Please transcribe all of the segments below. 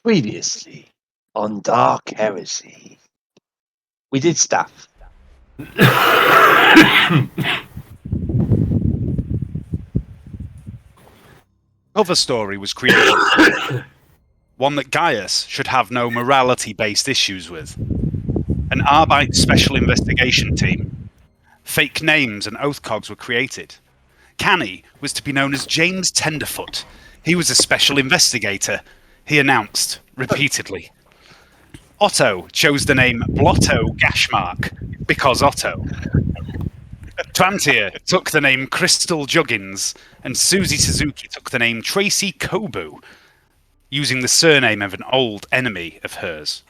Previously, on Dark Heresy, we did stuff. Cover story was created. One that Gaius should have no morality-based issues with. An Arbite special investigation team. Fake names and oath cogs were created. Canni was to be known as James Tenderfoot. He was a special investigator, he announced repeatedly. Otto chose the name Blotto Gashmark because Otto. Trantia took the name Crystal Juggins, and Suzi Suzuki took the name Tracy Kobu, using the surname of an old enemy of hers.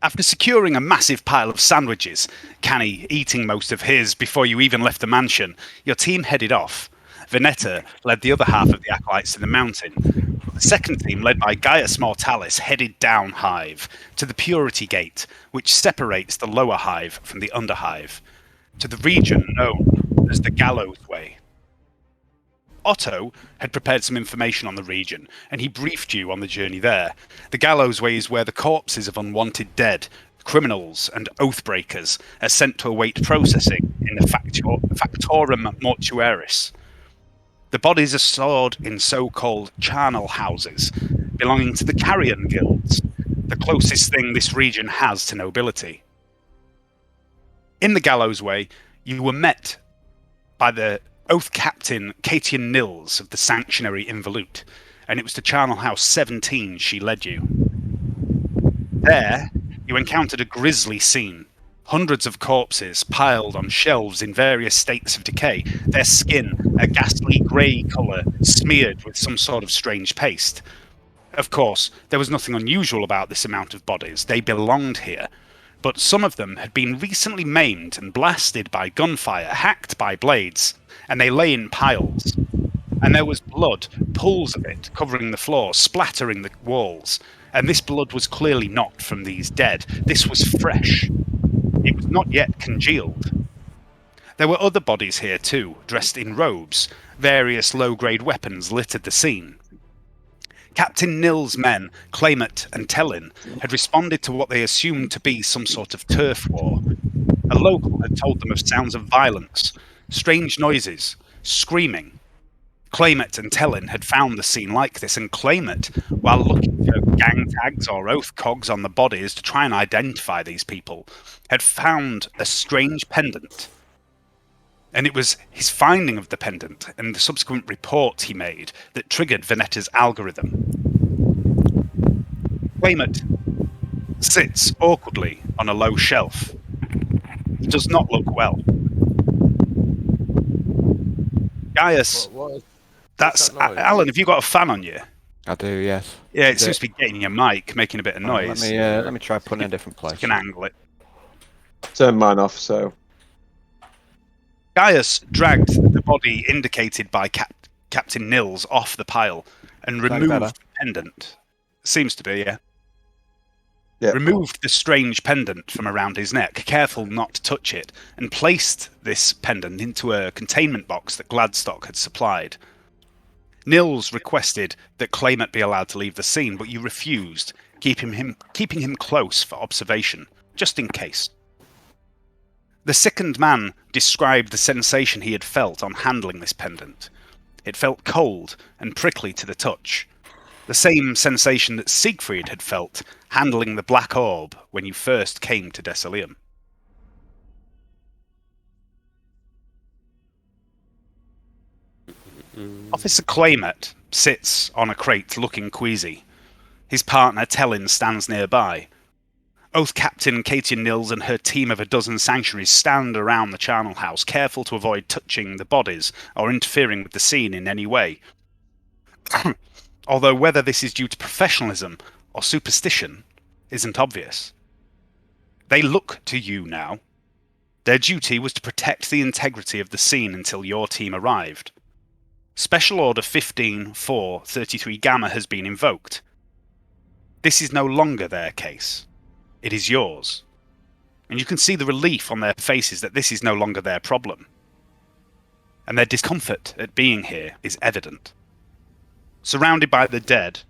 After securing a massive pile of sandwiches, Canni eating most of his before you even left the mansion, your team headed off. Veneta led the other half of the acolytes to the mountain. The second team, led by Gaius Mortalis, headed down Hive to the Purity Gate, which separates the lower Hive from the Underhive, to the region known as the Gallowsway. Otto had prepared some information on the region, and he briefed you on the journey there. The Gallowsway is where the corpses of unwanted dead, criminals, and oathbreakers are sent to await processing in the Factorum Mortuaris. The bodies are stored in so-called charnel houses, belonging to the carrion guilds, the closest thing this region has to nobility. In the Gallowsway, you were met by the Oath Captain Catian Nils of the Sanctuary Involute, and it was to Charnel House 17 she led you. There, you encountered a grisly scene. Hundreds of corpses piled on shelves in various states of decay, their skin a ghastly grey colour smeared with some sort of strange paste. Of course, there was nothing unusual about this amount of bodies. They belonged here. But some of them had been recently maimed and blasted by gunfire, hacked by blades, and they lay in piles. And there was blood, pools of it, covering the floor, splattering the walls. And this blood was clearly not from these dead. This was fresh. It was not yet congealed. There were other bodies here too, dressed in robes. Various low-grade weapons littered the scene. Captain Nils' men, Claymont and Tellin, had responded to what they assumed to be some sort of turf war. A local had told them of sounds of violence, strange noises, screaming. Claymont and Tellin had found the scene like this, and Claymont, while looking for gang tags or oath cogs on the bodies to try and identify these people, had found a strange pendant. And it was his finding of the pendant and the subsequent report he made that triggered Veneta's algorithm. Claymont sits awkwardly on a low shelf. He does not look well. Gaius, that's that Alan. Have you got a fan on you? I do, yes. Yeah, it seems to be getting your mic, making a bit of noise. Let me try putting it in a different place. You can angle it. Turn mine off, so. Gaius dragged the body indicated by Captain Nils off the pile and removed the pendant. Seems to be, yeah. Removed the strange pendant from around his neck, careful not to touch it, and placed this pendant into a containment box that Gladstock had supplied. Nils requested that Claymont be allowed to leave the scene, but you refused, keeping him close for observation, just in case. The sickened man described the sensation he had felt on handling this pendant. It felt cold and prickly to the touch. The same sensation that Siegfried had felt handling the black orb when you first came to Desolation. Officer Claymont sits on a crate looking queasy. His partner Tellin stands nearby. Oath Captain Catian Nils and her team of a dozen sanctuaries stand around the charnel house, careful to avoid touching the bodies or interfering with the scene in any way. Although whether this is due to professionalism or superstition isn't obvious. They look to you now. Their duty was to protect the integrity of the scene until your team arrived. Special Order 15-4-33 Gamma has been invoked. This is no longer their case. It is yours. And you can see the relief on their faces that this is no longer their problem. And their discomfort at being here is evident. Surrounded by the dead,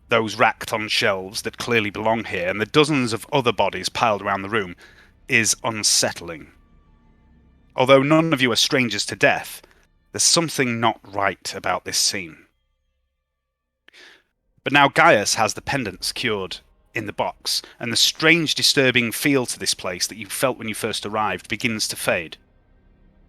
those racked on shelves that clearly belong here, and the dozens of other bodies piled around the room, is unsettling. Although none of you are strangers to death, there's something not right about this scene. But now Gaius has the pendant secured in the box, and the strange, disturbing feel to this place that you felt when you first arrived begins to fade.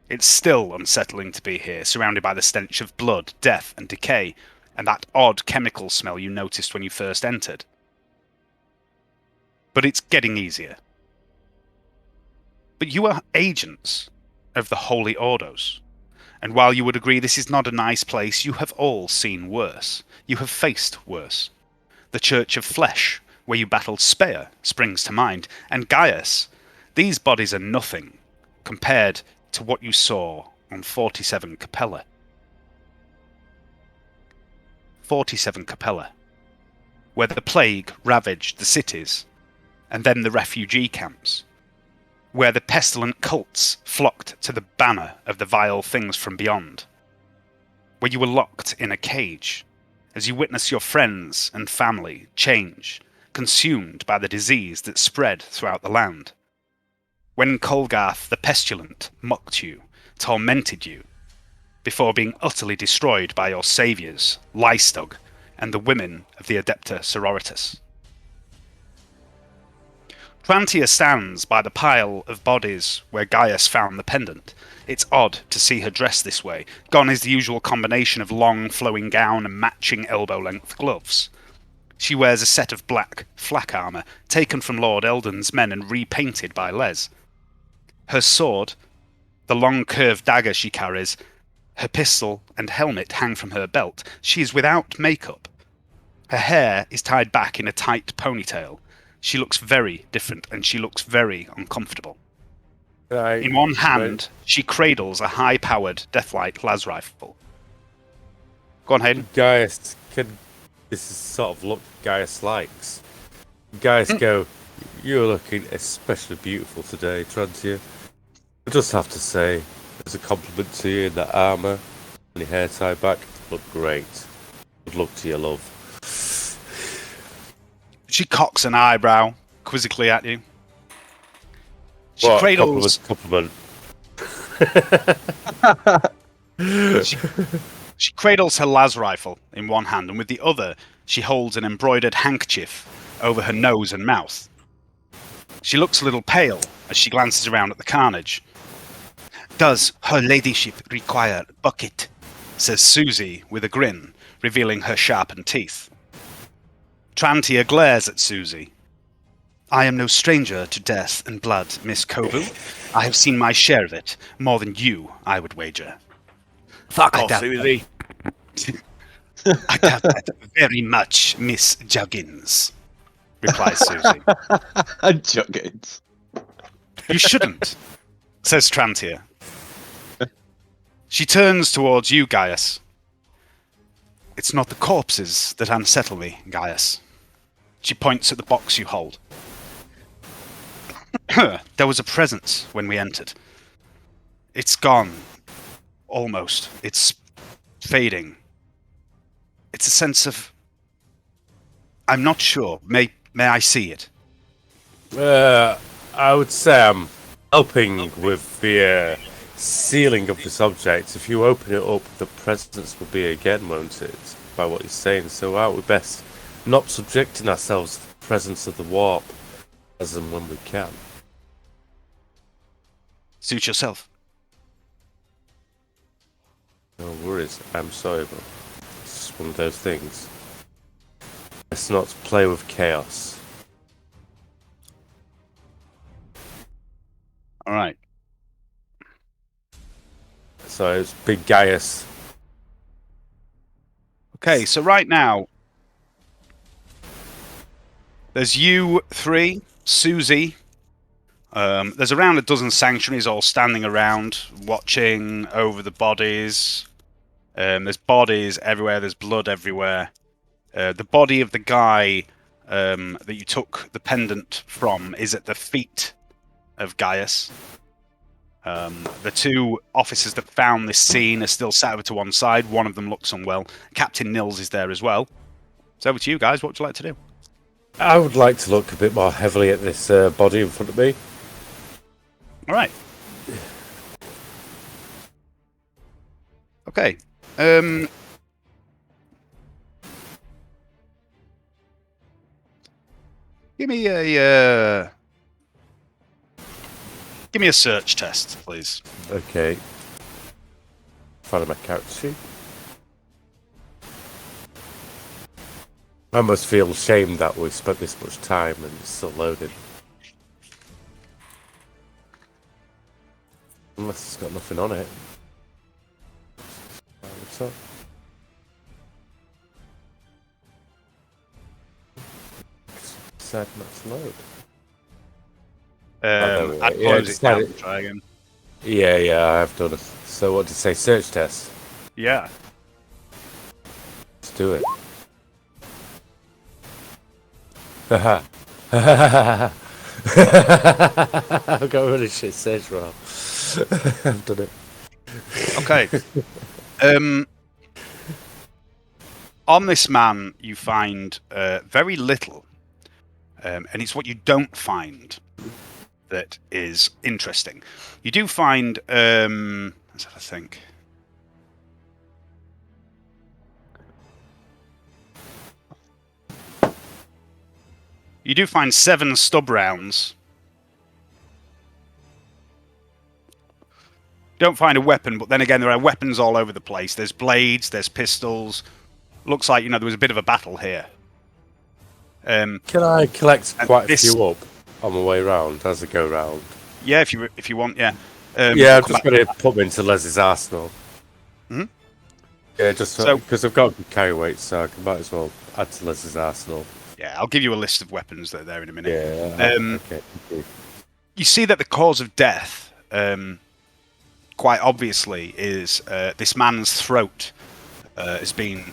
It's still unsettling to be here, surrounded by the stench of blood, death, and decay, and that odd chemical smell you noticed when you first entered. But it's getting easier. But you are agents of the Holy Ordos, and while you would agree this is not a nice place, you have all seen worse. You have faced worse. The Church of Flesh, where you battled Speyer, springs to mind, and Gaius. These bodies are nothing compared to what you saw on 47 Capella. 47 Capella, where the plague ravaged the cities, and then the refugee camps, where the pestilent cults flocked to the banner of the vile things from beyond, where you were locked in a cage as you witnessed your friends and family change, consumed by the disease that spread throughout the land, when Colgarth the Pestilent mocked you, tormented you, before being utterly destroyed by your saviours, Lystog, and the women of the Adepta Sororitas. Trantia stands by the pile of bodies where Gaius found the pendant. It's odd to see her dressed this way. Gone is the usual combination of long flowing gown and matching elbow-length gloves. She wears a set of black flak armour, taken from Lord Eldon's men and repainted by Les. Her sword, the long curved dagger she carries, her pistol and helmet hang from her belt. She is without makeup. Her hair is tied back in a tight ponytail. She looks very different, and she looks very uncomfortable. In one hand, she cradles a high-powered Deathlight las rifle. Go on, Hayden. Gaius, this is sort of look Gaius likes. Gaius go, you're looking especially beautiful today, Trantia. I just have to say, as a compliment to you in that armour and your hair tied back, you look great. Good luck to your love. She cocks an eyebrow quizzically at you. She What, cradles. compliment. She cradles her las rifle in one hand, and with the other, she holds an embroidered handkerchief over her nose and mouth. She looks a little pale as she glances around at the carnage. "Does her ladyship require a bucket?" says Suzi with a grin, revealing her sharpened teeth. Trantia glares at Suzi. "I am no stranger to death and blood, Miss Kobu. I have seen my share of it, more than you, I would wager." Fuck off, Suzi. "I doubt that very much, Miss Juggins," replies Suzi. Juggins. "You shouldn't," says Trantia. She turns towards you, Gaius. "It's not the corpses that unsettle me, Gaius." She points at the box you hold. "There was a presence when we entered. It's gone. Almost. It's fading. It's a sense of... I'm not sure. May I see it?" I would say I'm helping with the sealing of this object. If you open it up, the presence will be again, won't it? By what you're saying. So aren't we best not subjecting ourselves to the presence of the warp as and when we can? Suit yourself. No worries. I'm sorry, but it's just one of those things. Let's not play with chaos. All right. So it's Big Gaius. Okay, so right now, there's you three, Suzi. There's around a dozen sanctuaries all standing around, watching over the bodies. There's bodies everywhere. There's blood everywhere. The body of the guy that you took the pendant from is at the feet of Gaius. The two officers that found this scene are still sat over to one side. One of them looks unwell. Captain Nils is there as well. It's over to you guys. What would you like to do? I would like to look a bit more heavily at this body in front of me. All right. Okay. Give me a search test, please. Okay. Find my character sheet. I must feel ashamed that we spent this much time and it's still loaded. Unless it's got nothing on it. What's up? Said not to load. I'd Yeah, close just it down had and try again. Yeah, I have done it. So what did you say? Search test? Yeah. Let's do it. Haha. I've got a really shit search roll. I've done it. Okay. On this man, you find very little, and it's what you don't find that is interesting. You do find, let's have a think. You do find 7 stub rounds. Don't find a weapon, but then again, there are weapons all over the place. There's blades, there's pistols. Looks like, there was a bit of a battle here. Can I collect quite a this- few up on my way round as I go round? Yeah, if you want, yeah. Yeah, I'm come just back. going to put them into Leslie's arsenal. Mhm. Yeah, just So- because I've got good carry weight, so I might as well add to Leslie's arsenal. Yeah, I'll give you a list of weapons that are there in a minute. Yeah. Okay. Thank you. You see that the cause of death, quite obviously, is this man's throat has been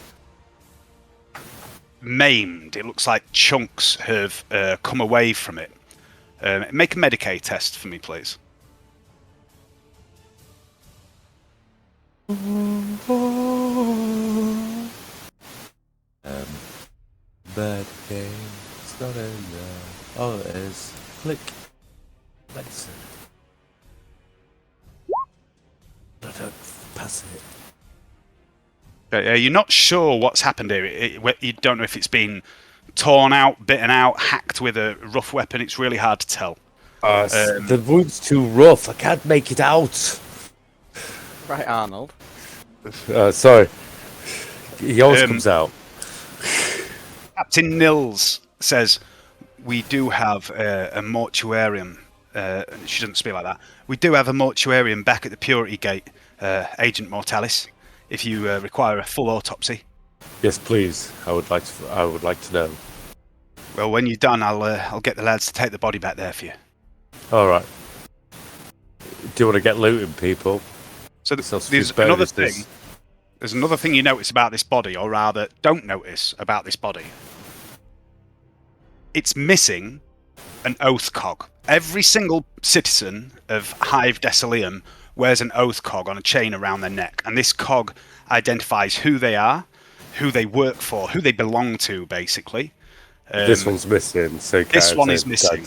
maimed. It looks like chunks have come away from it. Make a Medicaid test for me, please. Bad game. It's not enough. Oh, it is. Click. Medicine. I don't pass it. You're not sure what's happened here. You don't know if it's been torn out, bitten out, hacked with a rough weapon. It's really hard to tell. The wound's too rough. I can't make it out. Right, Arnold. Sorry. He always comes out. Captain Nils says, we do have a mortuarium. She doesn't speak like that. We do have a mortuarium back at the Purity Gate, Agent Mortalis, if you require a full autopsy. Yes, please. I would like to know. Well, when you're done, I'll get the lads to take the body back there for you. All right. Do you want to get looting, people? So Sells there's food another bonuses. thing. There's another thing you notice about this body, or rather, don't notice about this body. It's missing an oath cog. Every single citizen of Hive Desolation wears an oath cog on a chain around their neck, and this cog identifies who they are, who they work for, who they belong to, basically. This one's missing. So This one is missing.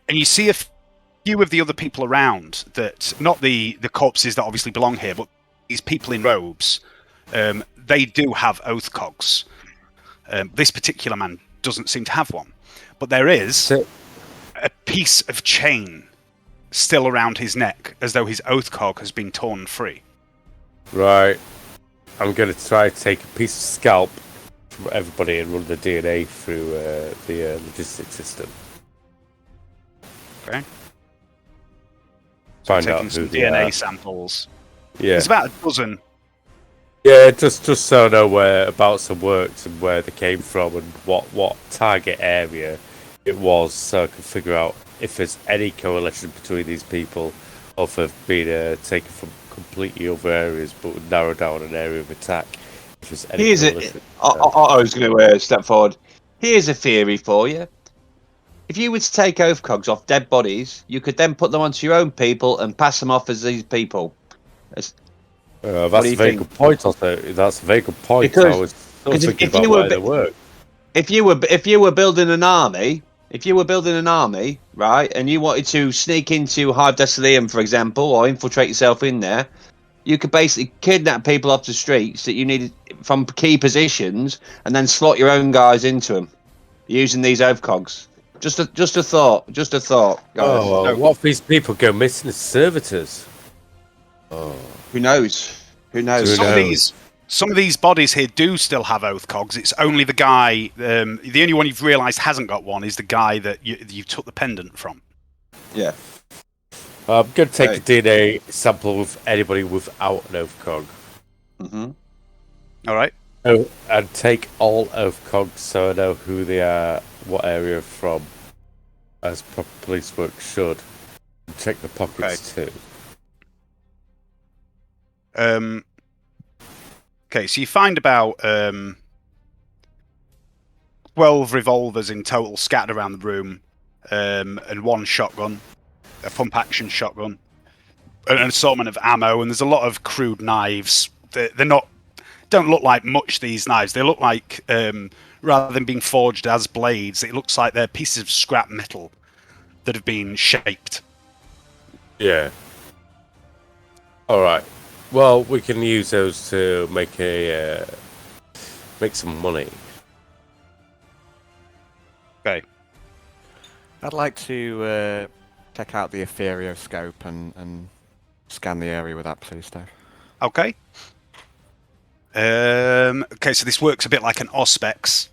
And you see a few of the other people around that, not the corpses that obviously belong here, but these people in robes, they do have oath cogs. This particular man doesn't seem to have one. But there is a piece of chain still around his neck, as though his oath cog has been torn free. Right. I'm going to try to take a piece of scalp from everybody and run the DNA through the logistics system. Okay. Find Taking out some who they DNA are. samples. Yeah. There's about a dozen. Yeah, just so I know whereabouts it worked and where they came from and what target area it was, so I can figure out if there's any correlation between these people, or if they've been taken from completely other areas, but would narrow down an area of attack. If there's any Here's correlation. I was going to step forward. Here's a theory for you. If you were to take oath cogs off dead bodies, you could then put them onto your own people and pass them off as these people. That's do a you very think? good point, also. That's a very good point. Because- I was still because thinking if you about were a where they bit- work. if you were building an army, right, and you wanted to sneak into Hive Desolation, for example, or infiltrate yourself in there, you could basically kidnap people off the streets that you needed from key positions, and then slot your own guys into them using these overcogs. Just a thought, guys. Oh, what if these people go missing as servitors? Who knows? Who knows? Who knows? Some of these bodies here do still have oath cogs. It's only the guy. The only one you've realised hasn't got one is the guy that you took the pendant from. Yeah. I'm going to take a DNA sample of anybody without an oath cog. Mm-hmm. All right. Oh, and take all oath cogs so I know who they are, what area from, as proper police work should. And check the pockets too. Okay, so you find about 12 revolvers in total scattered around the room, and one shotgun, a pump-action shotgun, an assortment of ammo, and there's a lot of crude knives. They're not, don't look like much, these knives. They look like, rather than being forged as blades, it looks like they're pieces of scrap metal that have been shaped. Yeah. All right. Well, we can use those to make some money. Okay. I'd like to check out the ethereoscope and scan the area with that, please, Dave. Okay. Okay, so this works a bit like an Auspex.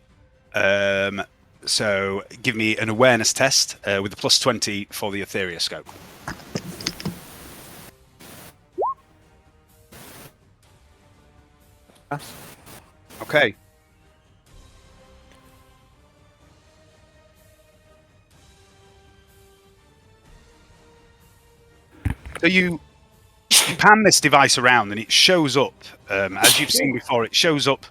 So give me an awareness test with a +20 for the ethereoscope. Pass. Okay. So you pan this device around and it shows up, as you've seen before, it shows up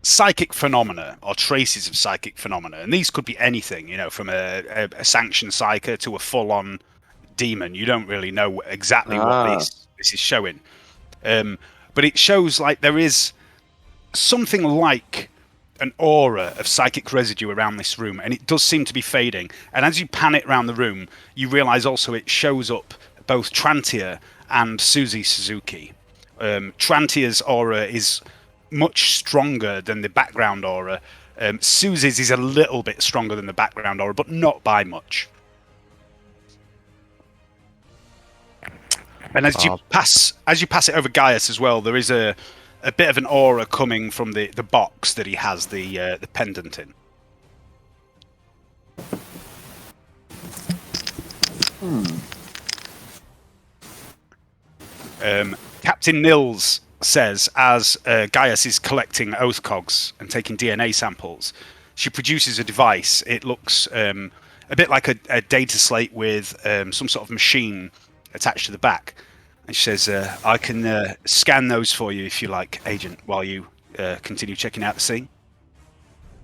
psychic phenomena or traces of psychic phenomena. And these could be anything, you know, from a sanctioned psyker to a full-on demon. You don't really know exactly what this is showing. But it shows like there is something like an aura of psychic residue around this room, and it does seem to be fading. And as you pan it around the room, you realise also it shows up both Trantia and Suzi Suzuki. Trantia's aura is much stronger than the background aura. Suzi's is a little bit stronger than the background aura, but not by much. And as you pass it over Gaius as well, there is a bit of an aura coming from the box that he has the pendant in. Captain Nils says, as Gaius is collecting oath cogs and taking DNA samples, she produces a device. It looks a bit like a data slate with some sort of machine attached to the back. And she says, I can scan those for you if you like, Agent, while you continue checking out the scene.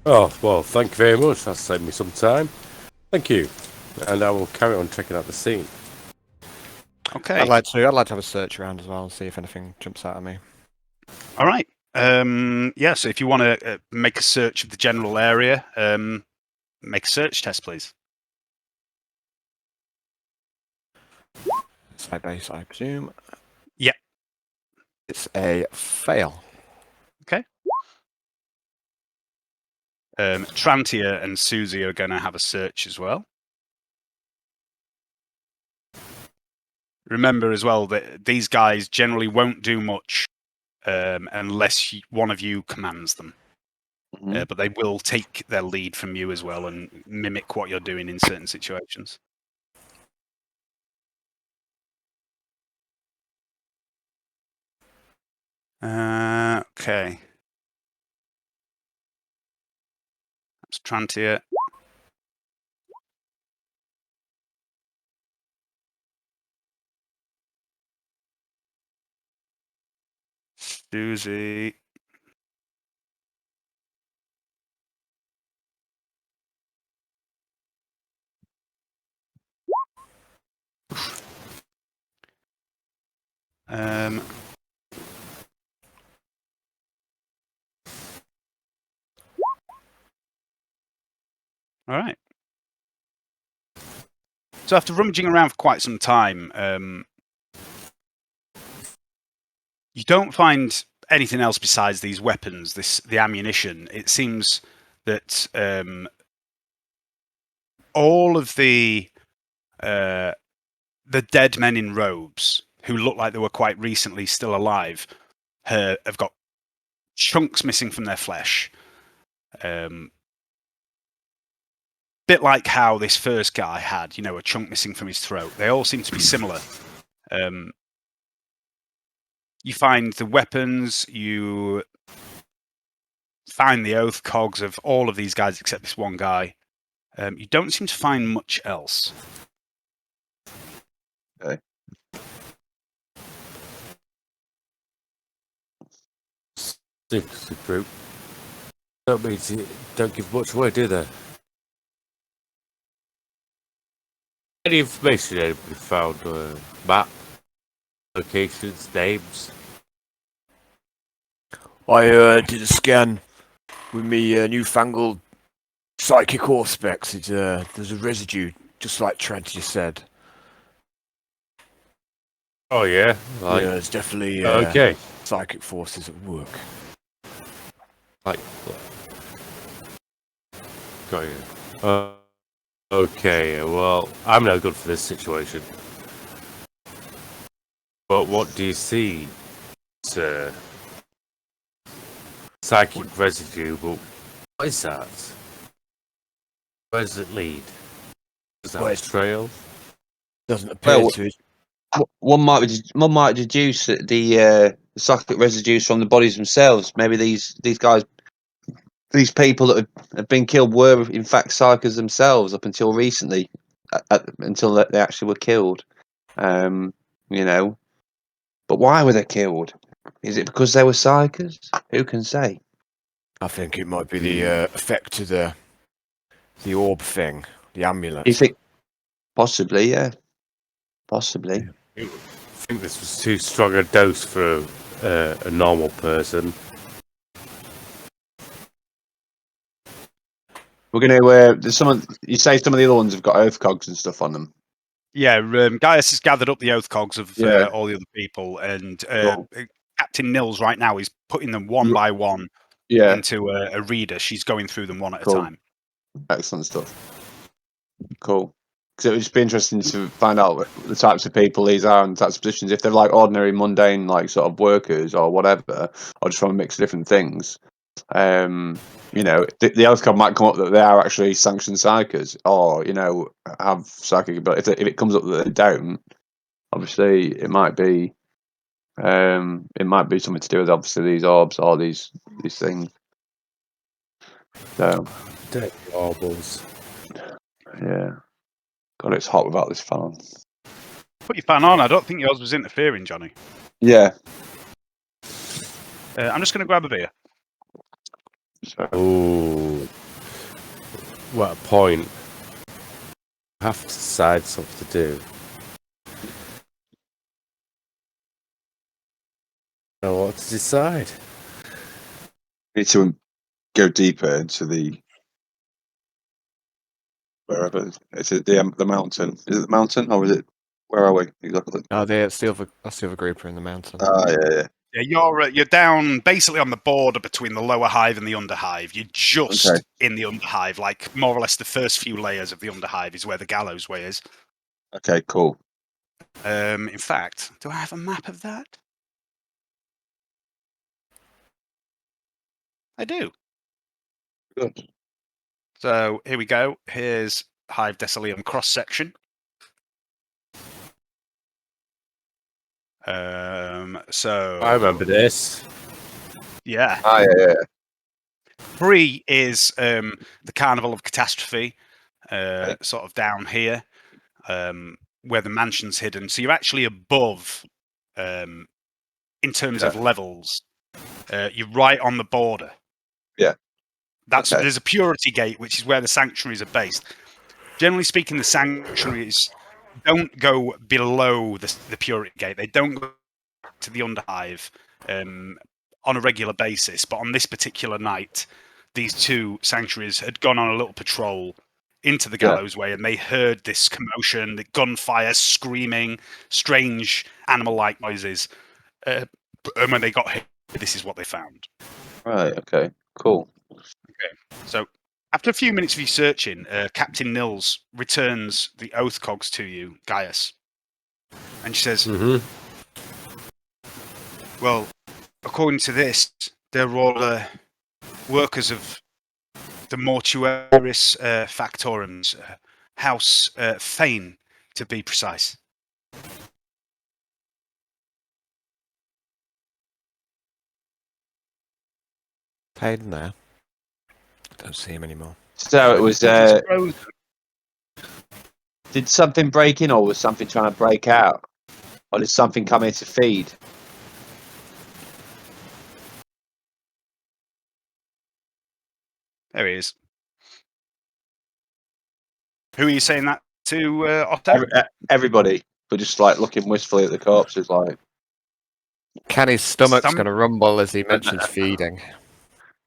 Oh, well, thank you very much. That's saved me some time. Thank you. And I will carry on checking out the scene. Okay. I'd like to have a search around as well and see if anything jumps out at me. All right. Yeah, so if you want to make a search of the general area, make a search test, please. Side base, I presume. Yeah. It's a fail. Okay. Trantia and Suzi are going to have a search as well. Remember as well that these guys generally won't do much unless one of you commands them. Mm-hmm. But they will take their lead from you as well and mimic what you're doing in certain situations. Okay. That's Trantia. Suzi. All right. So after rummaging around for quite some time, you don't find anything else besides these weapons, the ammunition. It seems that all of the dead men in robes who look like they were quite recently still alive have got chunks missing from their flesh. Bit like how this first guy had, a chunk missing from his throat. They all seem to be similar. You find the weapons, you find the oath cogs of all of these guys except this one guy. You don't seem to find much else. Okay. Secrecy group. Don't give much away, do they? Any information anybody found? Map, locations, names? I did a scan with me newfangled psychic auspex. There's a residue, just like Trantia said. Oh yeah, Yeah, there's definitely okay. psychic forces at work. Like, got you. Okay, well, I'm no good for this situation. But what do you see, sir? Psychic residue, but what is that? Where does it lead? Does that have a trail? Doesn't appear Well, to. one might deduce that the psychic residues from the bodies themselves. Maybe these guys, these people that have been killed, were in fact psychers themselves up until recently, until they actually were killed. But why were they killed? Is it because they were psychers? Who can say? I think it might be the effect of the orb thing, the amulet. You think possibly, yeah, possibly. I think this was too strong a dose for a normal person. We're gonna. There's some. You say some of the other ones have got oath cogs and stuff on them. Yeah, Gaius has gathered up the oath cogs of Yeah. all the other people, and Cool. Captain Nils right now is putting them one by one Yeah, into a reader. She's going through them one at Cool. a time. excellent stuff. Cool. Because it would just be interesting to find out the types of people these are and the types of positions. If they're like ordinary, mundane, like sort of workers or whatever, or just from a mix of different things. The oath code might come up that they are actually sanctioned psychers, or have psychic ability. If it comes up that they don't, obviously it might be something to do with obviously these orbs or these things. So Dead marbles. yeah, God, it's hot without this fan. Put your fan on. I don't think yours was interfering, Johnny. Yeah. I'm just going to grab a beer. So, Ooh. What a point. Have to decide something to do. Know what to decide. need to go deeper into the wherever it's the mountain. Is it the mountain or is it? Where are we exactly? Oh, that's the other group are in the mountain. Yeah. Yeah, you're down basically on the border between the lower hive and the underhive. You're just in the underhive, like more or less the first few layers of the underhive is where the Gallowsway is. Okay, cool. In fact, do I have a map of that? I do. Good. So here we go. Here's Hive Desolation cross section. So I remember this. yeah. Yeah. 3 is the Carnival of Catastrophe, sort of down here, where the mansion's hidden. So you're actually above, in terms of levels. You're right on the border. Yeah. There's a purity gate, which is where the sanctuaries are based. Generally speaking, the sanctuaries don't go below the purity gate. They don't go to the underhive on a regular basis. But on this particular night, these two sanctuaries had gone on a little patrol into the Gallowsway, and they heard this commotion, the gunfire, screaming, strange animal-like noises. And when they got here, this is what they found. Right. Okay. Cool. So, after a few minutes of you searching, Captain Nils returns the oath cogs to you, Gaius. And she says, well, according to this, they're all workers of the Mortuaris Factorum's House Fane, to be precise. Payne there. Don't see him anymore. So it was. Did something break in, or was something trying to break out, or did something come in to feed? There he is. Who are you saying that to, Otto? Everybody, but just like looking wistfully at the corpses, like. Canny's stomach's going to rumble as he mentions feeding.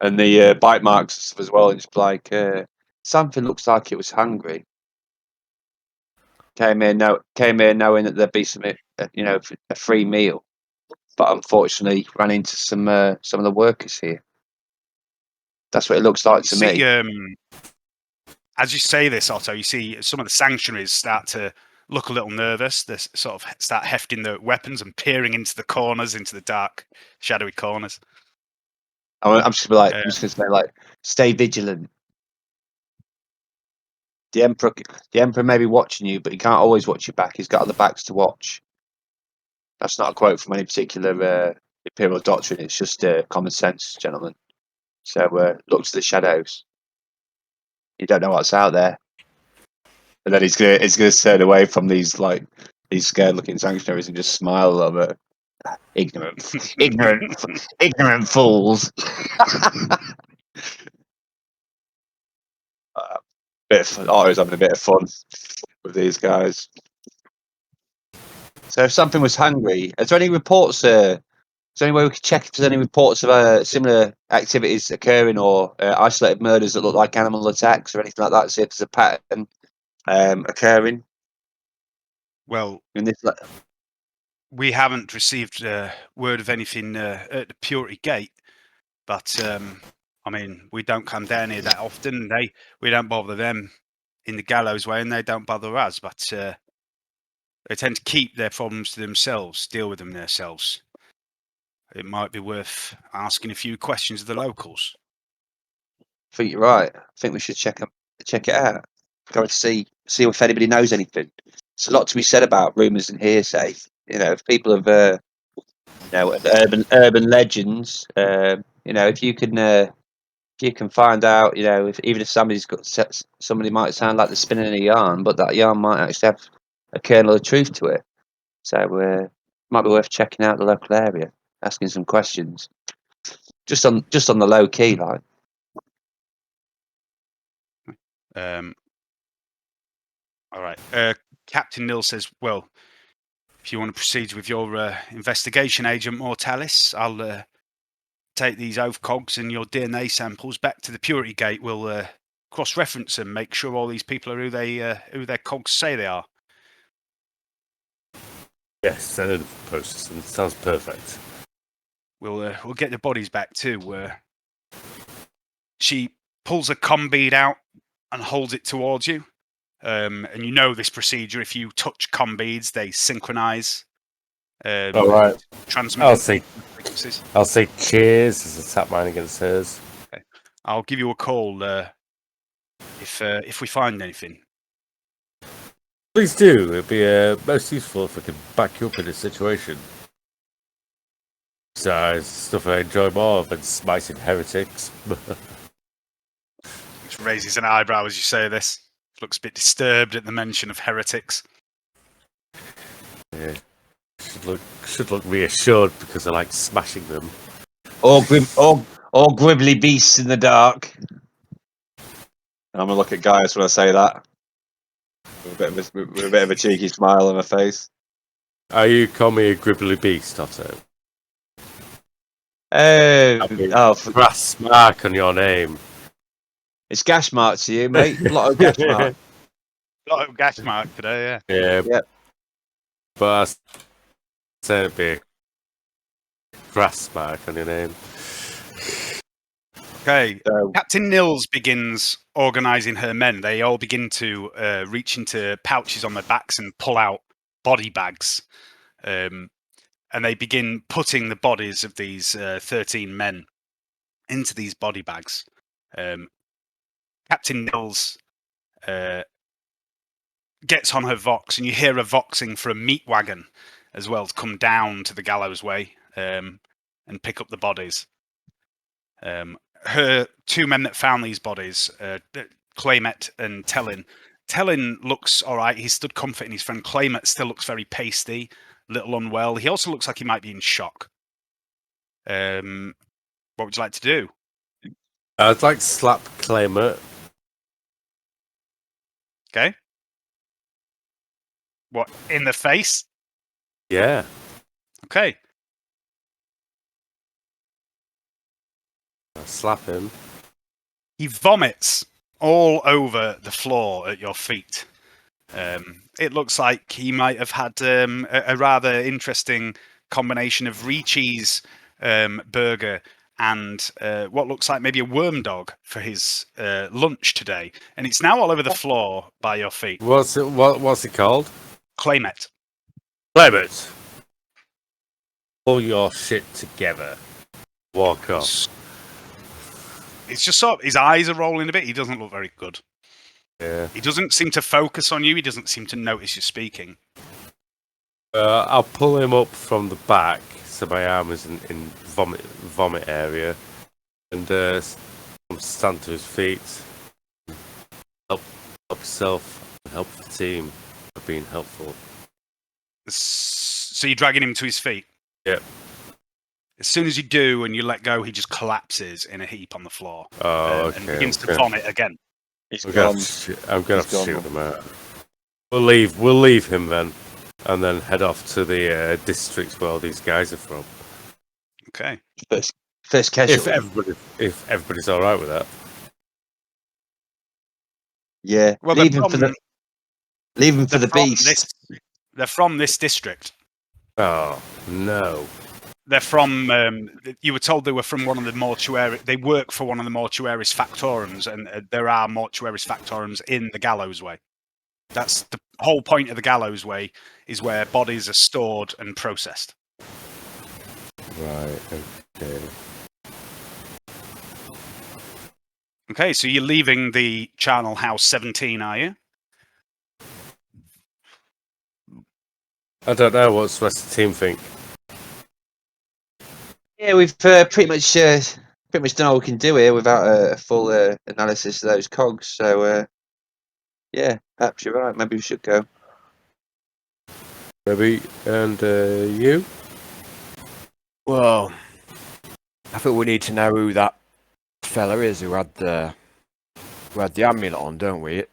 And the bite marks and stuff as well. It's like something looks like it was hungry. Came here knowing that there'd be some, a free meal, but unfortunately ran into some of the workers here. That's what it looks like to me. As you say this, Otto, you see some of the sanctuaries start to look a little nervous. They sort of start hefting their weapons and peering into the corners, into the dark, shadowy corners. I'm just gonna say like, stay vigilant. The emperor may be watching you, but he can't always watch your back. He's got other backs to watch. That's not a quote from any particular imperial doctrine. It's just common sense, gentlemen. So look to the shadows. You don't know what's out there. And then he's gonna turn away from these scared looking sanctuaries and just smile a little bit. Ignorant fools. Otto's having a bit of fun with these guys. So if something was hungry, is there any reports? Is there any way we could check if there's any reports of similar activities occurring, or isolated murders that look like animal attacks or anything like that? See if there's a pattern occurring. Well, in this. We haven't received word of anything at the Purity Gate, but I mean, we don't come down here that often. We don't bother them in the Gallowsway, and they don't bother us. But they tend to keep their problems to themselves, deal with them themselves. It might be worth asking a few questions of the locals. I think you're right. I think we should check it out. Go and see if anybody knows anything. There's a lot to be said about rumours and hearsay. If people have, urban legends. If you can find out, even if somebody might sound like they're spinning a yarn, but that yarn might actually have a kernel of truth to it. So it might be worth checking out the local area, asking some questions, just on the low key, like. All right. Captain Nils says, well, if you want to proceed with your investigation, Agent Mortalis, I'll take these oath cogs and your DNA samples back to the Purity Gate. We'll cross-reference them, make sure all these people are who their cogs say they are. Yes, I know the process, and it sounds perfect. We'll get the bodies back too. She pulls a comm bead out and holds it towards you. And you know this procedure. If you touch comm beads, they synchronize. All right. Transmit. I'll say cheers as I tap mine against hers. Okay. I'll give you a call if we find anything. Please do. It'd be most useful if I could back you up in this situation. Besides, stuff I enjoy more than smiting heretics. Which raises an eyebrow as you say this. Looks a bit disturbed at the mention of heretics. Yeah. Should look reassured because I like smashing them. Or gribbly beasts in the dark. I'm gonna look at Gaius when I say that. With a bit of a cheeky smile on my face. Are you call me a gribbly beast, Otto? Brass mark on your name. It's gas mark to you, mate. Lot of gas mark. A lot of gas mark today, yeah. Yeah. Yep. But I said it'd be a grass mark on your name. Okay. So, Captain Nils begins organising her men. They all begin to reach into pouches on their backs and pull out body bags. And they begin putting the bodies of these 13 men into these body bags. Captain Nils gets on her vox, and you hear her voxing for a meat wagon as well to come down to the Gallowsway and pick up the bodies. Her two men that found these bodies, Claymet and Tellin. Tellin looks all right. He's stood comforting his friend. Claymet still looks very pasty, little unwell. He also looks like he might be in shock. What would you like to do? I'd like to slap Claymore. Okay. What, in the face? Yeah. Okay. I'll slap him. He vomits all over the floor at your feet. It looks like he might have had a rather interesting combination of Ricci's burger and what looks like maybe a worm dog for his lunch today. And it's now all over the floor by your feet. What's it called? Claymet. Claymet. Pull your shit together. Walk off. It's just sort of, his eyes are rolling a bit. He doesn't look very good. Yeah. He doesn't seem to focus on you. He doesn't seem to notice you speaking. I'll pull him up from the back so my arm is in vomit area, and stand to his feet. Help yourself. Help the team for being helpful. So you're dragging him to his feet? Yep. As soon as you do and you let go, he just collapses in a heap on the floor. Oh, okay. And begins to vomit again. he's I'm gone. gonna have to shoot him out. We'll leave him then, and then head off to the district where all these guys are from. Okay. First casualty. If everybody's all right with that. Yeah. Well, leave him for the beast. They're from this district. Oh no. They're from. You were told they were from one of the mortuary. They work for one of the mortuaris factorums, and there are mortuaris factorums in the Gallowsway. That's the whole point of the Gallowsway, is where bodies are stored and processed. Right. Okay. Okay, so you're leaving the Charnel House 17, are you? I don't know what's the rest of the team think. Yeah, we've pretty much done all we can do here without a full analysis of those cogs. So yeah, perhaps you're right. Maybe we should go. Maybe. And you? Well, I think we need to know who that fella is who had the amulet on, don't we?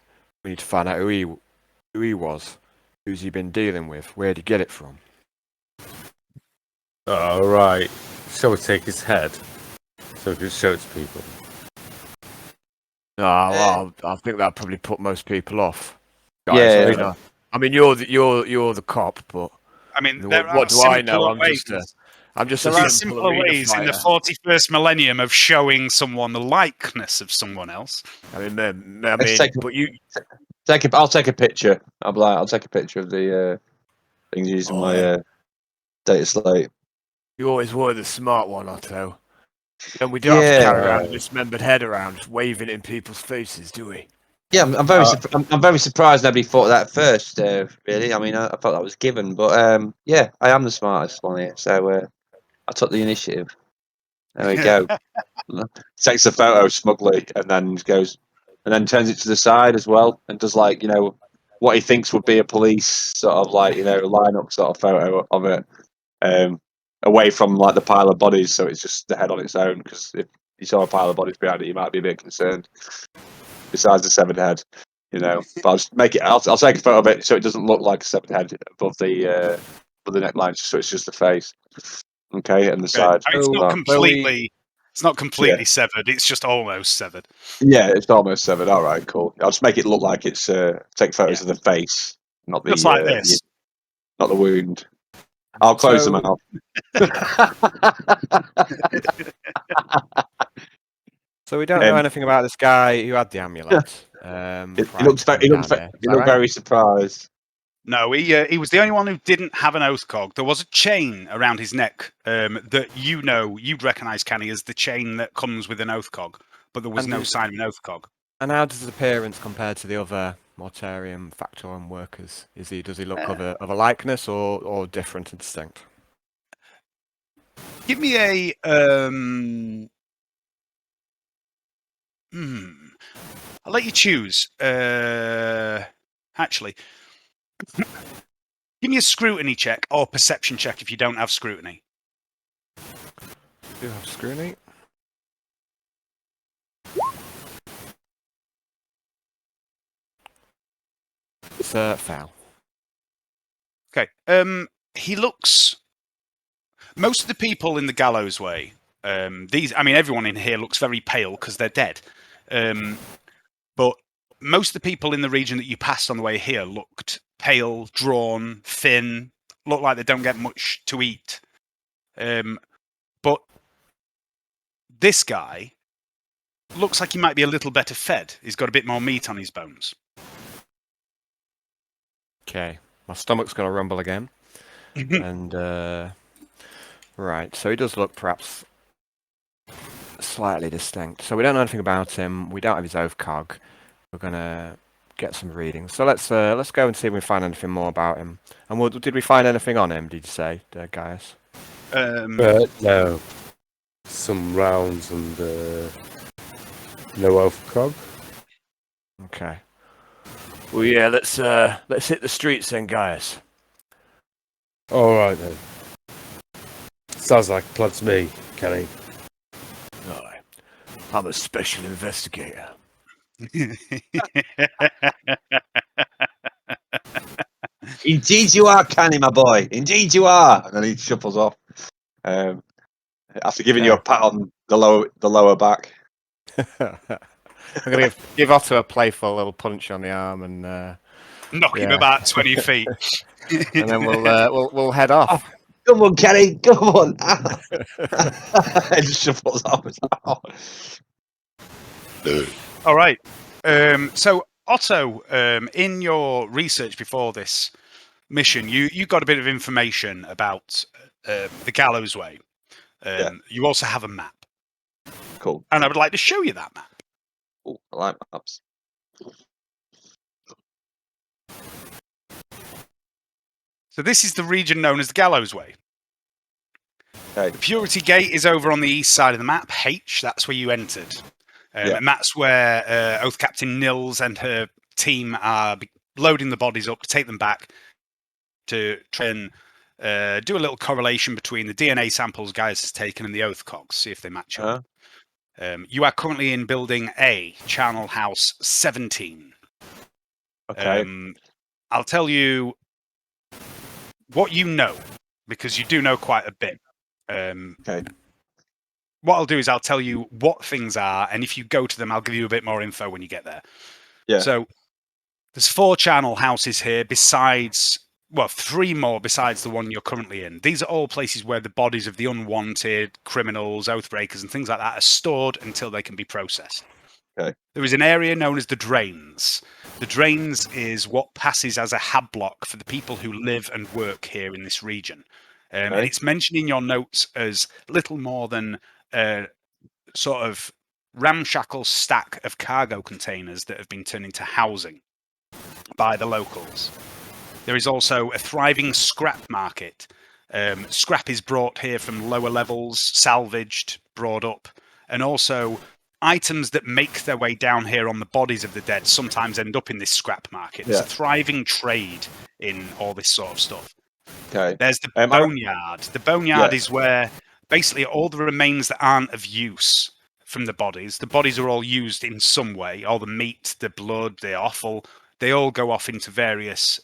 We need to find out who he was. Who's he been dealing with? Where'd he get it from? Oh, right. Shall we take his head so we can show it to people? No, well, I think that probably put most people off. Yeah. I mean, you're the cop, but I mean, what do I know? I'm just there a are simple simpler arena ways in the fighter. 41st millennium of showing someone the likeness of someone else. I mean, I'll take a picture. I'll take a picture of the things using my data slate. you always were the smart one, Otto. And we don't have to carry around a dismembered head around, just waving it in people's faces, do we? Yeah, I'm very surprised nobody thought of that first. Really, I mean, I thought that was given, but yeah, I am the smartest one here, so I took the initiative. There we go. Takes a photo smugly, and then turns it to the side as well, and does what he thinks would be a police sort of lineup sort of photo of it, away from the pile of bodies, so it's just the head on its own. Because if you saw a pile of bodies behind it, you might be a bit concerned. Besides the severed head, but I'll just make it. I'll take a photo of it so it doesn't look like a severed head above the neckline, so it's just the face. Okay, and the side. I mean, it's not completely It's not completely severed. It's just almost severed. Yeah, it's almost severed. All right, cool. I'll just make it look like it's take photos of the face, not the Looks like this. not the wound. I'll close them out. So we don't know anything about this guy who had the amulet. He looked very surprised. No, he was the only one who didn't have an oath cog. There was a chain around his neck that you'd recognise, Canni, as the chain that comes with an oath cog, but there was no sign of an oath cog. And how does his appearance compare to the other Mortarium Factorum workers? Does he look of a likeness or different and distinct? Give me a I'll let you choose. Actually, give me a scrutiny check or perception check if you don't have scrutiny. Do you have scrutiny? It's foul. Okay. He looks. Most of the people in the Gallowsway, everyone in here looks very pale because they're dead. But most of the people in the region that you passed on the way here looked pale, drawn, thin, look like they don't get much to eat. But this guy looks like he might be a little better fed. He's got a bit more meat on his bones. Okay, my stomach's going to rumble again. And, right, so he does look perhaps slightly distinct. So we don't know anything about him. We don't have his oath cog. We're going to get some readings. So let's go and see if we find anything more about him. And did we find anything on him, did you say, Gaius? No. Some rounds and no oath cog. Okay. Well, yeah, let's hit the streets then, Gaius. All right then. Sounds like a plan to me, Canni. Aye. I'm a special investigator. Indeed you are, Canni, my boy. Indeed you are. And then he shuffles off. After giving you a pat on the lower back. I'm going to give Otto a playful little punch on the arm and knock him about 20 feet. And then we'll head off. Come on, Canni, come on. And just shuffles off. All right. So, Otto, in your research before this mission, you got a bit of information about the Gallowsway. You also have a map. Cool. And I would like to show you that map. Ooh, I like maps. So this is the region known as the Gallowsway. Okay. The Purity Gate is over on the east side of the map, H, that's where you entered. And that's where Oath Captain Nils and her team are loading the bodies up to take them back to try and do a little correlation between the DNA samples Gaius has taken and the oath cogs, see if they match up. You are currently in Building A, Channel House 17. Okay. I'll tell you what you know, because you do know quite a bit. Okay. What I'll do is I'll tell you what things are, and if you go to them, I'll give you a bit more info when you get there. Yeah. So there's 4 channel houses here, besides, well, 3 more besides the one you're currently in. These are all places where the bodies of the unwanted criminals, oathbreakers, and things like that are stored until they can be processed. Okay. There is an area known as the Drains. The Drains is what passes as a hab block for the people who live and work here in this region. And it's mentioned in your notes as little more than a sort of ramshackle stack of cargo containers that have been turned into housing by the locals. There is also a thriving scrap market. Scrap is brought here from lower levels, salvaged, brought up, and also items that make their way down here on the bodies of the dead sometimes end up in this scrap market. There's a thriving trade in all this sort of stuff. Okay. There's the boneyard. The boneyard is where basically all the remains that aren't of use from the bodies are all used in some way. All the meat, the blood, the offal, they all go off into various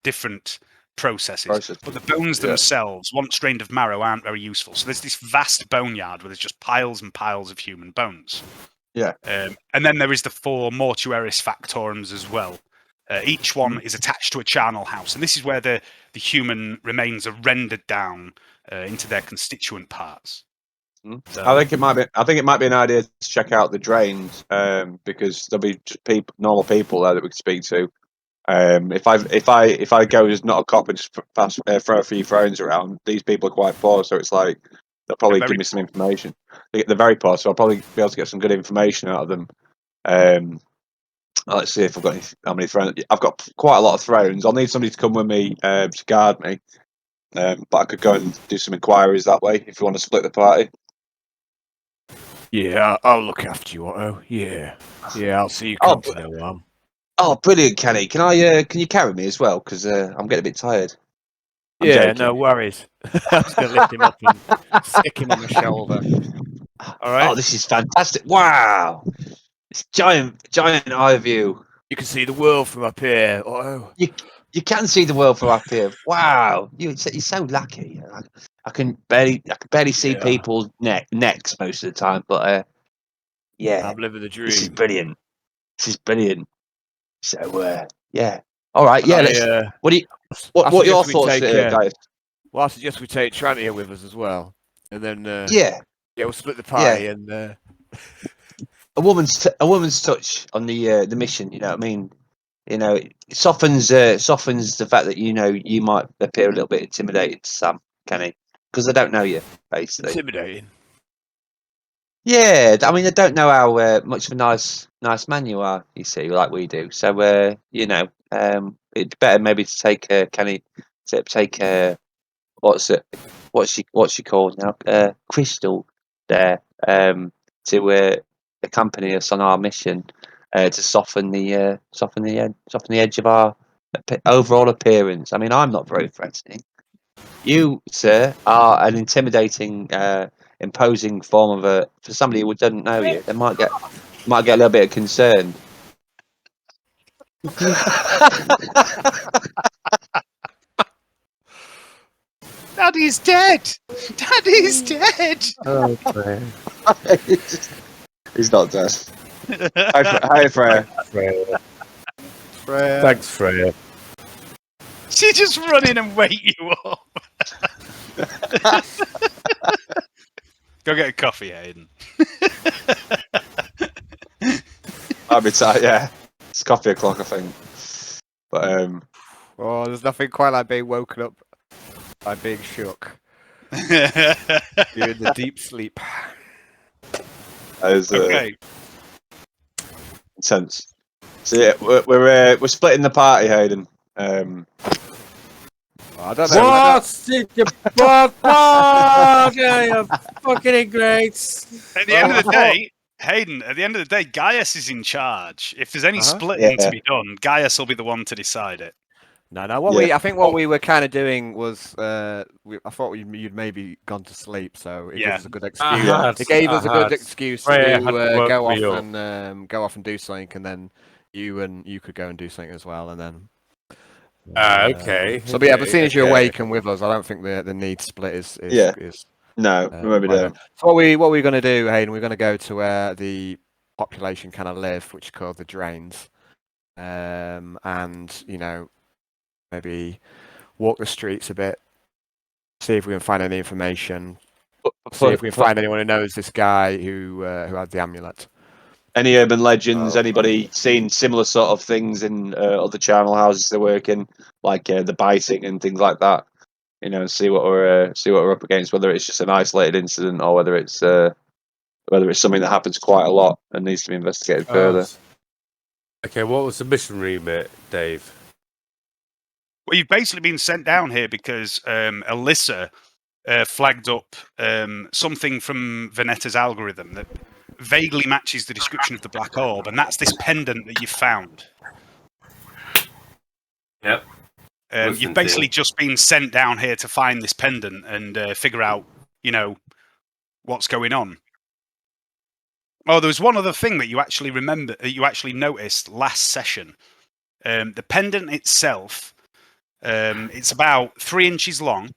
different processes. But the bones themselves, once drained of marrow, aren't very useful. So there's this vast boneyard where there's just piles and piles of human bones. Yeah. And then there is the 4 mortuaris factorums as well. Each one is attached to a charnel house, and this is where the human remains are rendered down into their constituent parts. So, I think it might be an idea to check out the drains, because there'll be just normal people there that we can speak to. If I go as not a cop and just throw a few thrones around, these people are quite poor, so it's like they'll probably give me some information. They're very poor, so I'll probably be able to get some good information out of them. Let's see if I've got how many thrones. I've got quite a lot of thrones. I'll need somebody to come with me to guard me, but I could go and do some inquiries that way if you want to split the party. Yeah, I'll look after you, Otto. Yeah, I'll see you come to no harm. Oh, brilliant, Canni. Can you carry me as well? Because I'm getting a bit tired. I'm joking. No worries. I was going to lift him up and stick him on the shoulder. all right. Oh, this is fantastic! Wow, it's giant eye view. You can see the world from up here, Otto. You can see the world from up here. Wow, you're so lucky. I can barely see people's necks most of the time, but yeah, I'm living the dream. this is brilliant. So yeah, all right, yeah. What are your thoughts, guys? Well, I suggest we take Trantia with us as well, and then we'll split the party and. A woman's touch on the mission. You know what I mean? You know, it softens the fact that you might appear a little bit intimidated to some, Canni, because they don't know you, basically. Intimidating. Yeah, I mean, they don't know how much of a nice man you are. You see, like we do. So, it's better maybe to take Canni, to take what's she called now? Crystal there, to accompany us on our mission, to soften the edge of our overall appearance. I mean, I'm not very threatening. You, sir, are an intimidating, imposing form of for somebody who doesn't know you. They might get a little bit concerned. Daddy's dead. Daddy's dead. Oh, man. He's not dead. Hi, Freya. Freya. Thanks, Freya. She just run in and wake you up. Go get a coffee, Hayden. I'll be tired. Yeah, it's coffee o'clock, I think. But Oh, there's nothing quite like being woken up by being shook. You're in the deep sleep. Okay. Intense. So yeah, we're splitting the party, Hayden. I don't know. What's in your butt? You fucking ingrates. At the end of the day, Hayden, at the end of the day, Gaius is in charge. If there's any splitting to be done, Gaius will be the one to decide it. No. I think what we were kind of doing was, I thought you'd maybe gone to sleep, so it gave us a good excuse. It gave us a good excuse to go off and do something, and then you could go and do something as well, and then. Okay. So, but as soon as you're awake and with us, I don't think the need split is. No, maybe don't. So what we're going to do, Hayden, we're going to go to where the population kind of live, which is called the drains, and maybe walk the streets a bit, see if we can find any information, see if we can find anyone who knows this guy who had the amulet. Any urban legends? Anybody seen similar sort of things in other charnel houses they work in, like the biting and things like that? See what we're up against. Whether it's just an isolated incident or whether it's something that happens quite a lot and needs to be investigated further. Okay, what was the mission remit, Dave? Well, you've basically been sent down here because Alyssa flagged up something from Venetta's algorithm that vaguely matches the description of the black orb, and that's this pendant that you've found. Yep. You've basically just been sent down here to find this pendant and figure out, what's going on. Oh, there was one other thing that you actually noticed last session. The pendant itself It's about 3 inches long.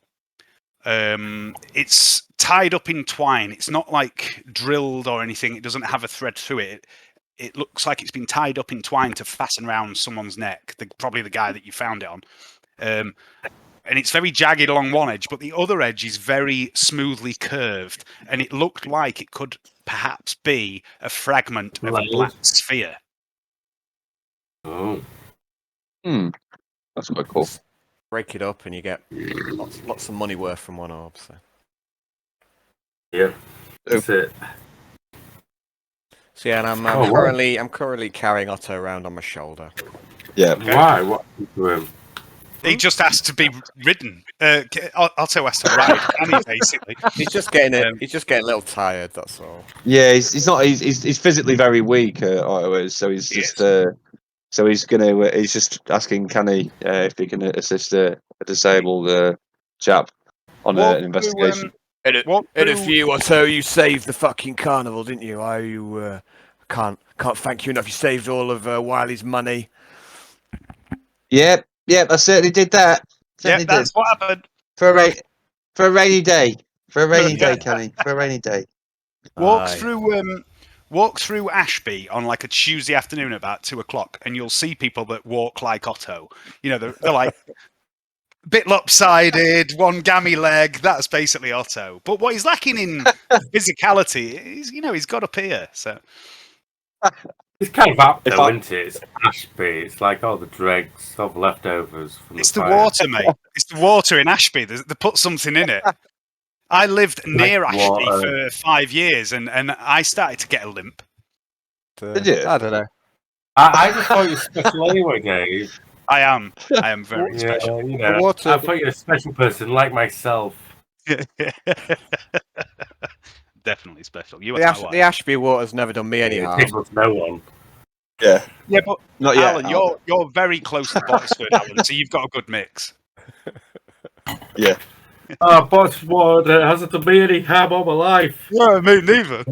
It's tied up in twine. It's not like drilled or anything. It doesn't have a thread through it. It looks like it's been tied up in twine to fasten around someone's neck. Probably the guy that you found it on. And it's very jagged along one edge, but the other edge is very smoothly curved. And it looked like it could perhaps be a fragment of a black sphere. Oh. That's quite cool. Break it up and you get lots of money worth from one orb. So. Yeah, that's it. So yeah, and I'm currently carrying Otto around on my shoulder. Yeah. Okay. Why? What happened to him? He just asked to be ridden. Otto has to ride Canni, basically. He's just getting a little tired. That's all. Yeah, he's not. He's physically very weak. Otto is, so he's just. So he's gonna. He's just asking Canni if he can assist a disabled chap on an investigation. In a few or so, you saved the fucking carnival, didn't you? I can't thank you enough. You saved all of Wiley's money. Yep, I certainly did that. Yeah, that's what happened. For a rainy day. For a rainy day, Canni. For a rainy day. Walk through Ashby on like a Tuesday afternoon about 2:00, and you'll see people that walk like Otto. You know, they're like a bit lopsided, one gammy leg. That's basically Otto. But what he's lacking in physicality is, he's got up here. So It's kind of apt though, isn't it? It's Ashby. It's like all the dregs, all the leftovers from it's the the fire. water, mate. It's the water in Ashby. They put something in it. I lived near Ashby for 5 years, and I started to get a limp. Did you? I don't know. I just thought you were special anyway, Dave. I am very special. I thought you were a special person like myself. Definitely special. The Ashby water's never done me any harm. It tickles no one. Yeah. Yeah, but Not yet. Alan, you're very close to Boxford, Alan, so you've got a good mix. Yeah. Boxford hasn't done me any harm all my life. No, me neither.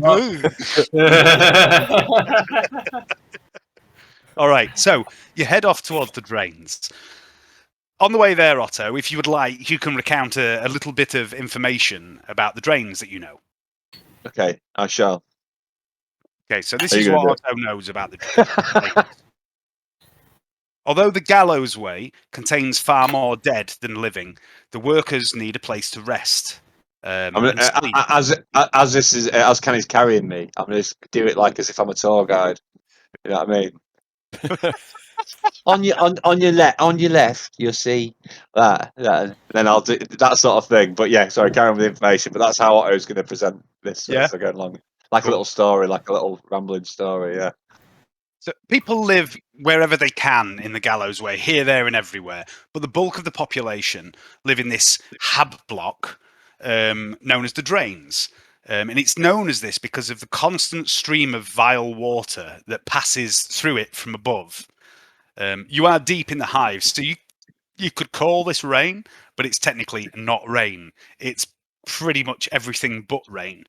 All right, so you head off towards the drains. On the way there, Otto, if you would like, you can recount a little bit of information about the drains that you know. Okay, I shall. Okay, so this is what Otto knows about the drains. Although the Gallowsway contains far more dead than living, the workers need a place to rest. As Canni's carrying me, I'm going to do it like as if I'm a tour guide. You know what I mean? on your left, you'll see that. Then I'll do that sort of thing. But yeah, sorry, carry on with the information. But that's how Otto's going to present this as I go along, like a little story, like a little rambling story. Yeah. So people live wherever they can in the Gallowsway, here, there, and everywhere. But the bulk of the population live in this hab block known as the drains. And it's known as this because of the constant stream of vile water that passes through it from above. You are deep in the hive, so you could call this rain, but it's technically not rain. It's pretty much everything but rain.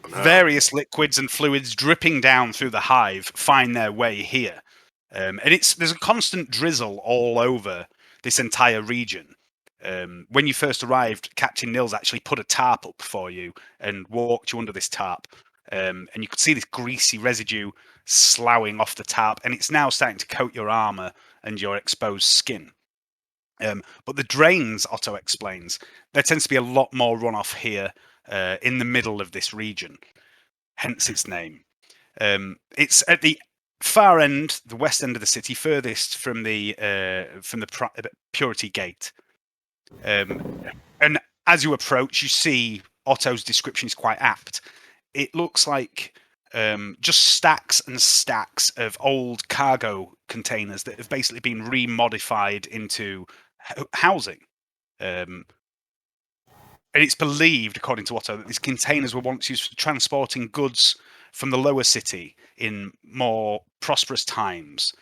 Various liquids and fluids dripping down through the hive find their way here. And there's a constant drizzle all over this entire region. When you first arrived, Captain Nils actually put a tarp up for you and walked you under this tarp. And you could see this greasy residue sloughing off the tarp, and it's now starting to coat your armor and your exposed skin. But the drains, Otto explains, there tends to be a lot more runoff here in the middle of this region, hence its name. It's at the far end, the west end of the city, furthest from the Purity Gate. And as you approach, you see Otto's description is quite apt. It looks like just stacks and stacks of old cargo containers that have basically been remodified into housing. And it's believed, according to Otto, that these containers were once used for transporting goods from the lower city in more prosperous times.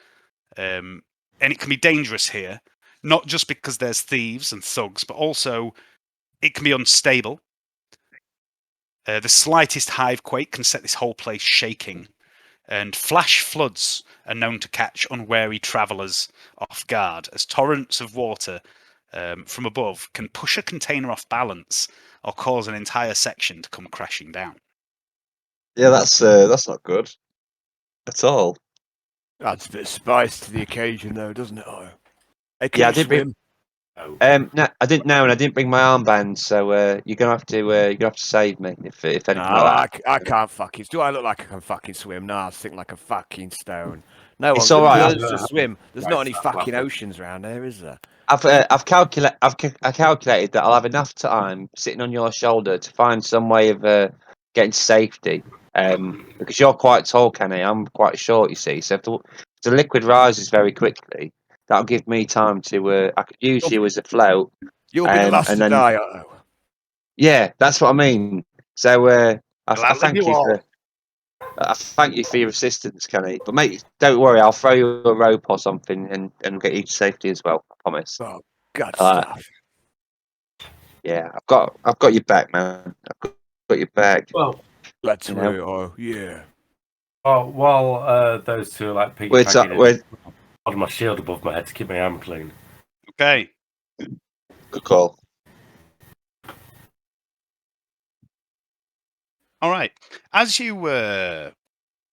And it can be dangerous here, not just because there's thieves and thugs, but also it can be unstable. The slightest hive quake can set this whole place shaking. and flash floods are known to catch unwary travellers off guard, as torrents of water from above can push a container off balance or cause an entire section to come crashing down. Yeah, that's not good at all. Adds a bit of spice to the occasion, though, doesn't it? Oh. Hey, can Yeah, I you did swim? No, I didn't know, and I didn't bring my armband, so you're gonna have to save me if anything No, like that. I can't fucking. Do I look like I can fucking swim? No, I sink like a fucking stone. No It's one all right. learns to swim. There's not any fucking oceans around there, is there? I've calculated that I'll have enough time sitting on your shoulder to find some way of getting to safety. Because you're quite tall, Canni. I'm quite short, you see. So if the liquid rises very quickly, that'll give me time to. I could use you as a float. You'll be the last and to then, die, Otto. Yeah, that's what I mean. So I thank you for. I thank you for your assistance, Canni. But mate, don't worry, I'll throw you a rope or something and get you to safety as well. I promise. Oh, God stuff. Yeah, I've got your back, man. I've got your back. Well, Let's root. Oh, yeah. Oh, while those two are like Wait, holding my shield above my head to keep my arm clean. Okay. good call. All right. As you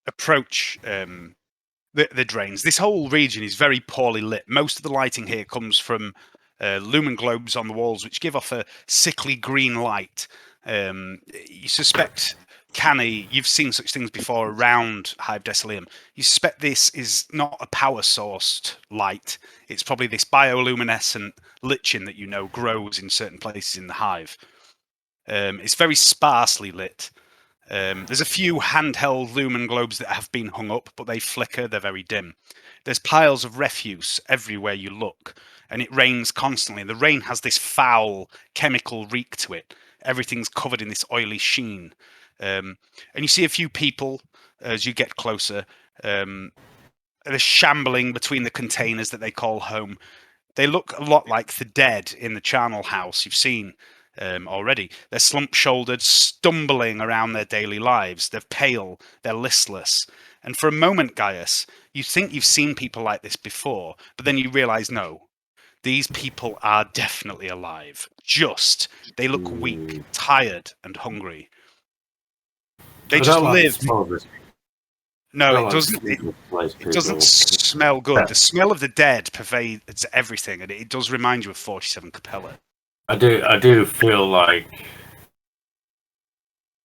approach the drains, this whole region is very poorly lit. Most of the lighting here comes from lumen globes on the walls, which give off a sickly green light. You suspect, Canni, you've seen such things before around Hive Desolation. You suspect this is not a power-sourced light. It's probably this bioluminescent lichen that you know grows in certain places in the hive. It's very sparsely lit. There's a few handheld lumen globes that have been hung up, but they flicker, they're very dim. There's piles of refuse everywhere you look, and it rains constantly. The rain has this foul chemical reek to it. Everything's covered in this oily sheen. And you see a few people as you get closer. They're shambling between the containers that they call home. They look a lot like the dead in the charnel house you've seen already. They're slump-shouldered, stumbling around their daily lives. They're pale, they're listless. And for a moment, Gaius, you think you've seen people like this before, but then you realise, no, these people are definitely alive. They look weak, tired, and hungry. They just live. No, it doesn't. It doesn't smell good. The smell of the dead pervades everything, and it does remind you of 47 Capella. I do feel like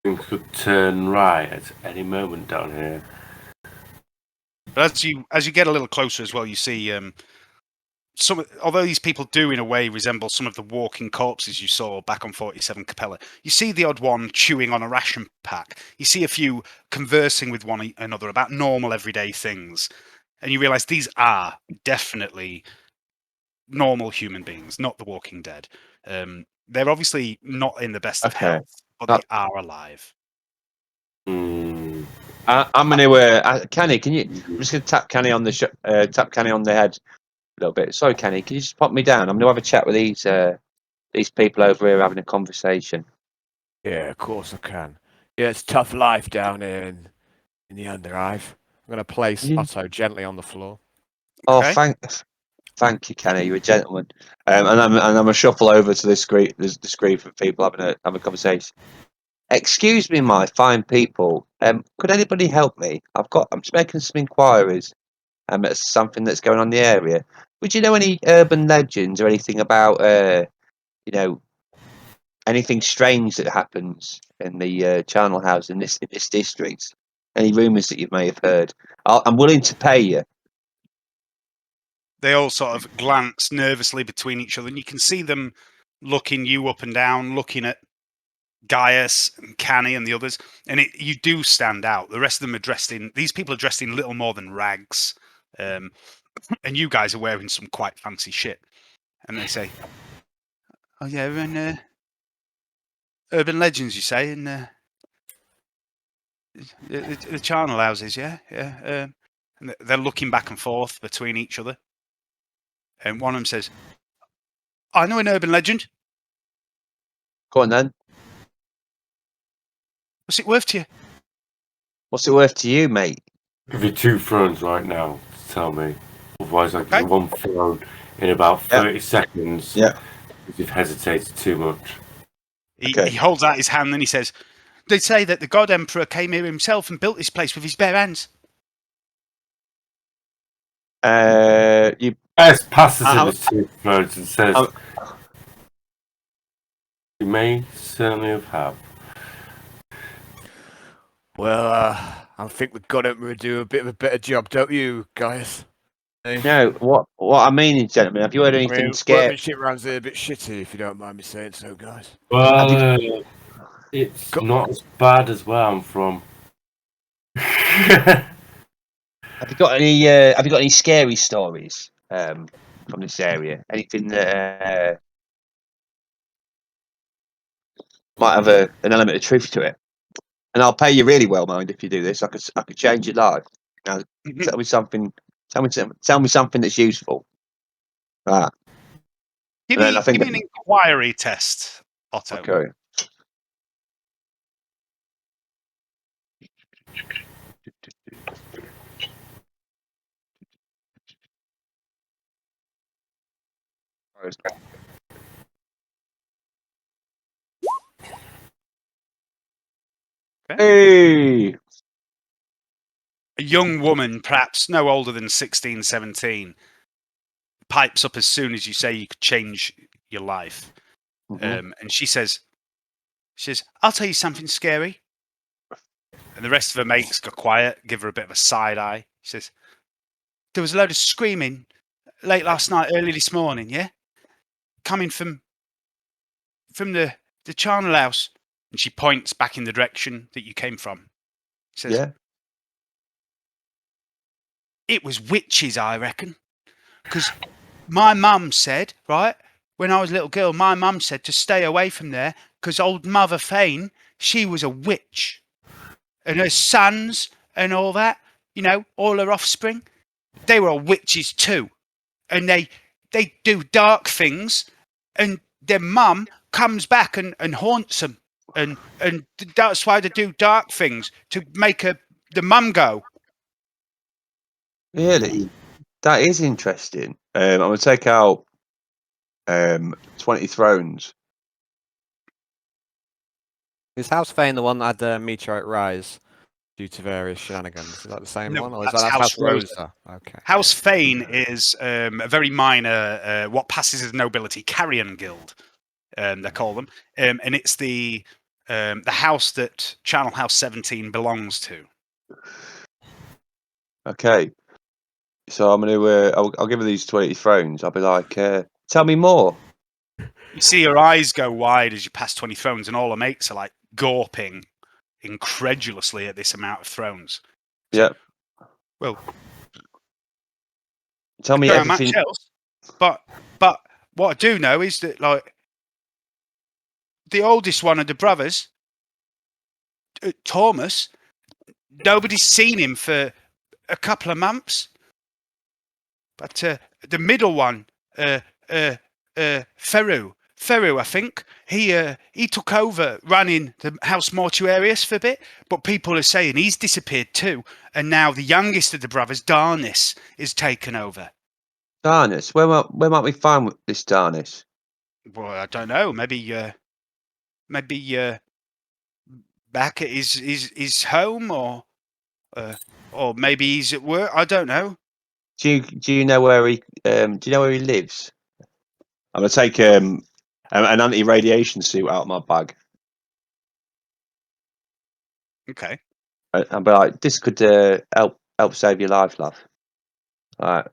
things could turn right at any moment down here. But as you get a little closer as well, you see although these people do in a way resemble some of the walking corpses you saw back on 47 Capella, you see the odd one chewing on a ration pack. You see a few conversing with one another about normal everyday things, and you realise these are definitely normal human beings, not the Walking Dead. They're obviously not in the best of health, but they are alive. I'm gonna Canni. Can you? I'm just gonna tap Canni on the tap Canni on the head a little bit. Sorry, Canni. Can you just pop me down? I'm gonna have a chat with these people over here having a conversation. Yeah, of course I can. Yeah, it's tough life down here in the Underhive. I'm gonna place Otto gently on the floor. Okay. Oh, thank you, Canni. You're a gentleman. And I'm gonna shuffle over to this group of people having a conversation. Excuse me, my fine people. Could anybody help me? I'm just making some inquiries. It's something that's going on in the area. Would you know any urban legends or anything about anything strange that happens in the charnel house in this district? Any rumours that you may have heard? I'm willing to pay you. They all sort of glance nervously between each other, and you can see them looking you up and down, looking at Gaius and Canni and the others, and you do stand out. The rest of them these people are dressed in little more than rags, and you guys are wearing some quite fancy shit. And they say, "Oh yeah, we're in urban legends, you say, in the charnel houses, yeah." And they're looking back and forth between each other, and one of them says, "I know an urban legend." Go on then. What's it worth to you? What's it worth to you, mate? Give you 2 thrones right now to tell me. Otherwise, I'll give you 1 throne in about 30 seconds. Yeah. If you've hesitated too much. He holds out his hand and he says, "They say that the God Emperor came here himself and built this place with his bare hands." You Passes him his 2 thrones and says, "You may certainly have." Well, I think the God Emperor would do a bit of a better job, don't you, Gaius? No, what I mean is, gentlemen, have you heard anything scary? Workmanship rounds are a bit shitty, if you don't mind me saying so, guys. Well, it's not as bad as where I'm from. Have you got any scary stories from this area? Anything that might have an element of truth to it? And I'll pay you really well, mind, if you do this. I could change your life. Now, tell me something. Tell me something that's useful. Right. Give me an inquiry test, Otto. Okay. Hey! A young woman, perhaps no older than 16, 17, pipes up as soon as you say you could change your life. And she says, "I'll tell you something scary." And the rest of her mates go quiet, give her a bit of a side eye. She says, "There was a load of screaming late last night, early this morning, yeah? Coming from the charnel house." And she points back in the direction that you came from. She says, Yeah. "It was witches, I reckon. Because my mum said, right, when I was a little girl, my mum said to stay away from there because old Mother Fane, she was a witch. And her sons and all that, you know, all her offspring, they were all witches too. And they do dark things, and their mum comes back and haunts them. And that's why they do dark things, to make the mum go." Really? That is interesting. I'm going to take out 20 thrones. Is House Fane the one that had the meteorite rise due to various shenanigans? Is that the same one? Or is that's that House Rosa? Okay. House Fane is a very minor, what passes as nobility, carrion guild, they call them. And it's the house that Channel House 17 belongs to. Okay. So I'm going to, I'll give her these 20 thrones. I'll be like, tell me more. You see her eyes go wide as you pass 20 thrones, and all her mates are like gawping incredulously at this amount of thrones. Yeah. Well, tell me everything. Much else, but what I do know is that, like, the oldest one of the brothers, Thomas, nobody's seen him for a couple of months. But the middle one, Ferru, I think, he took over running the House Mortuarius for a bit, but people are saying he's disappeared too. And now the youngest of the brothers, Darnis, is taken over. Darnis? Where might we find this Darnis? Well, I don't know. Maybe back at his home, or maybe he's at work. I don't know. Do you know where he lives? I'm gonna take an anti-radiation suit out of my bag. Okay. I'll be like, this could help save your life, love. All right.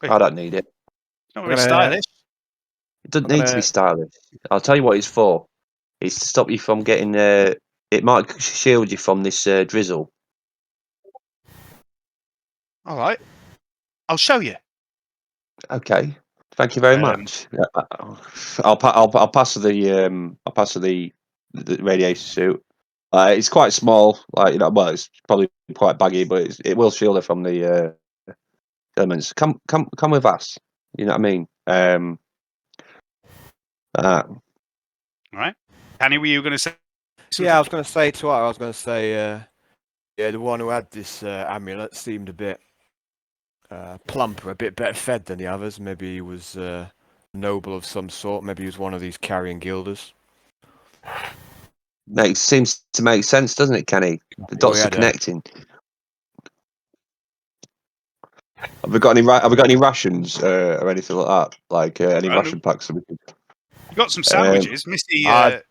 I don't need it. It's not very stylish. It doesn't need to be stylish. I'll tell you what it's for. It's to stop you from getting. It might shield you from this drizzle. All right. I'll show you. Okay. Thank you very much. I'll pass the radiation suit. It's quite small, like, you know. Well, it's probably quite baggy, but it will shield her from the elements. Come with us. You know what I mean? All right. Canni, were you going to say something? Yeah, I was going to say to what I was going to say. Yeah, the one who had this amulet seemed a bit plumper, a bit better fed than the others. Maybe he was noble of some sort. Maybe he was one of these carrion guilders. Seems to make sense, doesn't it, Canni? The dots are connecting. Have we got any rations or anything like that? Like any ration packs? You got some sandwiches, Misty. I'm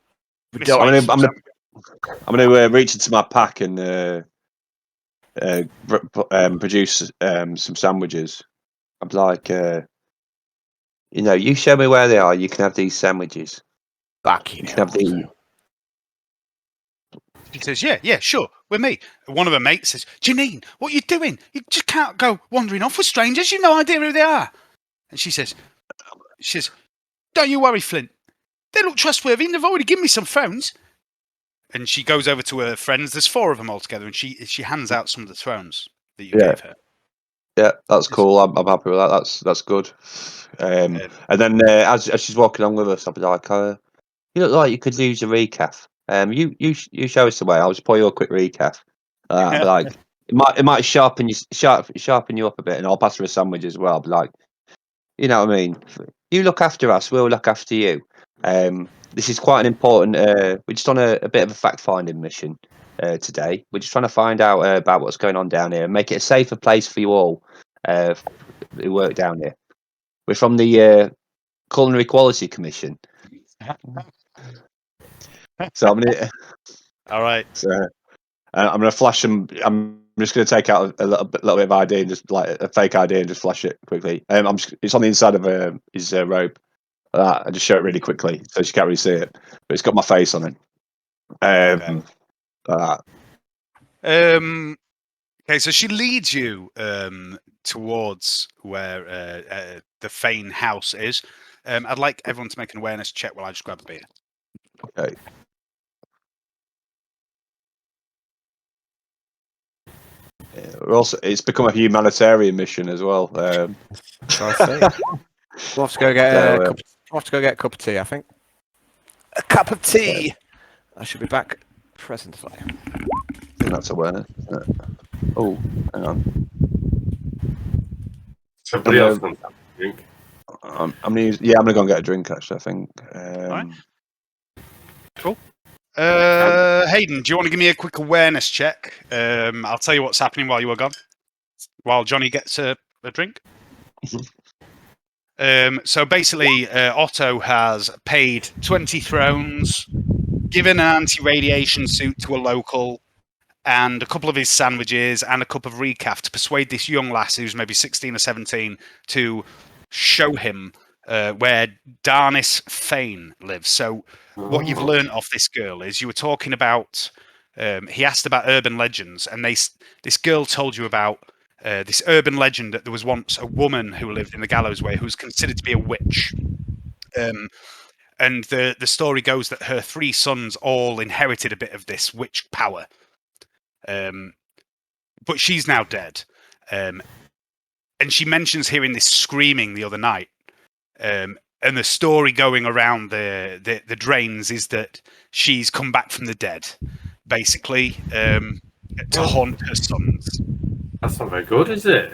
gonna reach into my pack and produce some sandwiches. I'm like, you show me where they are. You can have these sandwiches. You can have these. She says, yeah, sure, with me. One of her mates says, Janine, what are you doing? You just can't go wandering off with strangers. You've no idea who they are. And she says, don't you worry, Flint. They look trustworthy and they've already given me some phones. And she goes over to her friends. There's 4 of them altogether, and she hands out some of the thrones that you gave her. Yeah, that's cool. I'm happy with that. That's good. And then as she's walking along with us, I'll be like, you look like you could use a recaf. You show us the way. I'll just pour you a quick recaf. I'll be like, it might sharpen you up a bit, and I'll pass her a sandwich as well. I'll be like, you know what I mean? You look after us, we'll look after you. This is quite an important. We're just on a bit of a fact-finding mission today. We're just trying to find out about what's going on down here and make it a safer place for you all who work down here. We're from the Culinary Quality Commission. So I'm gonna. All right. So, I'm gonna flash them. I'm just gonna take out a little bit of ID and just like a fake ID and just flash it quickly. It's on the inside of his robe. I just show it really quickly so she can't really see it, but it's got my face on it. Okay, so she leads you towards where the Fane house is. I'd like everyone to make an awareness check while I just grab a beer. Okay. It's become a humanitarian mission as well. We'll have to go get a cup of tea, I think. A cup of tea! I should be back presently. I think that's awareness, isn't it? Oh, hang on. Somebody else wants to drink. I'm gonna go and get a drink actually, I think. Right. Cool. Hayden, do you want to give me a quick awareness check? I'll tell you what's happening while you are gone. While Johnny gets a drink. So basically, Otto has paid 20 thrones, given an anti-radiation suit to a local, and a couple of his sandwiches and a cup of recaf to persuade this young lass who's maybe 16 or 17 to show him where Darnis Fane lives. So what you've learned off this girl is you were talking about, he asked about urban legends, and this girl told you about this urban legend that there was once a woman who lived in the Gallowsway who was considered to be a witch. And the story goes that her 3 sons all inherited a bit of this witch power. But she's now dead. And she mentions hearing this screaming the other night. And the story going around the drains is that she's come back from the dead, basically, to haunt her sons. That's not very good, is it?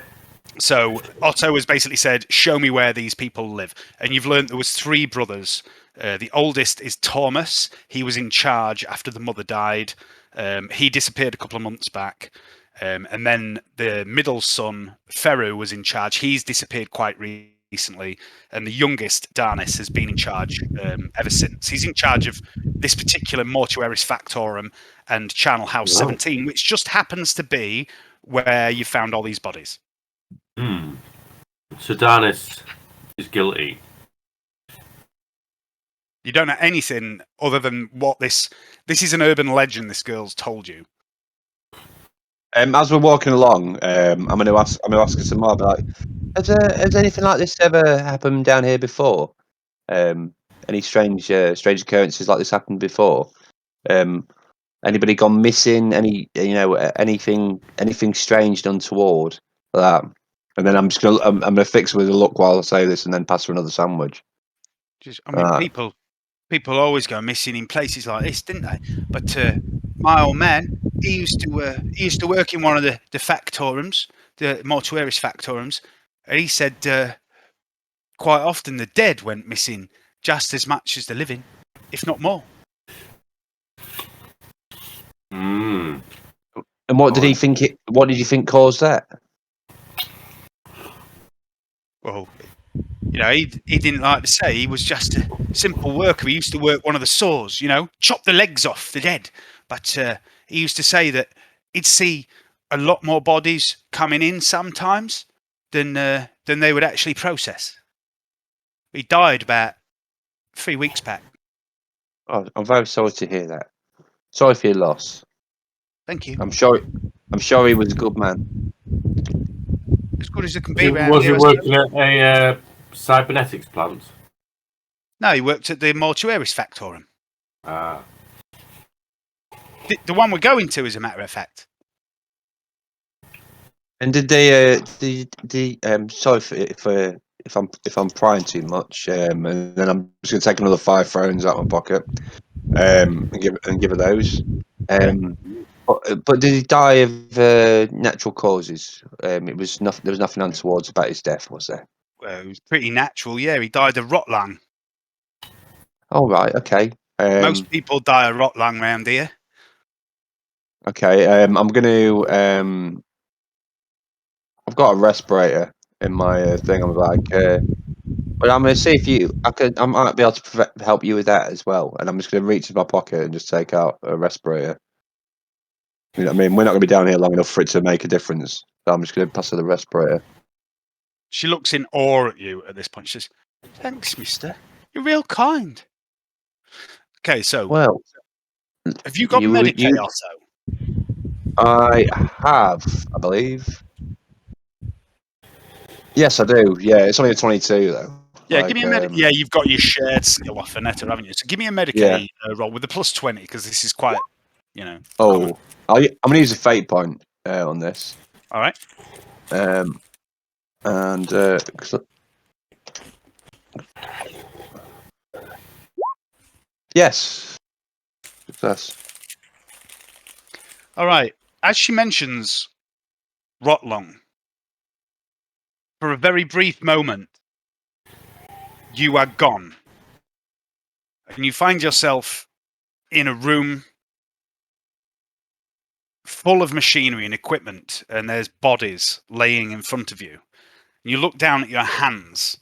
So Otto has basically said, show me where these people live. And you've learned there was 3 brothers. The oldest is Thomas. He was in charge after the mother died. He disappeared a couple of months back. And then the middle son, Ferru, was in charge. He's disappeared quite recently. And the youngest, Darnis, has been in charge ever since. He's in charge of this particular Mortuaris Factorum and Charnel House 17, which just happens to be where you found all these bodies. So Darnis is guilty. You don't know anything other than what this is an urban legend this girl's told you. As we're walking along, I'm going to ask her some more. But like, has anything like this ever happened down here before? Any strange occurrences like this happened before? Anybody gone missing? Anything strange, untoward like that? And then I'm gonna fix her with a look while I say this, and then pass her another sandwich. People always go missing in places like this, didn't they? But my old man, he used to work in one of the factorums, the mortuaris factorums, and he said quite often the dead went missing just as much as the living, if not more. Hmm. And what did he think? What did you think caused that? Well, he didn't like to say. He was just a simple worker. He used to work one of the saws, chop the legs off the dead. But he used to say that he'd see a lot more bodies coming in sometimes than they would actually process. He died about 3 weeks back. Oh, I'm very sorry to hear that. Sorry for your loss. Thank you. I'm sure he was a good man. As good as it can be around Was he here. working at a cybernetics plant? No, he worked at the mortuaris factorum. Ah. The one we're going to, as a matter of fact. And did they? Sorry if I'm prying too much. And then I'm just going to take another 5 thrones out of my pocket. And give her those. But did he die of natural causes? It was nothing. There was nothing untoward about his death, was there? Well, it was pretty natural. Yeah, he died of rot lung. Oh right, okay. Most people die of rot lung round here. Okay, I'm going to. I've got a respirator in my thing. I'm like, but I'm going to see if I might be able to help you with that as well. And I'm just going to reach in my pocket and just take out a respirator. You know what I mean? We're not going to be down here long enough for it to make a difference. So I'm just going to pass her the respirator. She looks in awe at you at this point. She says, "Thanks, mister. You're real kind." Okay, so Well, have you got Medicaid also? I have, I believe. Yes, I do. Yeah, it's only a 22 though. Yeah, give me a Yeah, you've got your shared skill off Vanetta, haven't you? So give me a Medicaid roll with the +20 because this is quite, Oh, I'm going to use a fate point on this. All right. And yes, success. All right. As she mentions Rotlong, for a very brief moment, you are gone. And you find yourself in a room full of machinery and equipment, and there's bodies laying in front of you. And you look down at your hands,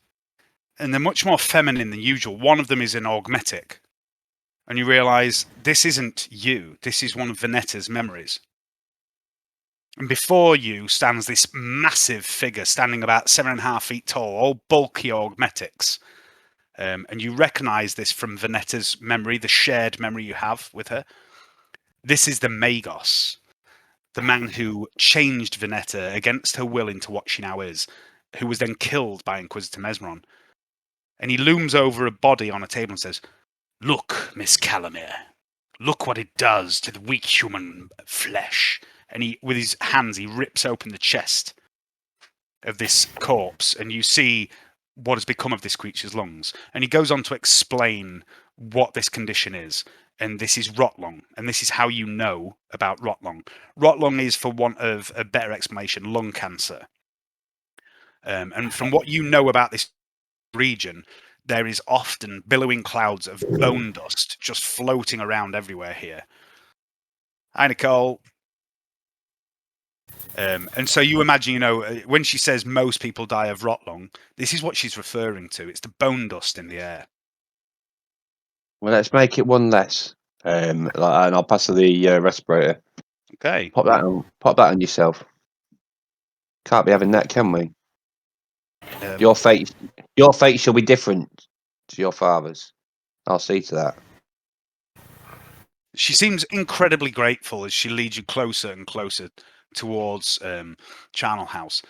and they're much more feminine than usual. One of them is an augmetic. And you realise this isn't you. This is one of Vanetta's memories. And before you stands this massive figure standing about 7.5 feet tall, all bulky augmetics. And you recognise this from Vanetta's memory, the shared memory you have with her. This is the Magos, the man who changed Vanetta against her will into what she now is, who was then killed by Inquisitor Mesmeron. And he looms over a body on a table and says, "Look, Miss Calamere, look what it does to the weak human flesh." And he, with his hands, he rips open the chest of this corpse, and you see what has become of this creature's lungs. And he goes on to explain what this condition is. And this is Rotlong, and this is how you know about Rotlong. Rotlong is, for want of a better explanation, lung cancer. And from what you know about this region, there is often billowing clouds of bone dust just floating around everywhere here. Hi, Nicole. And so you imagine, when she says most people die of Rotlong, this is what she's referring to. It's the bone dust in the air. Well, let's make it one less. And I'll pass her the respirator. Okay. Pop that on yourself. Can't be having that, can we? Your fate shall be different to your father's. I'll see to that. She seems incredibly grateful as she leads you closer and closer towards Charnel House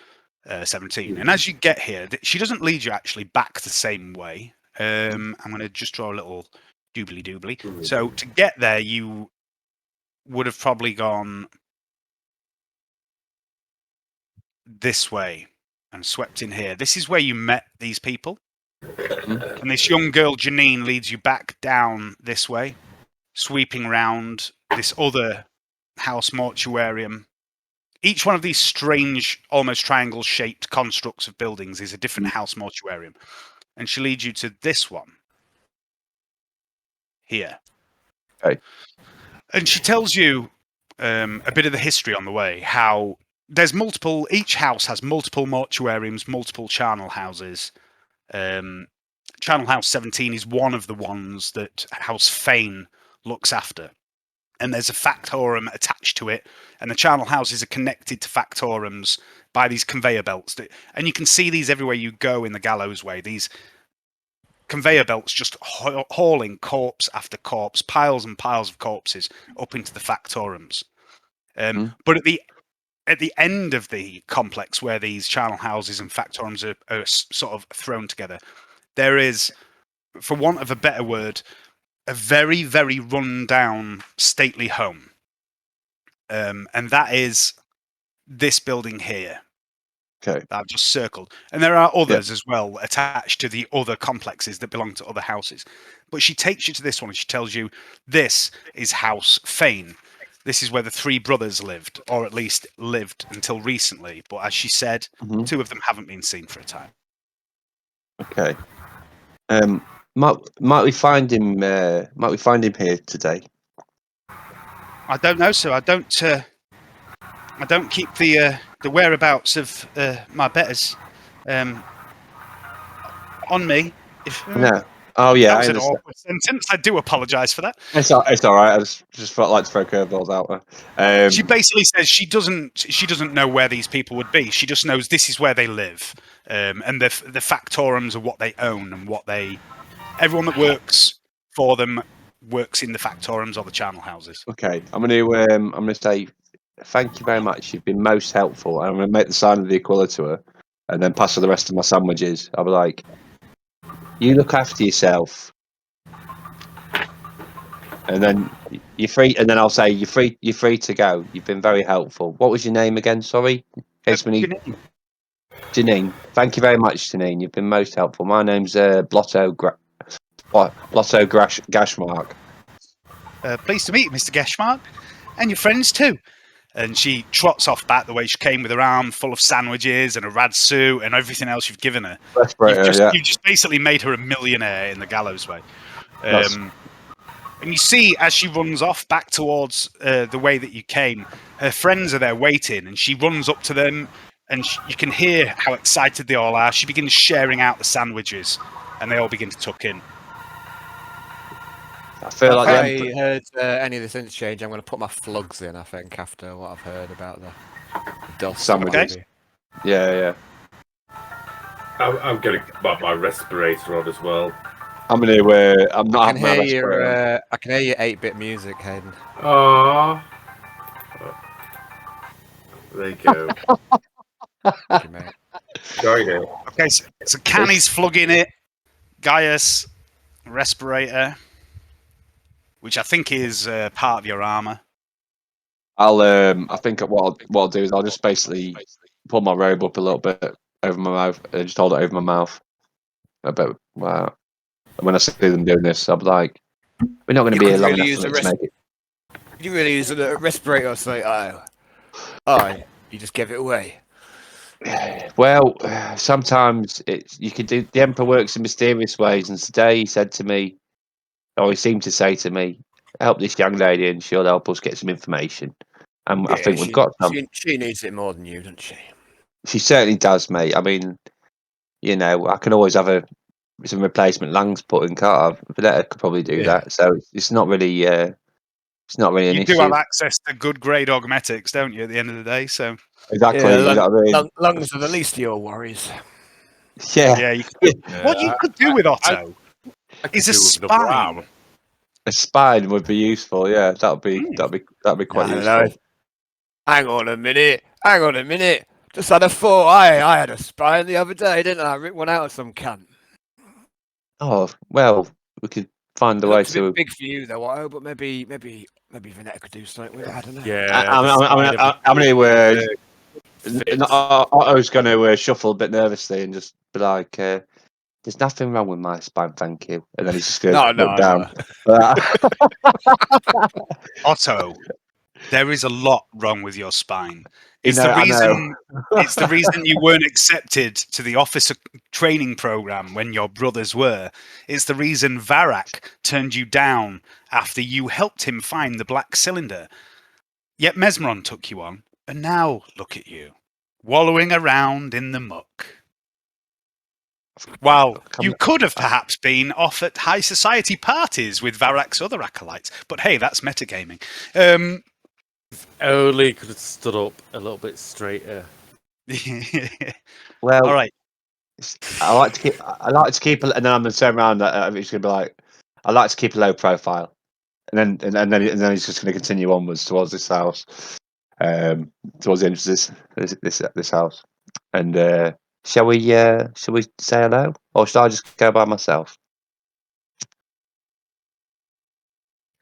17. And as you get here, she doesn't lead you actually back the same way. I'm going to just draw a little doobly-doobly. So to get there, you would have probably gone this way and swept in here. This is where you met these people. And this young girl, Janine, leads you back down this way, sweeping around this other house mortuarium. Each one of these strange, almost triangle-shaped constructs of buildings is a different house mortuarium. And she leads you to this one. Here. Okay. And she tells you a bit of the history on the way, how there's multiple, each house has multiple mortuariums, multiple charnel houses. Charnel House 17 is one of the ones that House Fane looks after. And there's a factorum attached to it, and the charnel houses are connected to factorums by these conveyor belts. And you can see these everywhere you go in the Gallowsway. These conveyor belts just hauling corpse after corpse, piles and piles of corpses up into the factorums. But at the end of the complex, where these charnel houses and factorums are sort of thrown together, there is, for want of a better word, a very, very run-down, stately home. And that is this building here. Okay. That I've just circled. And there are others as well attached to the other complexes that belong to other houses. But she takes you to this one and she tells you, this is House Fane. This is where the three brothers lived, or at least lived until recently. But as she said, two of them haven't been seen for a time. Okay. Might we find him? Might we find him here today? I don't know, sir. I don't keep the whereabouts of my betters on me. No. Oh yeah, that I was an understand. awkward sentence. I do apologise for that. It's all right. I just felt like to throw curveballs out there. She basically says she doesn't know where these people would be. She just knows this is where they live, and the factorums are what they own and what they. Everyone that works for them works in the factorums or the charnel houses. Okay, I'm gonna say thank you very much. You've been most helpful. I'm gonna make the sign of the Aquila to her, and then pass her the rest of my sandwiches. I'll be like, you look after yourself, and then you're free. And then I'll say you're free. You're free to go. You've been very helpful. What was your name again? Sorry, Janine. Thank you very much, Janine. You've been most helpful. My name's Blotto Gashmark. Pleased to meet you, Mr. Gashmark, and your friends too. And she trots off back the way she came, with her arm full of sandwiches and a rad suit and everything else you've given her. You just basically made her a millionaire in the Gallowsway. And you see, as she runs off back towards the way that you came, her friends are there waiting, and she runs up to them, and you can hear how excited they all are. She begins sharing out the sandwiches, and they all begin to tuck in. I feel like I heard any of this interchange. I'm going to put my flugs in, I think, after what I've heard about the dust. Sandwiches. Yeah. I'm going to put my respirator on as well. I'm going to. I'm not. I can hear your 8-bit music, Hayden. Oh, there you go. Thank you, mate. Sorry, Dave. Okay, so Canni's plugging it. Gaius, respirator, which I think is part of your armor. I think what I'll do is I'll just basically pull my robe up a little bit over my mouth and just hold it over my mouth. Wow. And when I see them doing this, I'll be like, we're not going to be here long enough to make it. You really use a respirator, say, oh, you just give it away. Well, sometimes you could do. The Emperor works in mysterious ways, and today he said to me, or he seemed to say to me, help this young lady and she'll help us get some information. And I think we've got some. She needs it more than you, doesn't she? She certainly does, mate. I mean, I can always have some replacement lungs put in, can't I? Vanetta could probably do that. So it's not really an issue. You do have access to good grade augmetics, don't you, at the end of the day? So exactly. Lungs are the least of your worries. Yeah. What you could do with Otto is a spine. A spine would be useful. Yeah, that'd be quite useful. Hang on a minute. Just had a thought. I had a spine the other day, didn't I? Ripped one out of some cunt. Oh well, we could find a way to. Big for you though, Otto, but maybe Vanetta could do something with it. I don't know. Yeah, I'm going to. Otto's going to shuffle a bit nervously and just be like, "There's nothing wrong with my spine, thank you." And then he's just going to look down. Otto, There is a lot wrong with your spine. It's the reason you weren't accepted to the officer training program when your brothers were. It's the reason Varak turned you down after you helped him find the black cylinder. Yet Mesmeron took you on, and now look at you, wallowing around in the muck. Well, you could have perhaps been off at high society parties with Varak's other acolytes, but hey, that's metagaming. Only could have stood up a little bit straighter. Well, all right. I like to keep, and then I'm gonna turn around. It's gonna be like, I like to keep a low profile, and then he's just gonna continue onwards towards this house, towards the entrance of this house. And shall we say hello, or should I just go by myself?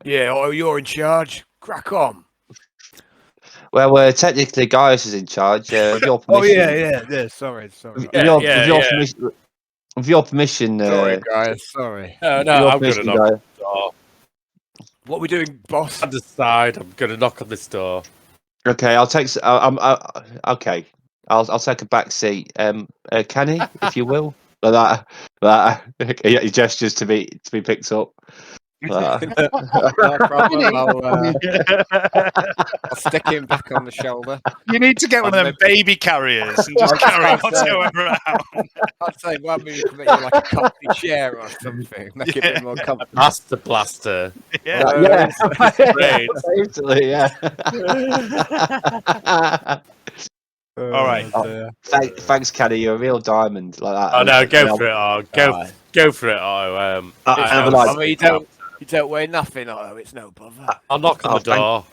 Yeah, oh, you're in charge. Crack on. Well, technically, Gaius is in charge. With your permission. yeah. Sorry. With your permission. Sorry, guys. Sorry. No, I'm going to knock on the door. What are we doing, boss? I decide I'm going to knock on this door. Okay, I'll take. Okay, I'll take a back seat. Canni, if you will. Like that. He gestures to be picked up. No problem. I'll stick him back on the shoulder. You need to get one of them baby carriers and just carry Otto around. I'd say, well, maybe you can make like a comfy chair or something. Make it a bit more comfortable. Master Blaster. Yeah. Basically, yeah. All right. Thanks, Canni. You're a real diamond. Like that. Oh no, go for it. Go for it. Oh, you don't weigh nothing, Otto. It's no bother. I'll knock on the door.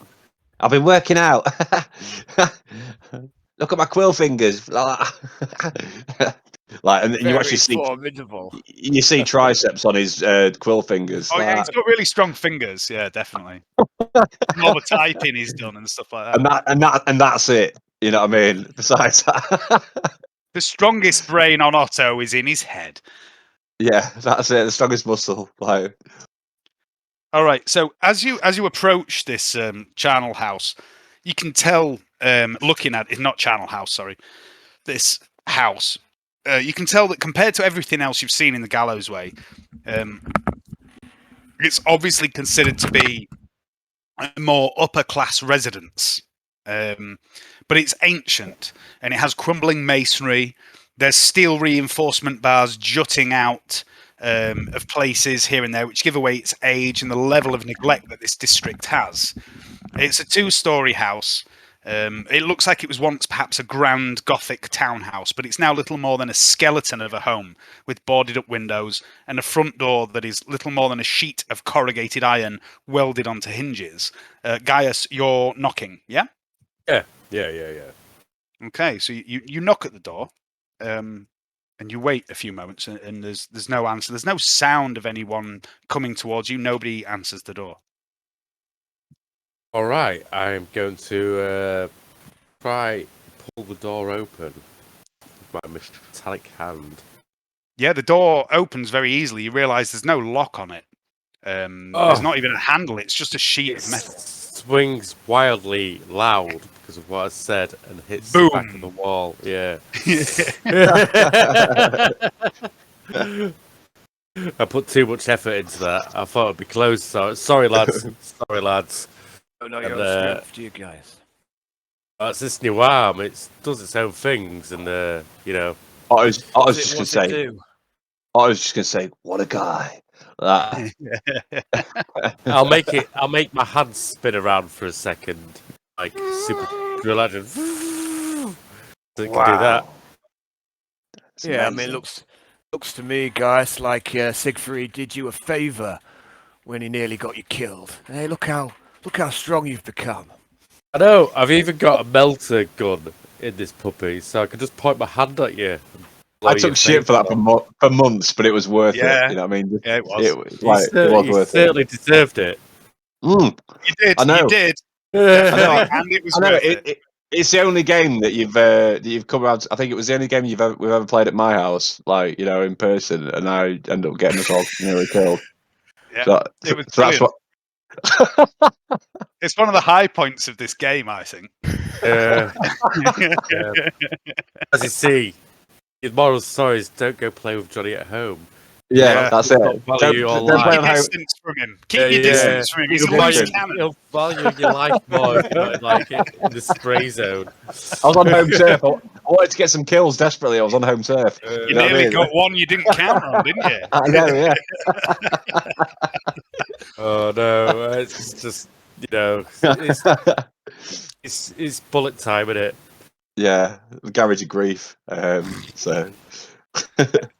I've been working out. Look at my quill fingers. Like, and you actually see formidable. You see triceps on his quill fingers. Oh yeah, he's got really strong fingers. Yeah, definitely. All the typing he's done and stuff like that. And that's it. You know what I mean? Besides that, the strongest brain on Otto is in his head. Yeah, that's it. The strongest muscle. Like. All right. So as you approach this charnel house, you can tell, looking at it, not charnel house, sorry, this house, you can tell that compared to everything else you've seen in the Gallowsway, it's obviously considered to be a more upper class residence. But it's ancient and it has crumbling masonry. There's steel reinforcement bars jutting out of places here and there, which give away its age and the level of neglect that this district has. It's a 2-story house. It looks like it was once perhaps a grand Gothic townhouse, but it's now little more than a skeleton of a home with boarded up windows and a front door that is little more than a sheet of corrugated iron welded onto hinges. Gaius, you're knocking, yeah? Yeah. Okay, so you knock at the door, and you wait a few moments, and there's no answer. There's no sound of anyone coming towards you. Nobody answers the door. All right, I'm going to try pull the door open with my metallic hand. Yeah, the door opens very easily. You realise there's no lock on it. There's not even a handle. It's just a sheet of metal. Swings wildly loud because of what I said and hits the back of the wall. Yeah. I put too much effort into that. I thought it'd be closed. So sorry, lads. Sorry, lads. Oh no, you're strength to you guys. It's this new arm. It does its own things, and you know. I was just gonna say, what a guy. I'll make my hands spin around for a second, like Super Legend. So you can do that. Yeah, I mean, looks to me, guys, like Siegfried did you a favour when he nearly got you killed. Hey, look how strong you've become. I know. I've even got a melter gun in this puppy, so I can just point my hand at you. I took shit for that for months, but it was worth it. You know what I mean? Yeah, it was. It was worth it. Certainly deserved it. You did. I know. You did. I know. And it was worth it. It's the only game that you've come around. I think it was the only game we've ever played at my house, like, you know, in person, and I ended up getting us all nearly killed. Yeah, So, it was It's one of the high points of this game, I think. Yeah. As you see, the moral story is don't go play with Johnny at home. Yeah, that's it. Don't play Keep your distance from him. Keep your distance from him. He's a loose cannon. He'll value your life more if you don't like it in the spray zone. I was on home turf. I wanted to get some kills desperately. I was on home turf. You nearly got one you didn't count on, didn't you? I know, yeah. Oh no, it's just it's bullet time, isn't it? Yeah, the garage of grief. So.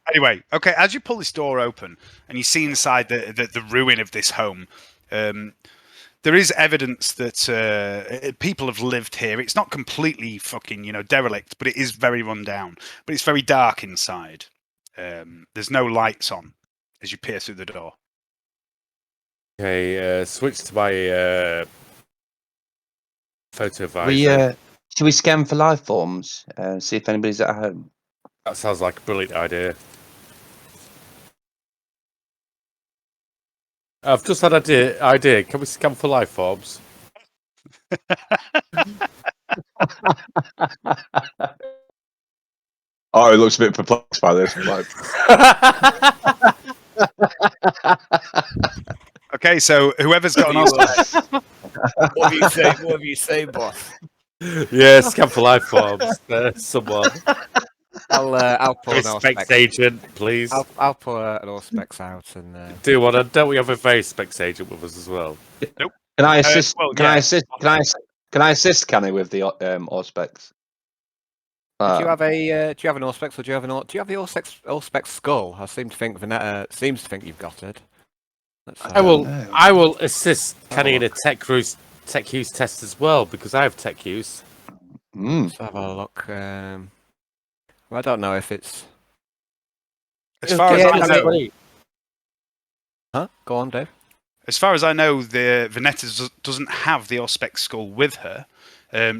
Anyway, okay. As you pull this door open and you see inside the ruin of this home, there is evidence that people have lived here. It's not completely fucking derelict, but it is very run down. But it's very dark inside. There's no lights on as you peer through the door. Okay, switch to my photo visor. Should we scan for life forms and see if anybody's at home? That sounds like a brilliant idea. I've just had an idea. Can we scan for life forms? Oh, it looks a bit perplexed by this. Okay, so whoever's got an Oscar. What have you say, boss? Yeah, scan for life forms. Someone. I'll pull an Specs agent, please. I'll pull an Auspex out and. Don't we have a very specs agent with us as well? Nope. Can I assist? Can I assist Canni with the Auspex? Do you have an Auspex or do you have the Auspex skull? I seem to think Vanetta seems to think you've got it. I will assist Canni in a tech use test as well because I have tech use. Let's have a look. I don't know if it's. As far as I know, huh? Go on, Dave. As far as I know, the Vanetta doesn't have the Auspex skull with her.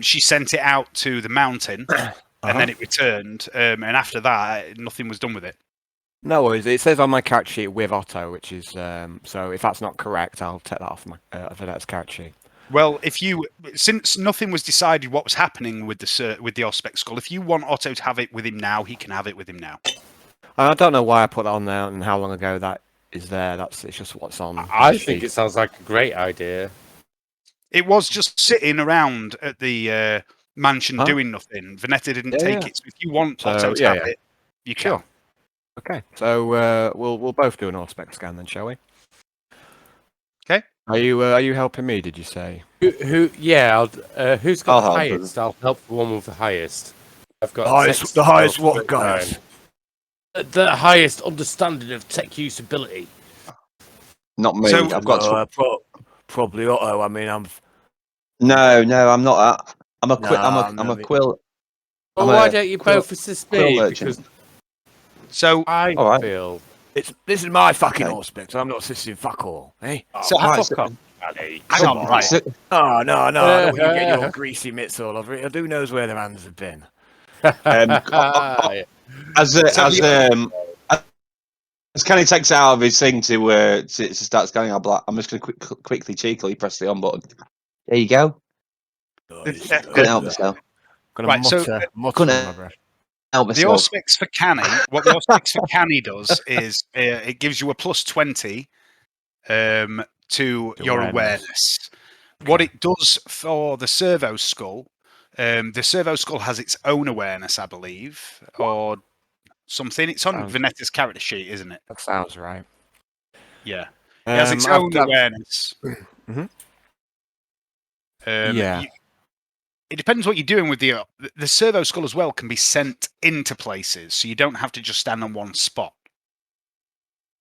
She sent it out to the mountain, and then it returned. And after that, nothing was done with it. No worries. It says on my character sheet with Otto, which is so. If that's not correct, I'll take that off my Vanetta's character sheet. Well, since nothing was decided what was happening with the Auspex skull, if you want Otto to have it with him now, he can have it with him now. I don't know why I put that on there and how long ago that is there. It's just what's on. I think it sounds like a great idea. It was just sitting around at the mansion doing nothing. Vanetta didn't take it. So if you want Otto to have it, you can. Sure. Okay, so we'll both do an Auspex scan then, shall we? Okay. Are you helping me? Did you say? Who? Yeah. Who's got the highest? I'll help the one with the highest. I've got the highest what, guys? The highest understanding of tech usability. Not me. So, I've got probably Otto. I mean, I'm. No, I'm not that. I'm a quill. Well, why don't you both assist me? Because I feel. This is my fucking Auspex. I'm not assisting fuck all, eh? So hang on, right. Oh, no, I don't want you get your greasy mitts all over it. Who knows where their hands have been? As Canni takes it out of his thing to start scanning, I'm just going to quickly cheekily press the on button. There you go. Couldn't help myself. Right, so the Auspex for Canni, what the Auspex for Canni does is it gives you a +20 to your awareness. Okay. What it does for the servo skull, the servo skull has its own awareness, I believe, or something. It's on Vanetta's character sheet, isn't it? That sounds right. Yeah, it has its own awareness. Mm-hmm. It depends what you're doing with the servo skull as well. Can be sent into places, so you don't have to just stand on one spot.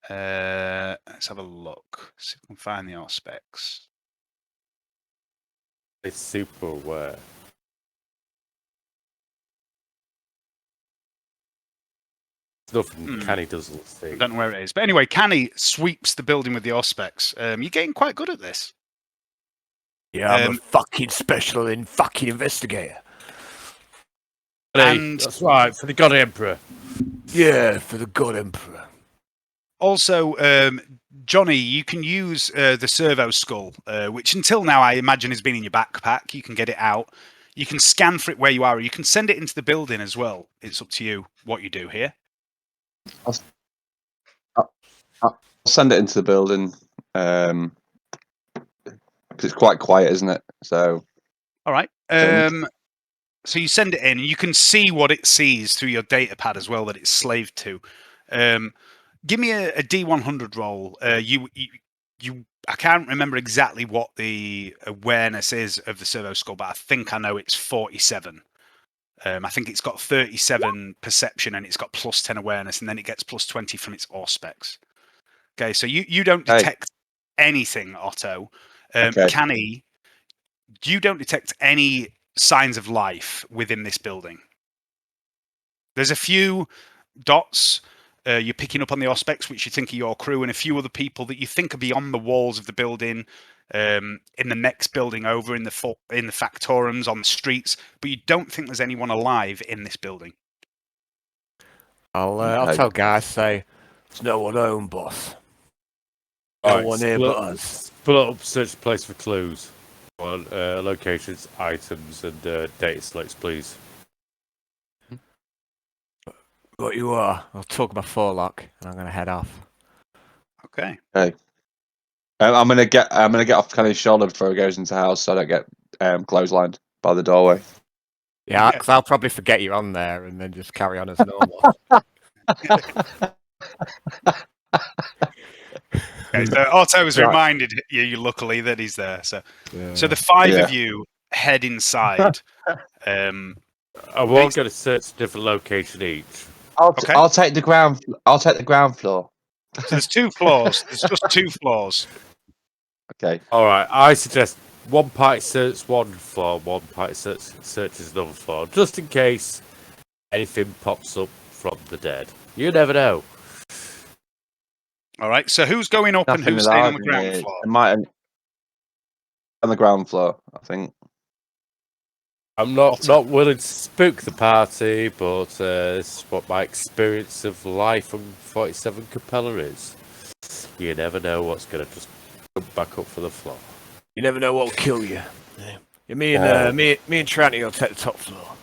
Let's have a look. See if we can find the Auspex. It's super aware. Nothing Canni doesn't see. I don't know where it is, but anyway, Canni sweeps the building with the Auspex. You're getting quite good at this. Yeah, I'm a fucking special fucking investigator. And that's right, for the God Emperor. Yeah, for the God Emperor. Also, Johnny, you can use the servo skull, which until now I imagine has been in your backpack. You can get it out. You can scan for it where you are. Or you can send it into the building as well. It's up to you what you do here. I'll send it into the building because it's quite quiet, isn't it? So, all right. So you send it in. You can see what it sees through your data pad as well that it's slaved to. Give me a D100 roll. I can't remember exactly what the awareness is of the servo skull, but I think I know it's 47. I think it's got 37 perception and it's got plus 10 awareness, and then it gets plus 20 from its Auspex. Okay, so you don't detect anything, Otto. Canni, you don't detect any signs of life within this building. There's a few dots you're picking up on the Auspex, which you think are your crew, and a few other people that you think are beyond the walls of the building, in the next building over, in the factorums, on the streets, but you don't think there's anyone alive in this building. I'll tell Gaius, say, there's no one home, boss. No one here but us. Split up, search the place for clues on locations, items, and data slates, please. What you are. I'll talk my forelock, and I'm gonna head off. Okay. Hey, I'm gonna get off Canni's shoulder before he goes into the house, so I don't get clotheslined by the doorway. Yeah, because I'll probably forget you're on there, and then just carry on as normal. Okay, so Otto has reminded you, luckily, that he's there. So the five of you head inside. I won't get to search a different location each. I'll take the ground. I'll take the ground floor. So there's 2 floors. There's just 2 floors. Okay. All right. I suggest one party searches one floor, one party searches another floor, just in case anything pops up from the dead. You never know. All right. So who's going up and who's staying on the ground floor? It might on the ground floor, I think. I'm not willing to spook the party, but this is what my experience of life on 47 Capella is. You never know what's going to just come back up for the floor. You never know what'll kill you. Yeah. Me and Trantia will take the top floor.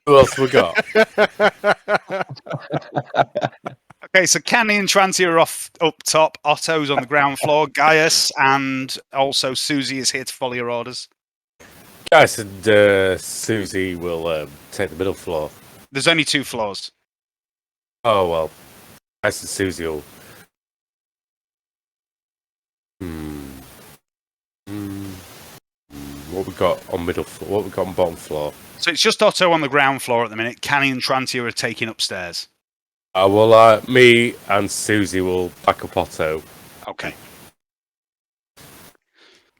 Who else we got? Okay, so Canni and Trantia are up top. Otto's on the ground floor. Gaius and also Suzi is here to follow your orders. Gaius and Suzi will take the middle floor. There's only 2 floors. Oh, well. Gaius and Suzi will... What we got on middle floor? What we got on bottom floor? So it's just Otto on the ground floor at the minute. Canni and Trantia are taking upstairs. Well, me and Suzi will back up Otto. Okay.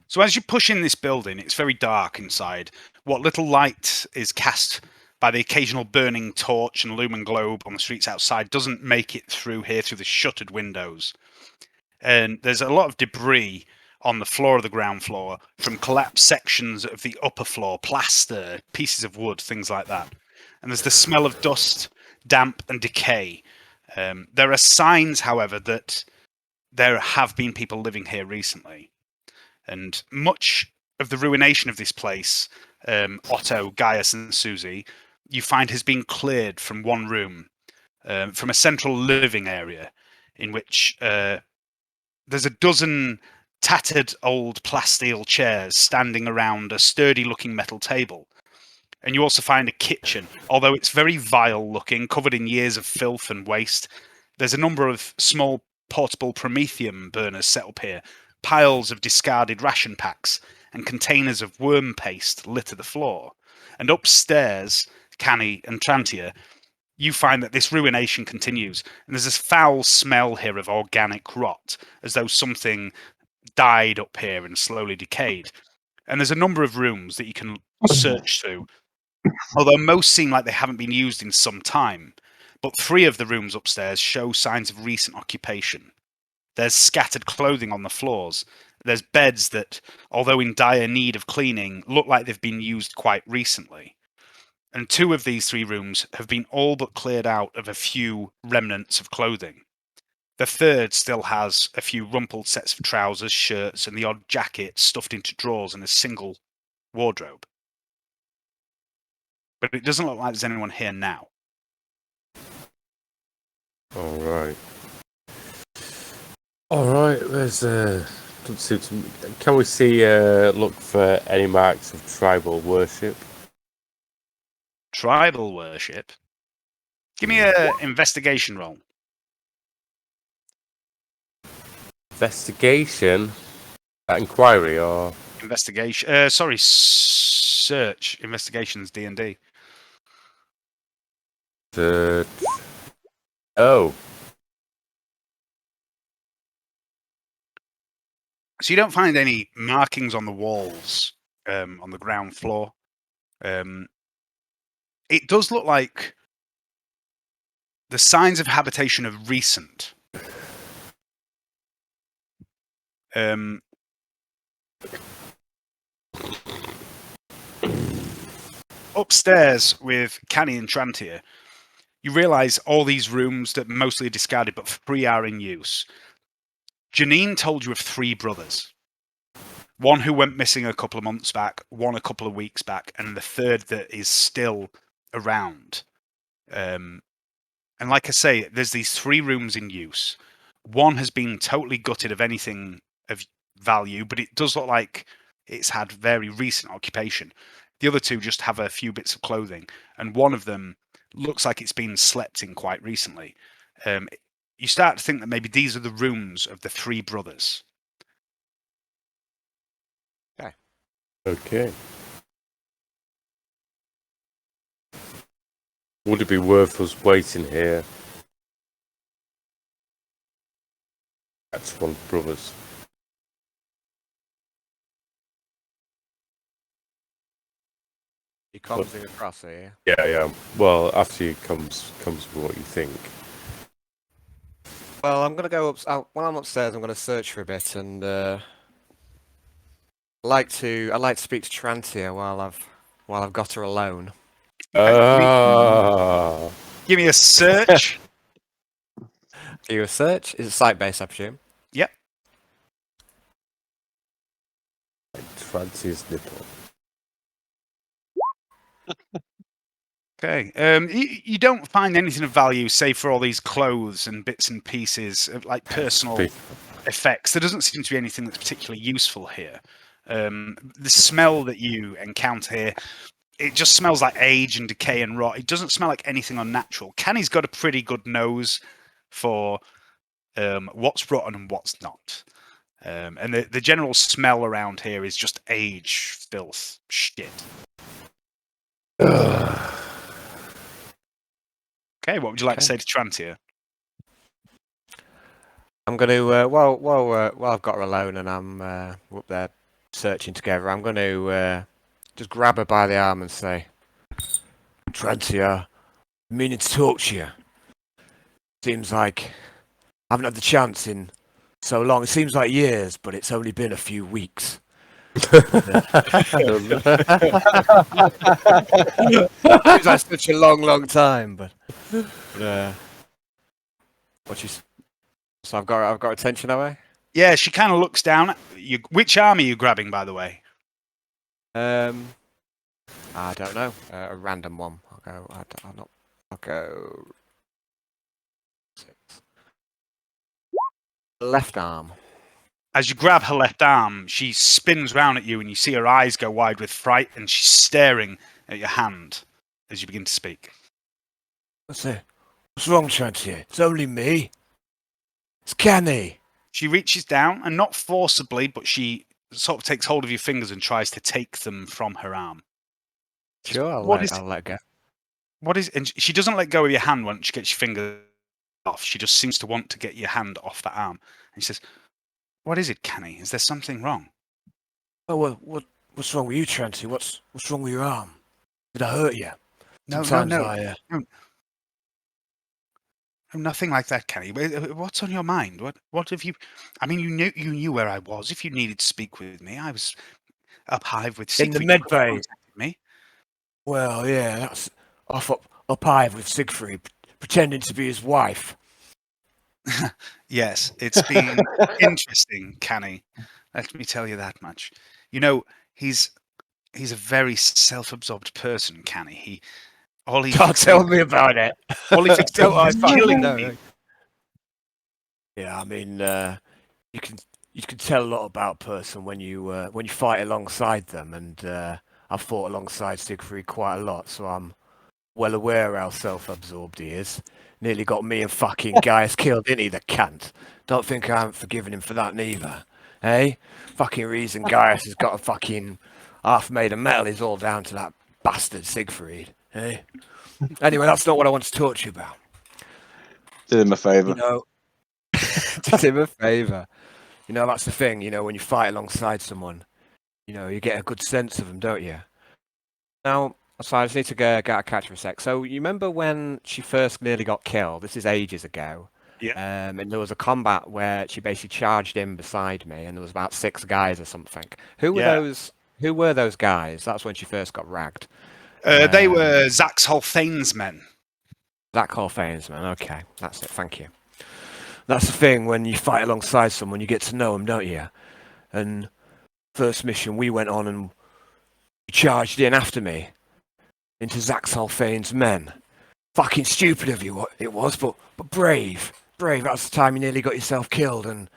So as you push in this building, it's very dark inside. What little light is cast by the occasional burning torch and lumen globe on the streets outside doesn't make it through here through the shuttered windows. And there's a lot of debris on the floor of the ground floor from collapsed sections of the upper floor, plaster, pieces of wood, things like that. And there's the smell of dust, damp and decay. There are signs, however, that there have been people living here recently. And much of the ruination of this place, Otto, Gaius and Suzi, you find has been cleared from one room, from a central living area in which there's a dozen tattered old plasteel chairs standing around a sturdy-looking metal table. And you also find a kitchen, although it's very vile-looking, covered in years of filth and waste. There's a number of small portable promethium burners set up here, piles of discarded ration packs, and containers of worm paste litter the floor. And upstairs, Canni and Trantia, you find that this ruination continues, and there's this foul smell here of organic rot, as though something died up here and slowly decayed. And there's a number of rooms that you can search through, although most seem like they haven't been used in some time. But 3 of the rooms upstairs show signs of recent occupation. There's scattered clothing on the floors. There's beds that, although in dire need of cleaning, look like they've been used quite recently. and 2 of these 3 rooms have been all but cleared out of a few remnants of clothing. The third still has a few rumpled sets of trousers, shirts, and the odd jacket stuffed into drawers in a single wardrobe. But it doesn't look like there's anyone here now. All right. All right. There's doesn't seem to. Can we see? Look for any marks of tribal worship. Tribal worship? Give me an investigation roll. Investigation? Inquiry or? Investigation. Search. Investigations D&D. Search. Oh. So you don't find any markings on the walls on the ground floor. It does look like the signs of habitation are recent. Upstairs with Canni and Trantia, you realise all these rooms that mostly are discarded but 3 are in use. Janine told you of 3 brothers. One who went missing a couple of months back, one a couple of weeks back, and the third that is still around. And like I say, there's these 3 rooms in use. One has been totally gutted of anything of value, but it does look like it's had very recent occupation. The other 2 just have a few bits of clothing, and one of them looks like it's been slept in quite recently. You start to think that maybe these are the rooms of the 3 brothers. Okay. Would it be worth us waiting here? That's one of the brothers. He comes across here. Yeah. Well, after you comes with what you think. Well, I'm gonna go up. When I'm upstairs, I'm gonna search for a bit, and I'd like to speak to Trantia while I've got her alone. Give me a search. Are you a search? Is it site-based, I presume? Yep. Trantia's nipple. Okay. You don't find anything of value, save for all these clothes and bits and pieces of like personal effects. There doesn't seem to be anything that's particularly useful here. The smell that you encounter here, it just smells like age and decay and rot. It doesn't smell like anything unnatural. Canni's got a pretty good nose for what's rotten and what's not. And the general smell around here is just age, filth, shit. Okay, what would you like to say to Trantia? I'm going to while I've got her alone and I'm up there searching together, I'm going to just grab her by the arm and say, "Trantia, I'm meaning to talk to you. Seems like I haven't had the chance in so long. It seems like years, but it's only been a few weeks." Seems like such a long time, but what you? So I've got attention that way. Yeah, she kind of looks down. Which arm are you grabbing, by the way? I don't know. A random one. I'll go. 6. Left arm. As you grab her left arm, she spins round at you, and you see her eyes go wide with fright, and she's staring at your hand as you begin to speak. What's wrong, Trantia? It's only me. It's Canni. She reaches down, and not forcibly, but she sort of takes hold of your fingers and tries to take them from her arm. Sure, I'll let go. What is? And she doesn't let go of your hand once she gets your finger off. She just seems to want to get your hand off that arm. And she says, "What is it, Canni? Is there something wrong?" Oh, what's wrong with you, Trantia? What's wrong with your arm? Did I hurt you? No. Nothing like that, Canni. What's on your mind? What have you? I mean, you knew where I was. If you needed to speak with me, I was up high with in the med bay. Me. Well, yeah, that's up high with Siegfried, pretending to be his wife. Yes, it's been interesting, Canni. Let me tell you that much. You know, he's a very self-absorbed person, Canni. Don't tell me about it. All he thinks Don't I is fucking killing know. me. Yeah, I mean, you can tell a lot about a person when you fight alongside them, and I've fought alongside Siegfried quite a lot, so I'm well aware how self-absorbed he is. Nearly got me and fucking Gaius killed, didn't he, the cunt? Don't think I haven't forgiven him for that neither. Hey? Fucking reason Gaius has got a fucking half made of metal is all down to that bastard Siegfried. Hey? Anyway, that's not what I want to talk to you about. Did him a favour. You know, did him a favour. You know, that's the thing, you know, when you fight alongside someone, you know, you get a good sense of them, don't you? Now, so I just need to get a catch for a sec. So you remember when she first nearly got killed? This is ages ago. Yeah. And there was a combat where she basically charged in beside me, and there was about 6 guys or something. Who were those? Who were those guys? That's when she first got ragged. They were Zaxholthane's men. Zaxholthane's men. Okay, that's it. Thank you. That's the thing. When you fight alongside someone, you get to know them, don't you? And first mission we went on, and you charged in after me into Zaxholthane's men. Fucking stupid of you, it was, but brave. Brave. That's the time you nearly got yourself killed, and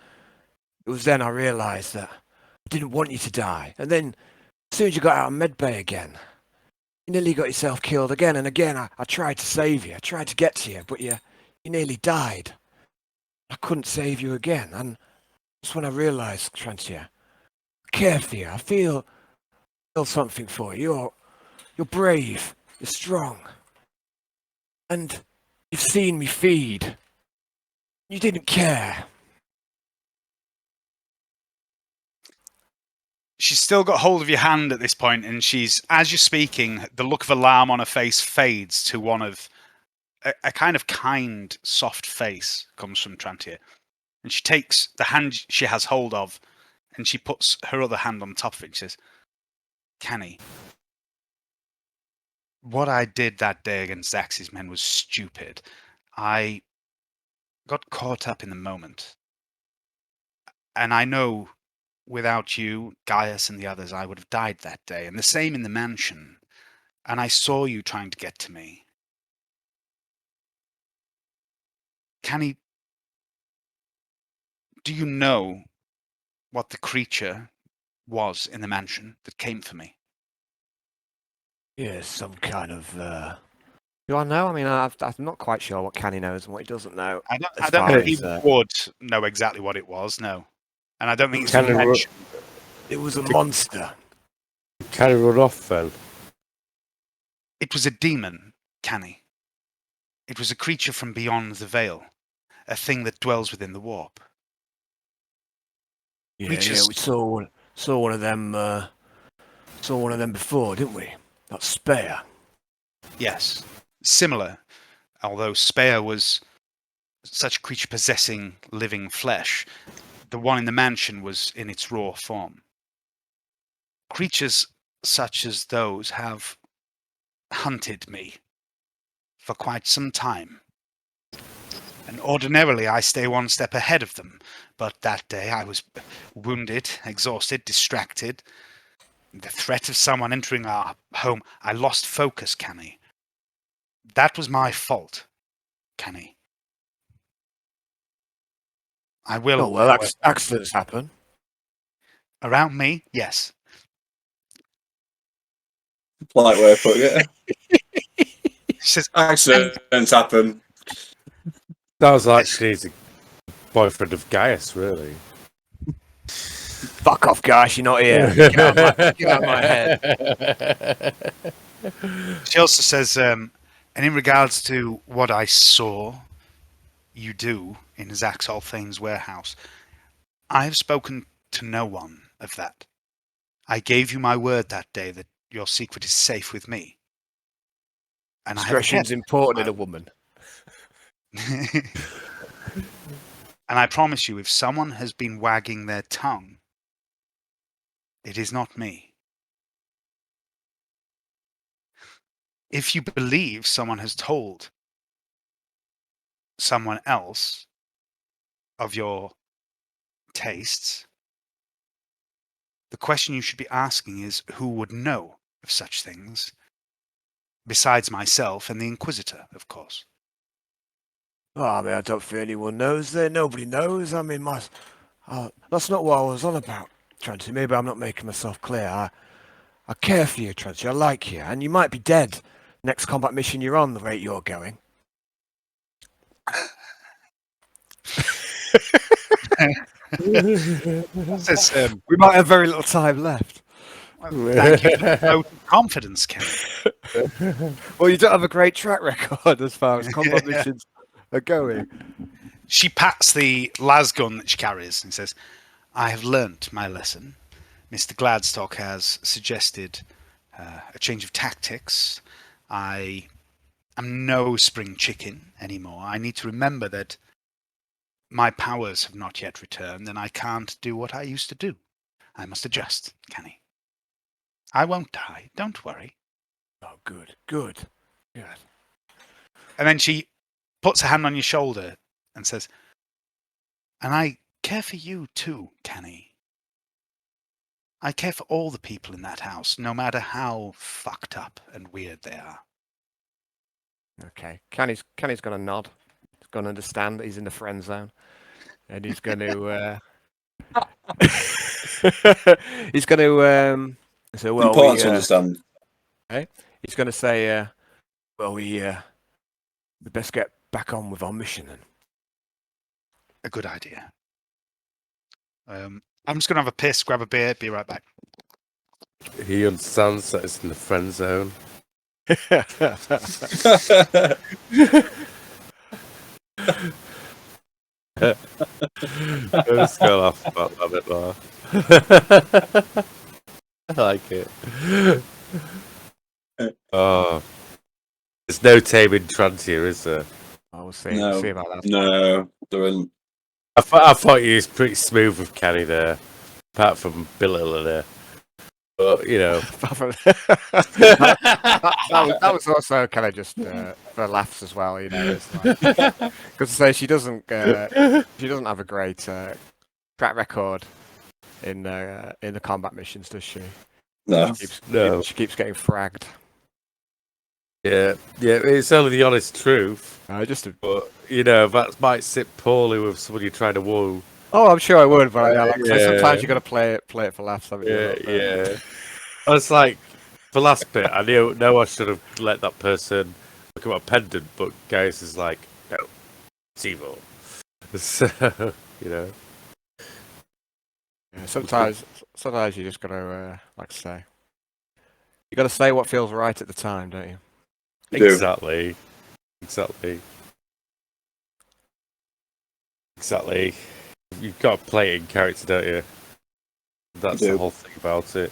it was then I realised that I didn't want you to die. And then, as soon as you got out of medbay again, you nearly got yourself killed again and again. I tried to save you. I tried to get to you, but you nearly died. I couldn't save you again, and that's when I realised, Trantia, I care for you. I feel something for you. You're brave. You're strong. And you've seen me feed. You didn't care. She's still got hold of your hand at this point, and she's, as you're speaking, the look of alarm on her face fades to one of a kind of kind, soft face comes from Trantia. And she takes the hand she has hold of, and she puts her other hand on top of it and says, Canni, what I did that day against Zax's men was stupid. I got caught up in the moment. And I know without you, Gaius and the others, I would have died that day. And the same in the mansion. And I saw you trying to get to me. Canni, do you know what the creature was in the mansion that came for me? Yeah, some kind of. Do I know? I mean, I'm not quite sure what Canni knows and what he doesn't know. I don't think he would know exactly what it was, no. And I don't think it's mentioned. It was a monster. Can he run off then? It was a demon, Canni. It was a creature from beyond the veil, a thing that dwells within the warp. Yeah, we saw one of them. Saw one of them before, didn't we? That Spear. Yes, similar, although Spear was such a creature possessing living flesh. The one in the mansion was in its raw form. Creatures such as those have hunted me for quite some time. And ordinarily I stay one step ahead of them, but that day I was wounded, exhausted, distracted. The threat of someone entering our home, I lost focus, Canni. That was my fault, Canni. I will. Oh, well, accidents happen. Around me, yes. Polite way of putting it. She says, accidents happen. Sounds like she's a boyfriend of Gaius, really. Fuck off, Gaius, you're not here. Get out of my head. She also says, and in regards to what I saw you do in Zaxholthane's warehouse, I have spoken to no one of that. I gave you my word that day that your secret is safe with me. And discretion's important in a woman. And I promise you, if someone has been wagging their tongue, it is not me. if you believe someone has told someone else of your tastes, the question you should be asking is, who would know of such things besides myself and the Inquisitor, of course? Oh, I mean, I don't feel anyone knows there. Nobody knows. I mean, that's not what I was on about, Trantia. Maybe I'm not making myself clear. I care for you, Trantia. I like you. And you might be dead next combat mission you're on, the rate you're going. Says, We might have very little time left. thank you for the vote of confidence, Ken. Well, you don't have a great track record as far as combat missions are going. She pats the lasgun that she carries and says, I have learnt my lesson. Mr. Gladstock has suggested a change of tactics. I am no spring chicken anymore. I need to remember that my powers have not yet returned, and I can't do what I used to do. I must adjust, Canni. I won't die. Don't worry. Oh, good. And then she puts her hand on your shoulder and says, and I care for you too, Canni. I care for all the people in that house, no matter how fucked up and weird they are. Okay. Canni's going to nod. He's going to understand that he's in the friend zone. And he's going to... he's going to... say, well, important to understand. He's going to say, well, we best get back on with our mission then. A good idea. I'm just going to have a piss, grab a beer, be right back. He understands that it's in the friend zone. I'm just going to laugh about that a bit more. I like it. Oh, there's no taming Trantia, is there? We'll see about that. No, there isn't. I thought he was pretty smooth with Canni there, apart from belittling her. But, you know. that was also kind of just for laughs as well, you know. Because she doesn't have a great track record in the combat missions, does she? No. She keeps getting fragged. Yeah, it's only the honest truth. But, you know, that might sit poorly with somebody you're trying to woo. Oh, I'm sure I would, but sometimes you got to play it for laughs. Yeah. I was like, the last bit, I know I should have let that person look at my pendant, but Gaius is like, no, it's evil. So, you know. Yeah, sometimes you just got to, like I say, you got to say what feels right at the time, don't you? Exactly. You've got to play it in character, don't you? That's the whole thing about it.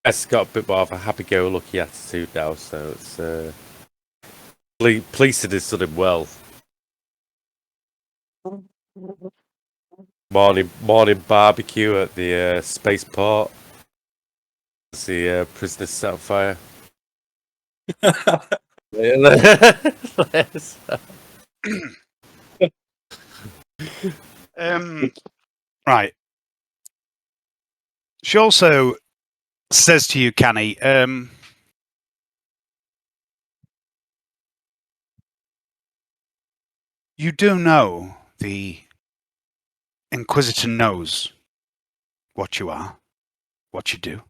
It's got a bit more of a happy-go-lucky attitude now, so it's Pleased has done him well. Morning barbecue at the spaceport. As the prisoners set on fire. Right. She also says to you, Canni, you do know the Inquisitor knows what you are, what you do,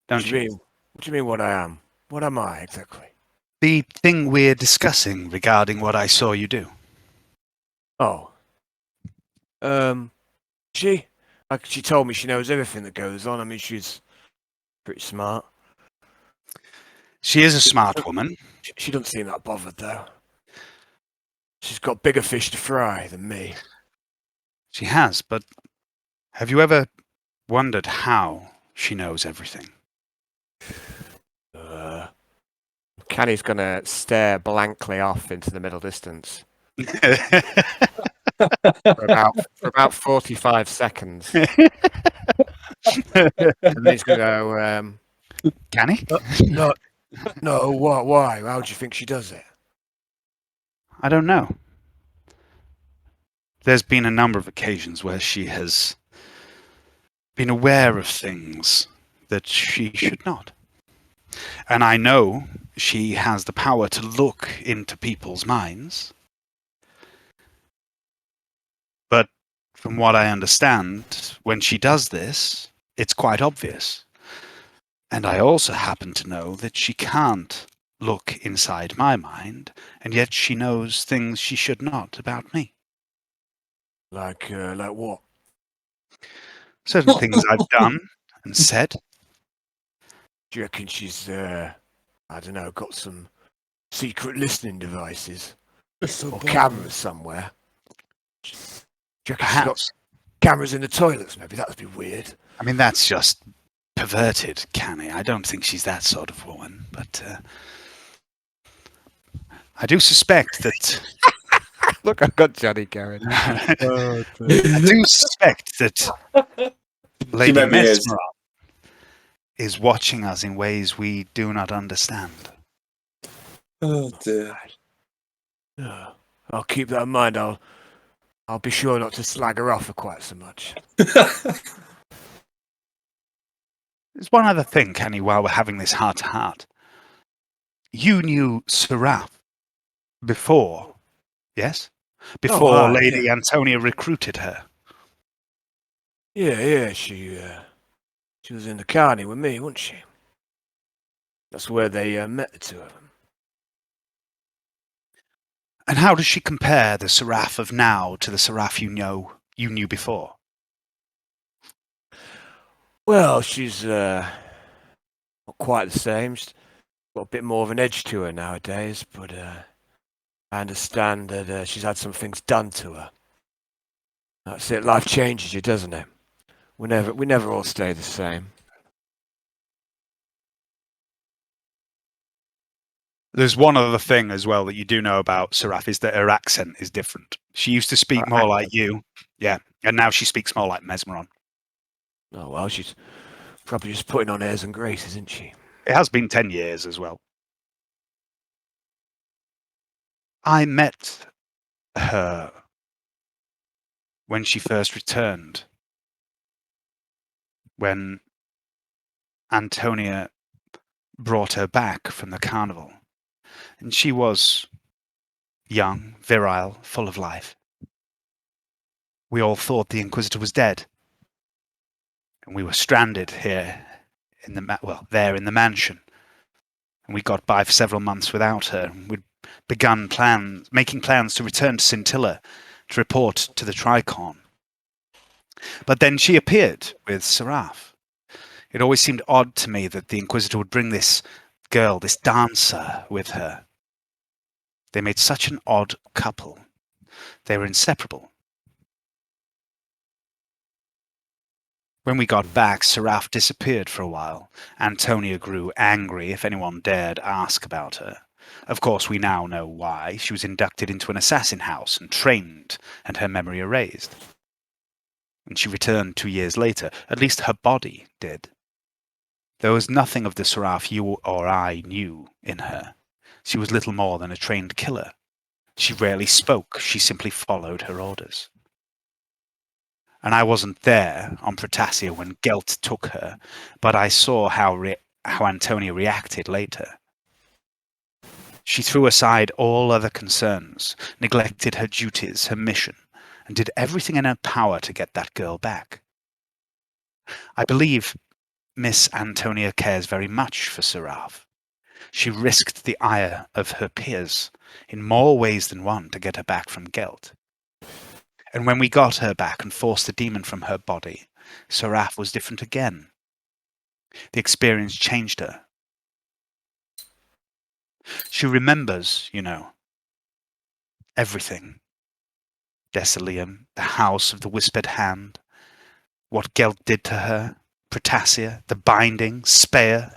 don't you? What do you mean what I am? What am I exactly? The thing we're discussing regarding what I saw you do. Oh. She told me she knows everything that goes on. I mean, she's pretty smart. She is a smart woman. She doesn't seem that bothered, though. She's got bigger fish to fry than me. She has, but have you ever wondered how she knows everything? Canni's gonna stare blankly off into the middle distance. for about 45 seconds. And then he's gonna go, Canni? No, what? Why? How do you think she does it? I don't know. There's been a number of occasions where she has been aware of things that she should not. And I know she has the power to look into people's minds. But from what I understand, when she does this, it's quite obvious. And I also happen to know that she can't look inside my mind, and yet she knows things she should not about me. Like what? Certain things I've done and said. Do you reckon she's, I don't know, got some secret listening devices? Or cameras somewhere? Do you reckon she's got Perhaps. cameras in the toilets, maybe? That would be weird. I mean, that's just perverted, Canni. I don't think she's that sort of woman, but I do suspect that... Look, I've got Johnny going. I do suspect that Lady maybe is. Mesmer is watching us in ways we do not understand. Oh dear. Yeah. I'll keep that in mind. I'll be sure not to slag her off for quite so much. There's one other thing, Canni, while we're having this heart-to-heart. You knew Seraph before, yes? Before Lady Antonia recruited her. Yeah, she was in the Canni with me, wasn't she? That's where they met, the two of them. And how does she compare the Seraph of now to the Seraph you knew before? Well, she's not quite the same. She's got a bit more of an edge to her nowadays, but I understand that she's had some things done to her. That's it. Life changes you, doesn't it? We never all stay the same. There's one other thing as well that you do know about Seraph is that her accent is different. She used to speak more like you, yeah, and now she speaks more like Mesmeron. Oh, well, she's probably just putting on airs and grace, isn't she? It has been 10 years as well. I met her when she first returned, when Antonia brought her back from the carnival. And she was young, virile, full of life. We all thought the Inquisitor was dead. And we were stranded here in there in the mansion. And we got by for several months without her. We'd begun making plans to return to Scintilla to report to the Tricorn. But then she appeared with Seraph. It always seemed odd to me that the Inquisitor would bring this girl, this dancer, with her. They made such an odd couple. They were inseparable. When we got back, Seraph disappeared for a while. Antonia grew angry if anyone dared ask about her. Of course, we now know why. She was inducted into an assassin house and trained, and her memory erased. And she returned 2 years later. At least her body did. There was nothing of the Seraph you or I knew in her. She was little more than a trained killer. She rarely spoke. She simply followed her orders. And I wasn't there on Protassia when Gelt took her, but I saw how Antonia reacted later. She threw aside all other concerns, neglected her duties, her mission, and did everything in her power to get that girl back. I believe Miss Antonia cares very much for Seraph. She risked the ire of her peers in more ways than one to get her back from Gelt. And when we got her back and forced the demon from her body, Seraph was different again. The experience changed her. She remembers, everything. Desolation, the house of the whispered hand, what Gelt did to her, Protassia, the binding, Speyer,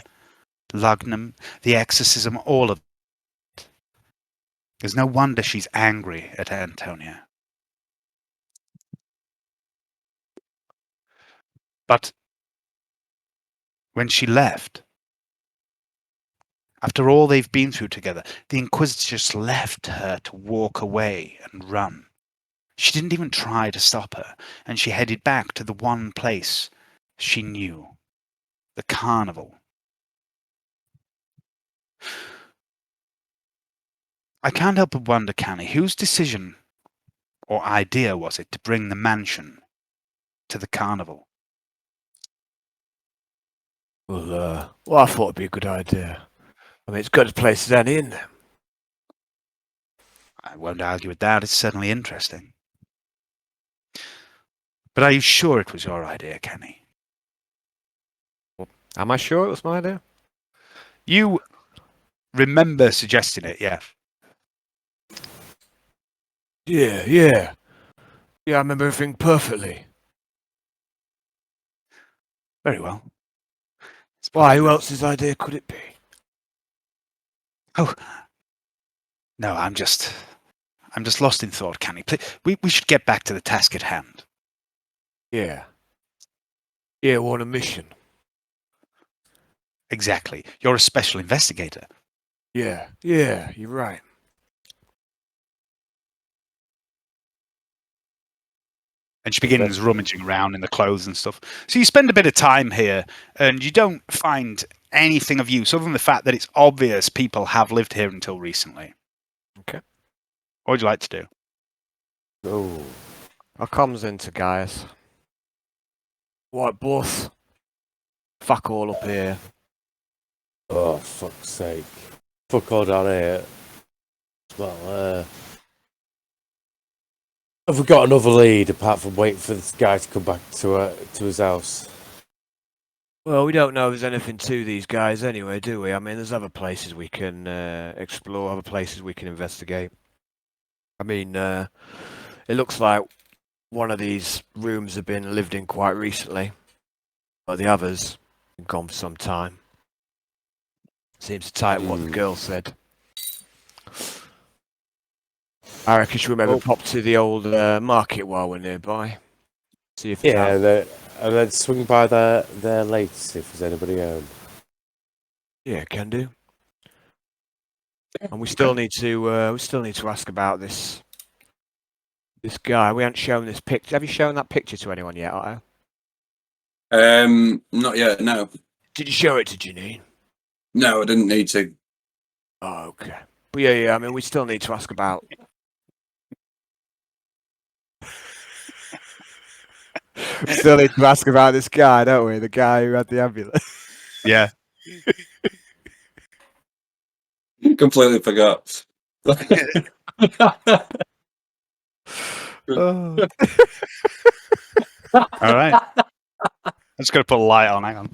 Lugnum, the exorcism, all of it. There's no wonder she's angry at Antonia. But when she left, After all they've been through together, the Inquisitor just left her to walk away and run. She didn't even try to stop her, and she headed back to the one place she knew, the carnival. I can't help but wonder, Canni, whose decision or idea was it to bring the mansion to the carnival? Well, I thought it'd be a good idea. I mean, it's good a place as any, isn't it? I won't argue with that. It's certainly interesting. But are you sure it was your idea, Canni? Am I sure it was my idea? You remember suggesting it, yeah? Yeah. Yeah, I remember everything perfectly. Very well. Why, who else's idea could it be? Oh, no, I'm just lost in thought, Canni. We should get back to the task at hand. Yeah. Yeah, we're on a mission. Exactly. You're a special investigator. Yeah, you're right. And she begins rummaging around in the clothes and stuff. So you spend a bit of time here, and you don't find anything of use other than the fact that it's obvious people have lived here until recently. Okay. What would you like to do? Oh, I comes into Gaius. What, boss? Fuck all up here. oh, fuck's sake. Fuck all down here. Well, have we got another lead apart from waiting for this guy to come back to his house? Well, we don't know if there's anything to these guys anyway, do we? I mean, there's other places we can explore, other places we can investigate. I mean, it looks like one of these rooms have been lived in quite recently, but the others have been gone for some time. Seems to tie what the girl said. I reckon she remember pop to the old market while we're nearby. See if and then swing by there later, see if there's anybody home. Yeah, can do. And we still need to ask about this guy. We haven't shown this picture. Have you shown that picture to anyone yet, Otto? Not yet. No. Did you show it to Janine? No, I didn't need to. Oh, okay. But yeah. I mean, we still need to ask about. We still need to ask about this guy, don't we? The guy who had the ambulance. Yeah. Completely forgot. Oh. All right. I'm just going to put a light on. Hang on.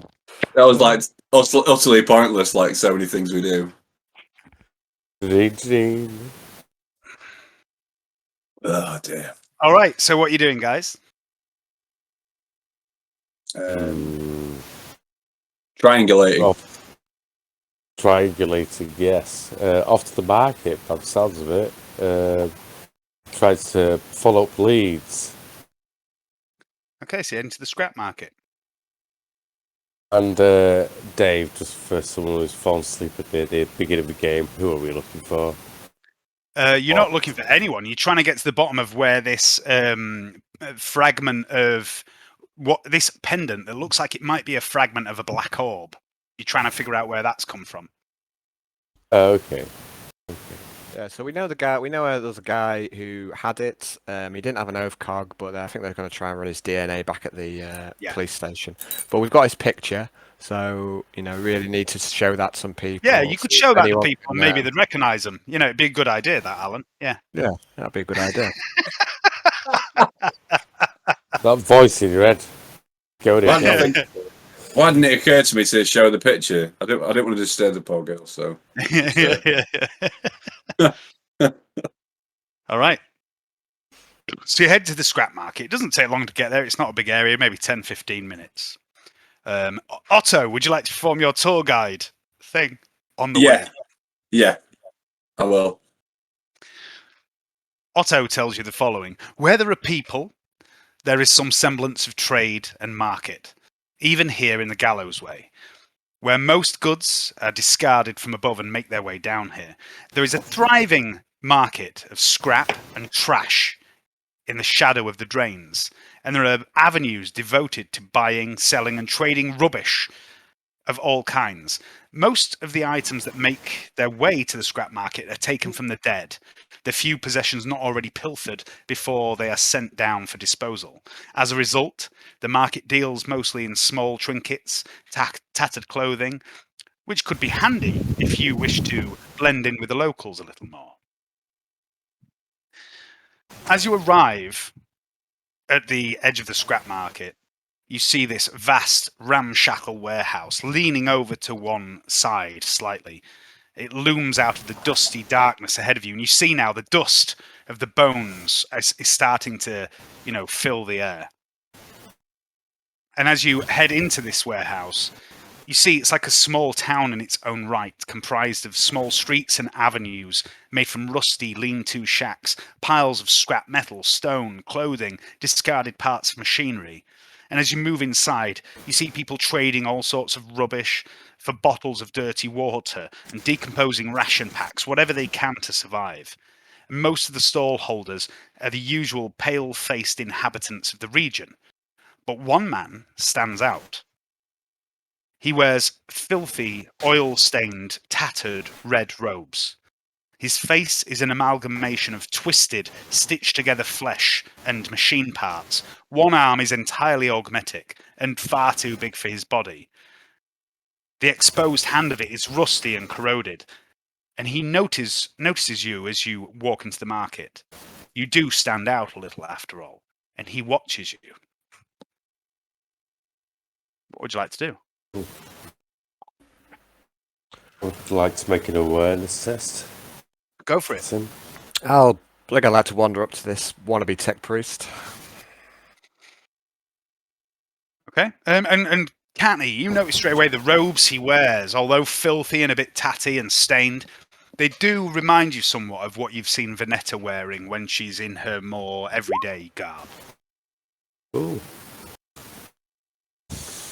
That was like utterly pointless, like so many things we do. Oh dear. All right. So what are you doing, guys? Triangulating. Triangulating, yes. Off to the market, by the sounds of it. Tries to follow up leads. Okay, so you're into the scrap market. And Dave, just for someone who's fallen asleep at the beginning of the game, who are we looking for? You're not looking for anyone. You're trying to get to the bottom of where this fragment of this pendant that looks like it might be a fragment of a black orb. You're trying to figure out where that's come from. Okay. Yeah, so we know the guy. We know there's a guy who had it. He didn't have an oath cog, but I think they're going to try and run his DNA back at the police station. But we've got his picture, so really need to show that to some people. Yeah, you could show that to people, and maybe they'd recognise them. It'd be a good idea, that, Alan. Yeah. Yeah, that'd be a good idea. That voice in your head. Go in. Why didn't it occur to me to show the picture? I didn't want to disturb the poor girl. So. All right. So you head to the scrap market. It doesn't take long to get there. It's not a big area, maybe 10, 15 minutes. Otto, would you like to perform your tour guide thing on the way? Yeah, I will. Otto tells you the following. Where there are people, there is some semblance of trade and market, even here in the Gallowsway. where most goods are discarded from above and make their way down here, there is a thriving market of scrap and trash in the shadow of the drains, and there are avenues devoted to buying, selling, and trading rubbish of all kinds. Most of the items that make their way to the scrap market are taken from the dead, the few possessions not already pilfered before they are sent down for disposal. As a result, the market deals mostly in small trinkets, tattered clothing, which could be handy if you wish to blend in with the locals a little more. As you arrive at the edge of the scrap market, you see this vast, ramshackle warehouse leaning over to one side slightly. It looms out of the dusty darkness ahead of you, and you see now the dust of the bones is starting to, fill the air. And as you head into this warehouse, you see it's like a small town in its own right, comprised of small streets and avenues made from rusty lean-to shacks, piles of scrap metal, stone, clothing, discarded parts of machinery. And as you move inside, you see people trading all sorts of rubbish for bottles of dirty water and decomposing ration packs, whatever they can to survive. And most of the stall holders are the usual pale-faced inhabitants of the region. But one man stands out. He wears filthy, oil-stained, tattered red robes. His face is an amalgamation of twisted, stitched-together flesh and machine parts. One arm is entirely augmetic and far too big for his body. The exposed hand of it is rusty and corroded, and he notices you as you walk into the market. You do stand out a little, after all, and he watches you. What would you like to do? I would like to make an awareness test. Go for it. I'd like to wander up to this wannabe tech priest. Okay. And Canni, you notice straight away the robes he wears, although filthy and a bit tatty and stained, they do remind you somewhat of what you've seen Vanetta wearing when she's in her more everyday garb. Ooh.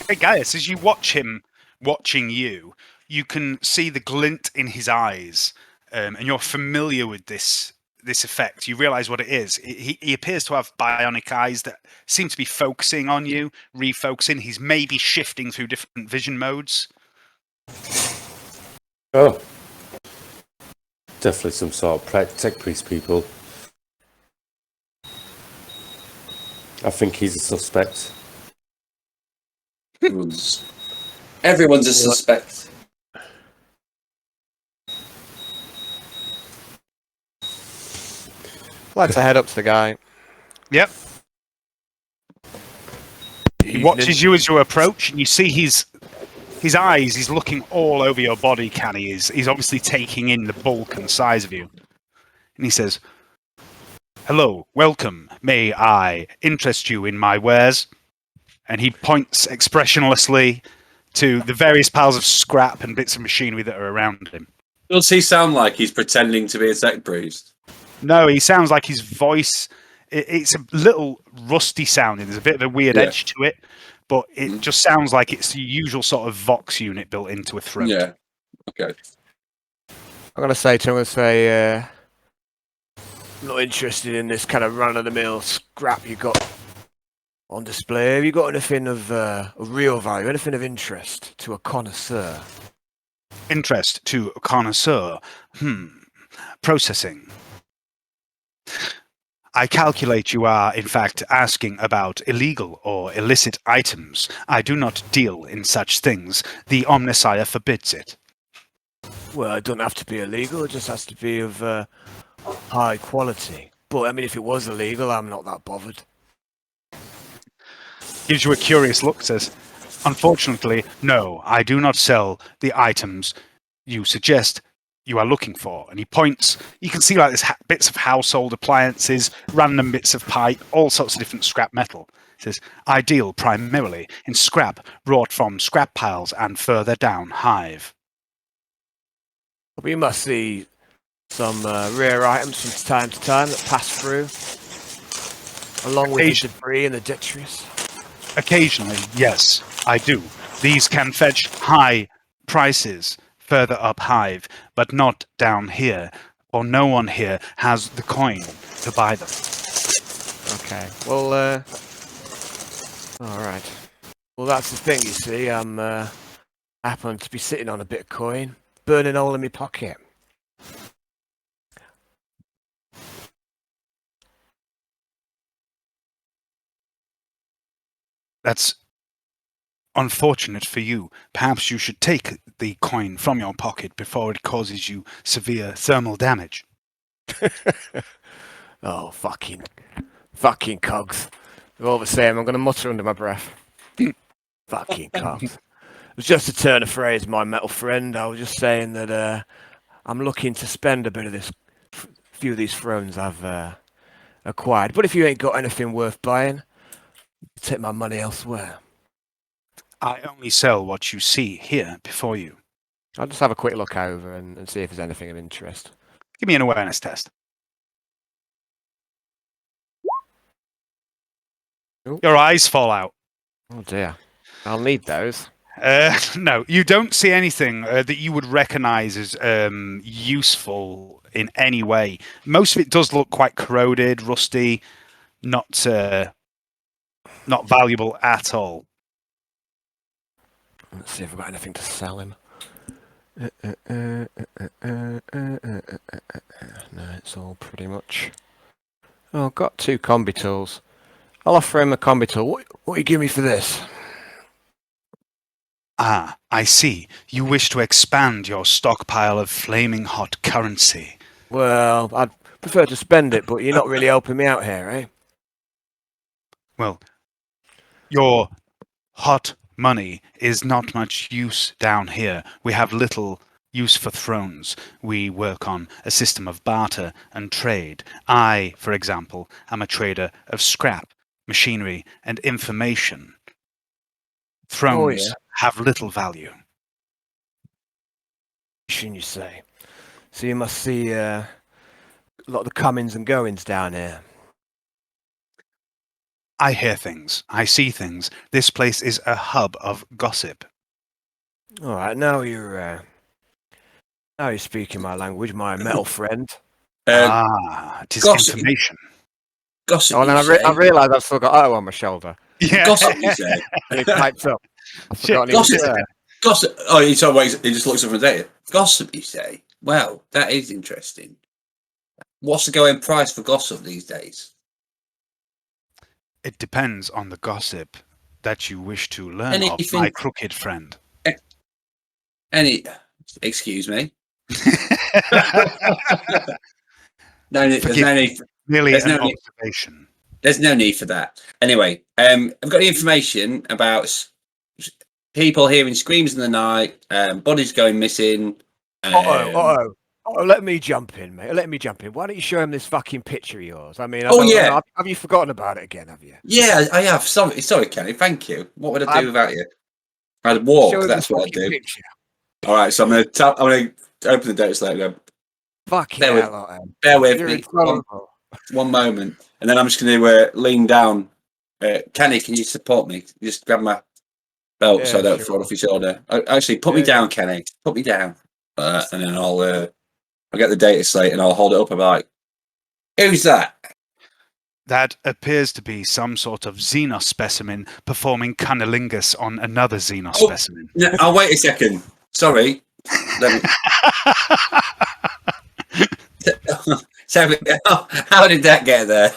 Hey, Gaius, as you watch him watching you, you can see the glint in his eyes, and you're familiar with this effect. You realise what it is. He appears to have bionic eyes that seem to be focusing on you, refocusing. He's maybe shifting through different vision modes. Oh. Definitely some sort of tech priest people. I think he's a suspect. Everyone's a suspect. I'd like to head up to the guy. Yep. He watches you as you approach, and you see his eyes. He's looking all over your body, Canni. He's obviously taking in the bulk and size of you. And he says, "Hello, welcome. May I interest you in my wares?" And he points expressionlessly to the various piles of scrap and bits of machinery that are around him. Does he sound like he's pretending to be a tech priest? No, he sounds like his voice, it's a little rusty sounding. There's a bit of a weird edge to it, but it just sounds like it's the usual sort of Vox unit built into a throat. Yeah, okay. I'm going to say to him, I'm not interested in this kind of run-of-the-mill scrap you got on display. Have you got anything of real value, anything of interest to a connoisseur? Interest to a connoisseur? Processing. I calculate you are, in fact, asking about illegal or illicit items. I do not deal in such things. The Omnissiah forbids it. Well, it doesn't have to be illegal. It just has to be of high quality. But, I mean, if it was illegal, I'm not that bothered. Gives you a curious look, says, "Unfortunately, no, I do not sell the items you suggest you are looking for." And he points, you can see like this bits of household appliances, random bits of pipe, all sorts of different scrap metal. He says, "I deal primarily in scrap brought from scrap piles and further down Hive." We must see some rare items from time to time that pass through, along with the debris and the detritus. Occasionally, yes, I do. These can fetch high prices further up Hive, but not down here, or no one here has the coin to buy them. Okay. Well, all right. Well, that's the thing, you see. I'm happen to be sitting on a bit of coin, burning a hole in my pocket. That's unfortunate for you. Perhaps you should take the coin from your pocket before it causes you severe thermal damage. Oh, fucking cogs. They're all the same. I'm going to mutter under my breath. Fucking cogs. It was just a turn of phrase, my metal friend. I was just saying that I'm looking to spend a bit of this, few of these thrones I've acquired. But if you ain't got anything worth buying, take my money elsewhere. I only sell what you see here before you. I'll just have a quick look over and see if there's anything of interest. Give me an awareness test. Ooh. Your eyes fall out. Oh dear. I'll need those. No, you don't see anything that you would recognize as useful in any way. Most of it does look quite corroded, rusty, not valuable at all. Let's see if I've got anything to sell him. No, it's all pretty much... Oh, I've got 2 combi tools. I'll offer him a combi tool. What do you give me for this? Ah, I see. You wish to expand your stockpile of flaming hot currency. Well, I'd prefer to spend it, but you're not really helping me out here, eh? Well, your hot money is not much use down here. We have little use for thrones. We work on a system of barter and trade. I, for example, am a trader of scrap, machinery, and information. Thrones have little value. Shouldn't you say? So you must see a lot of the comings and goings down here. I hear things. I see things. This place is a hub of gossip. All right, now you're speaking my language, my metal friend. It is gossip. information. Gossip. Oh, and then I realised I've still got Otto on my shoulder. Yeah. Gossip, you say? And he pipes up. I forgot he Gossip. was there. Gossip. Oh, he just looks up from the data. Gossip, you say? Well, that is interesting. What's the going price for gossip these days? It depends on the gossip that you wish to learn of, my crooked friend. Excuse me. There's no need for that. Anyway, I've got the information about people hearing screams in the night, bodies going missing. Otto, let me jump in, mate. Let me jump in. Why don't you show him this fucking picture of yours? I mean, have you forgotten about it again? Have you? Yeah, I have. Sorry, Canni. Thank you. What would I do without you? I'd walk. That's what I'd do. Picture. All right, so I'm gonna open the data slate and go. Fucking hell, bear with me. One moment, and then I'm just gonna lean down. Canni, can you support me? Just grab my belt so I don't fall off your shoulder. Actually, put me down, Canni. Put me down, and then I'll get the data slate and I'll hold it up. I'm like, who's that? That appears to be some sort of Xenos specimen performing cunnilingus on another Xenos specimen. No, I'll wait a second. Sorry. So, how did that get there?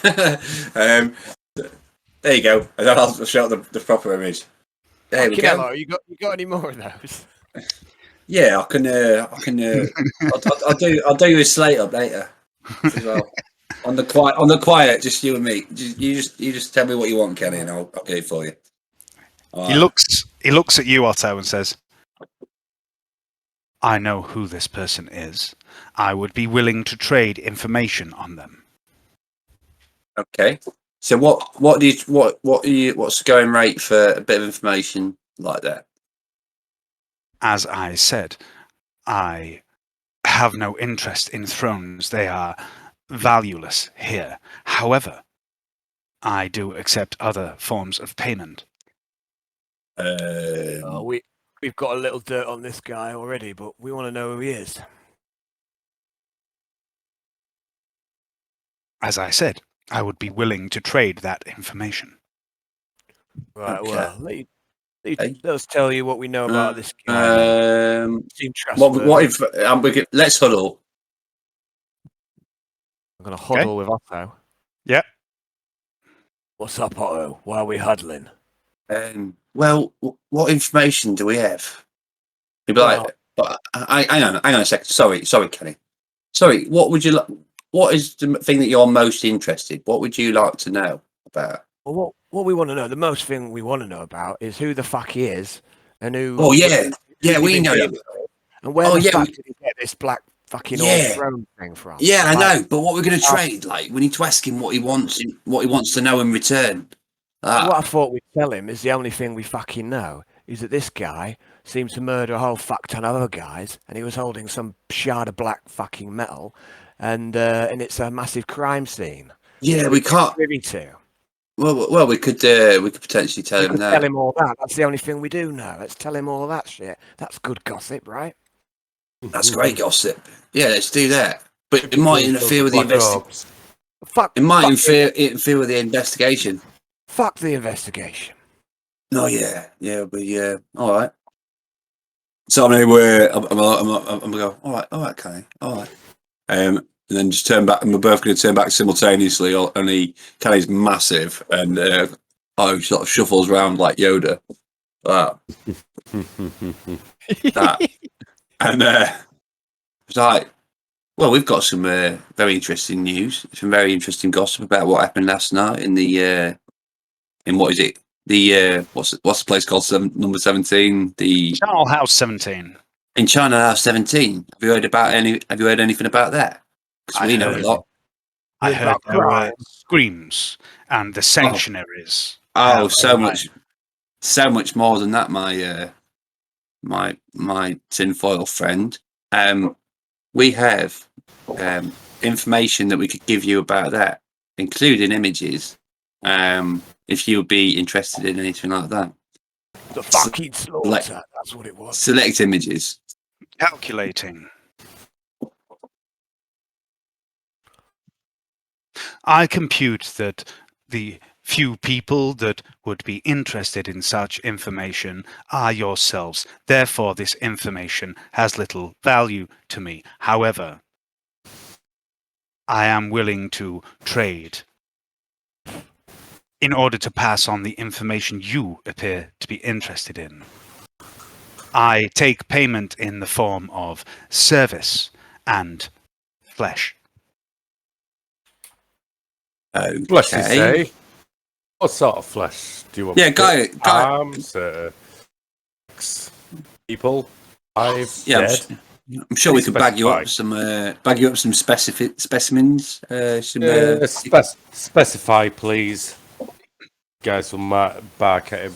There you go. And then I'll show the proper image. There we go. You got any more of those? Yeah, I can. I'll do you a slate up later as well. On the quiet, just you and me. You just tell me what you want, Canni, and I'll get it for you. Right. He looks at you, Otto, and says, I know who this person is. I would be willing to trade information on them. Okay. So what's the going rate for a bit of information like that? As I said, I have no interest in thrones. They are valueless here. However, I do accept other forms of payment. We we've got a little dirt on this guy already, but we want to know who he is. As I said, I would be willing to trade that information. Right, Okay. well, let us tell you what we know about this guy. Seem what if let's huddle. I'm going to huddle with Otto. Yep. What's up, Otto? Why are we huddling? Well, what information do we have? You'd be like, hang on a second. Sorry, Canni. Sorry, what would you like? What is the thing that you're most interested? What would you like to know about? Well, what we want to know, the most thing we want to know about is who the fuck he is and who. Oh yeah, we know you. And where the fuck did he get this black fucking old throne thing from? Yeah, I know, but what we're going to trade? Like, we need to ask him what he wants to know in return. What I thought we'd tell him is the only thing we fucking know is that this guy seemed to murder a whole fuck ton of other guys, and he was holding some shard of black fucking metal, and it's a massive crime scene. Yeah, we can't. Privy to. Well, we could potentially tell him that. Tell him all that. That's the only thing we do know. Let's tell him all of that shit. That's good gossip, right? That's great gossip. Yeah, let's do that. But it might interfere with the investigation. It might interfere with the investigation. Fuck the investigation. No, yeah, all right. So I mean, I'm gonna go. All right, Canni, all right. And then just turn back, and we're both going to turn back simultaneously. Only Canni's massive, and I sort of shuffles around like Yoda. That. And it's like, well, we've got some very interesting news, some very interesting gossip about what happened last night in the in what is it? The what's the place called? Number 17. The Channel House 17. In China House 17. Have you heard anything about that? Because we know a lot. I heard there were screams and the sanctuaries. Oh, so much more than that, my tinfoil friend. We have information that we could give you about that, including images. If you would be interested in anything like that. The fucking slaughter, that's what it was. Select images. Calculating. I compute that the few people that would be interested in such information are yourselves. Therefore, this information has little value to me. However, I am willing to trade in order to pass on the information you appear to be interested in. I take payment in the form of service and flesh. Okay. Flesh, you say? What sort of flesh do you want? Yeah, go. Arms, people, dead. I'm sure we could bag you up some specimens. Specify, please. Guys will bark at him.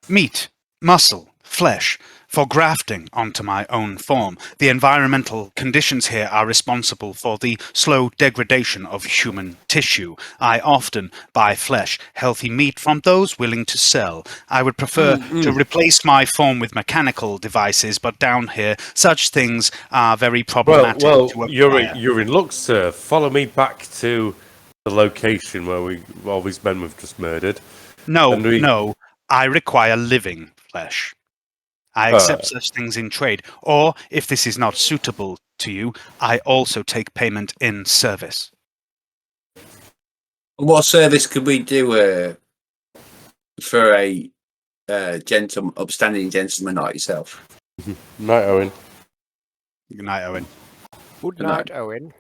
Meat, muscle, flesh, for grafting onto my own form. The environmental conditions here are responsible for the slow degradation of human tissue. I often buy flesh, healthy meat from those willing to sell. I would prefer to replace my form with mechanical devices, but down here, such things are very problematic. Well, you're in luck, sir. Follow me back to the location where all these men we've just murdered. No, I require living flesh. I accept such things in trade, or if this is not suitable to you, I also take payment in service. What service could we do for a upstanding gentleman like yourself? Night, Owen. Good night, Owen. Good night, Owen.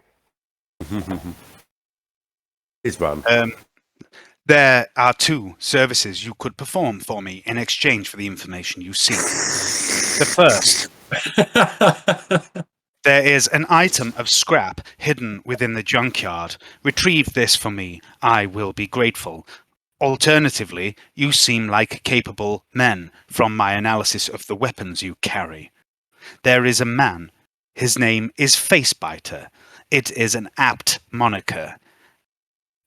His man. There are two services you could perform for me in exchange for the information you seek. The first, there is an item of scrap hidden within the junkyard. Retrieve this for me. I will be grateful. Alternatively, you seem like capable men from my analysis of the weapons you carry. There is a man. His name is Facebiter. It is an apt moniker.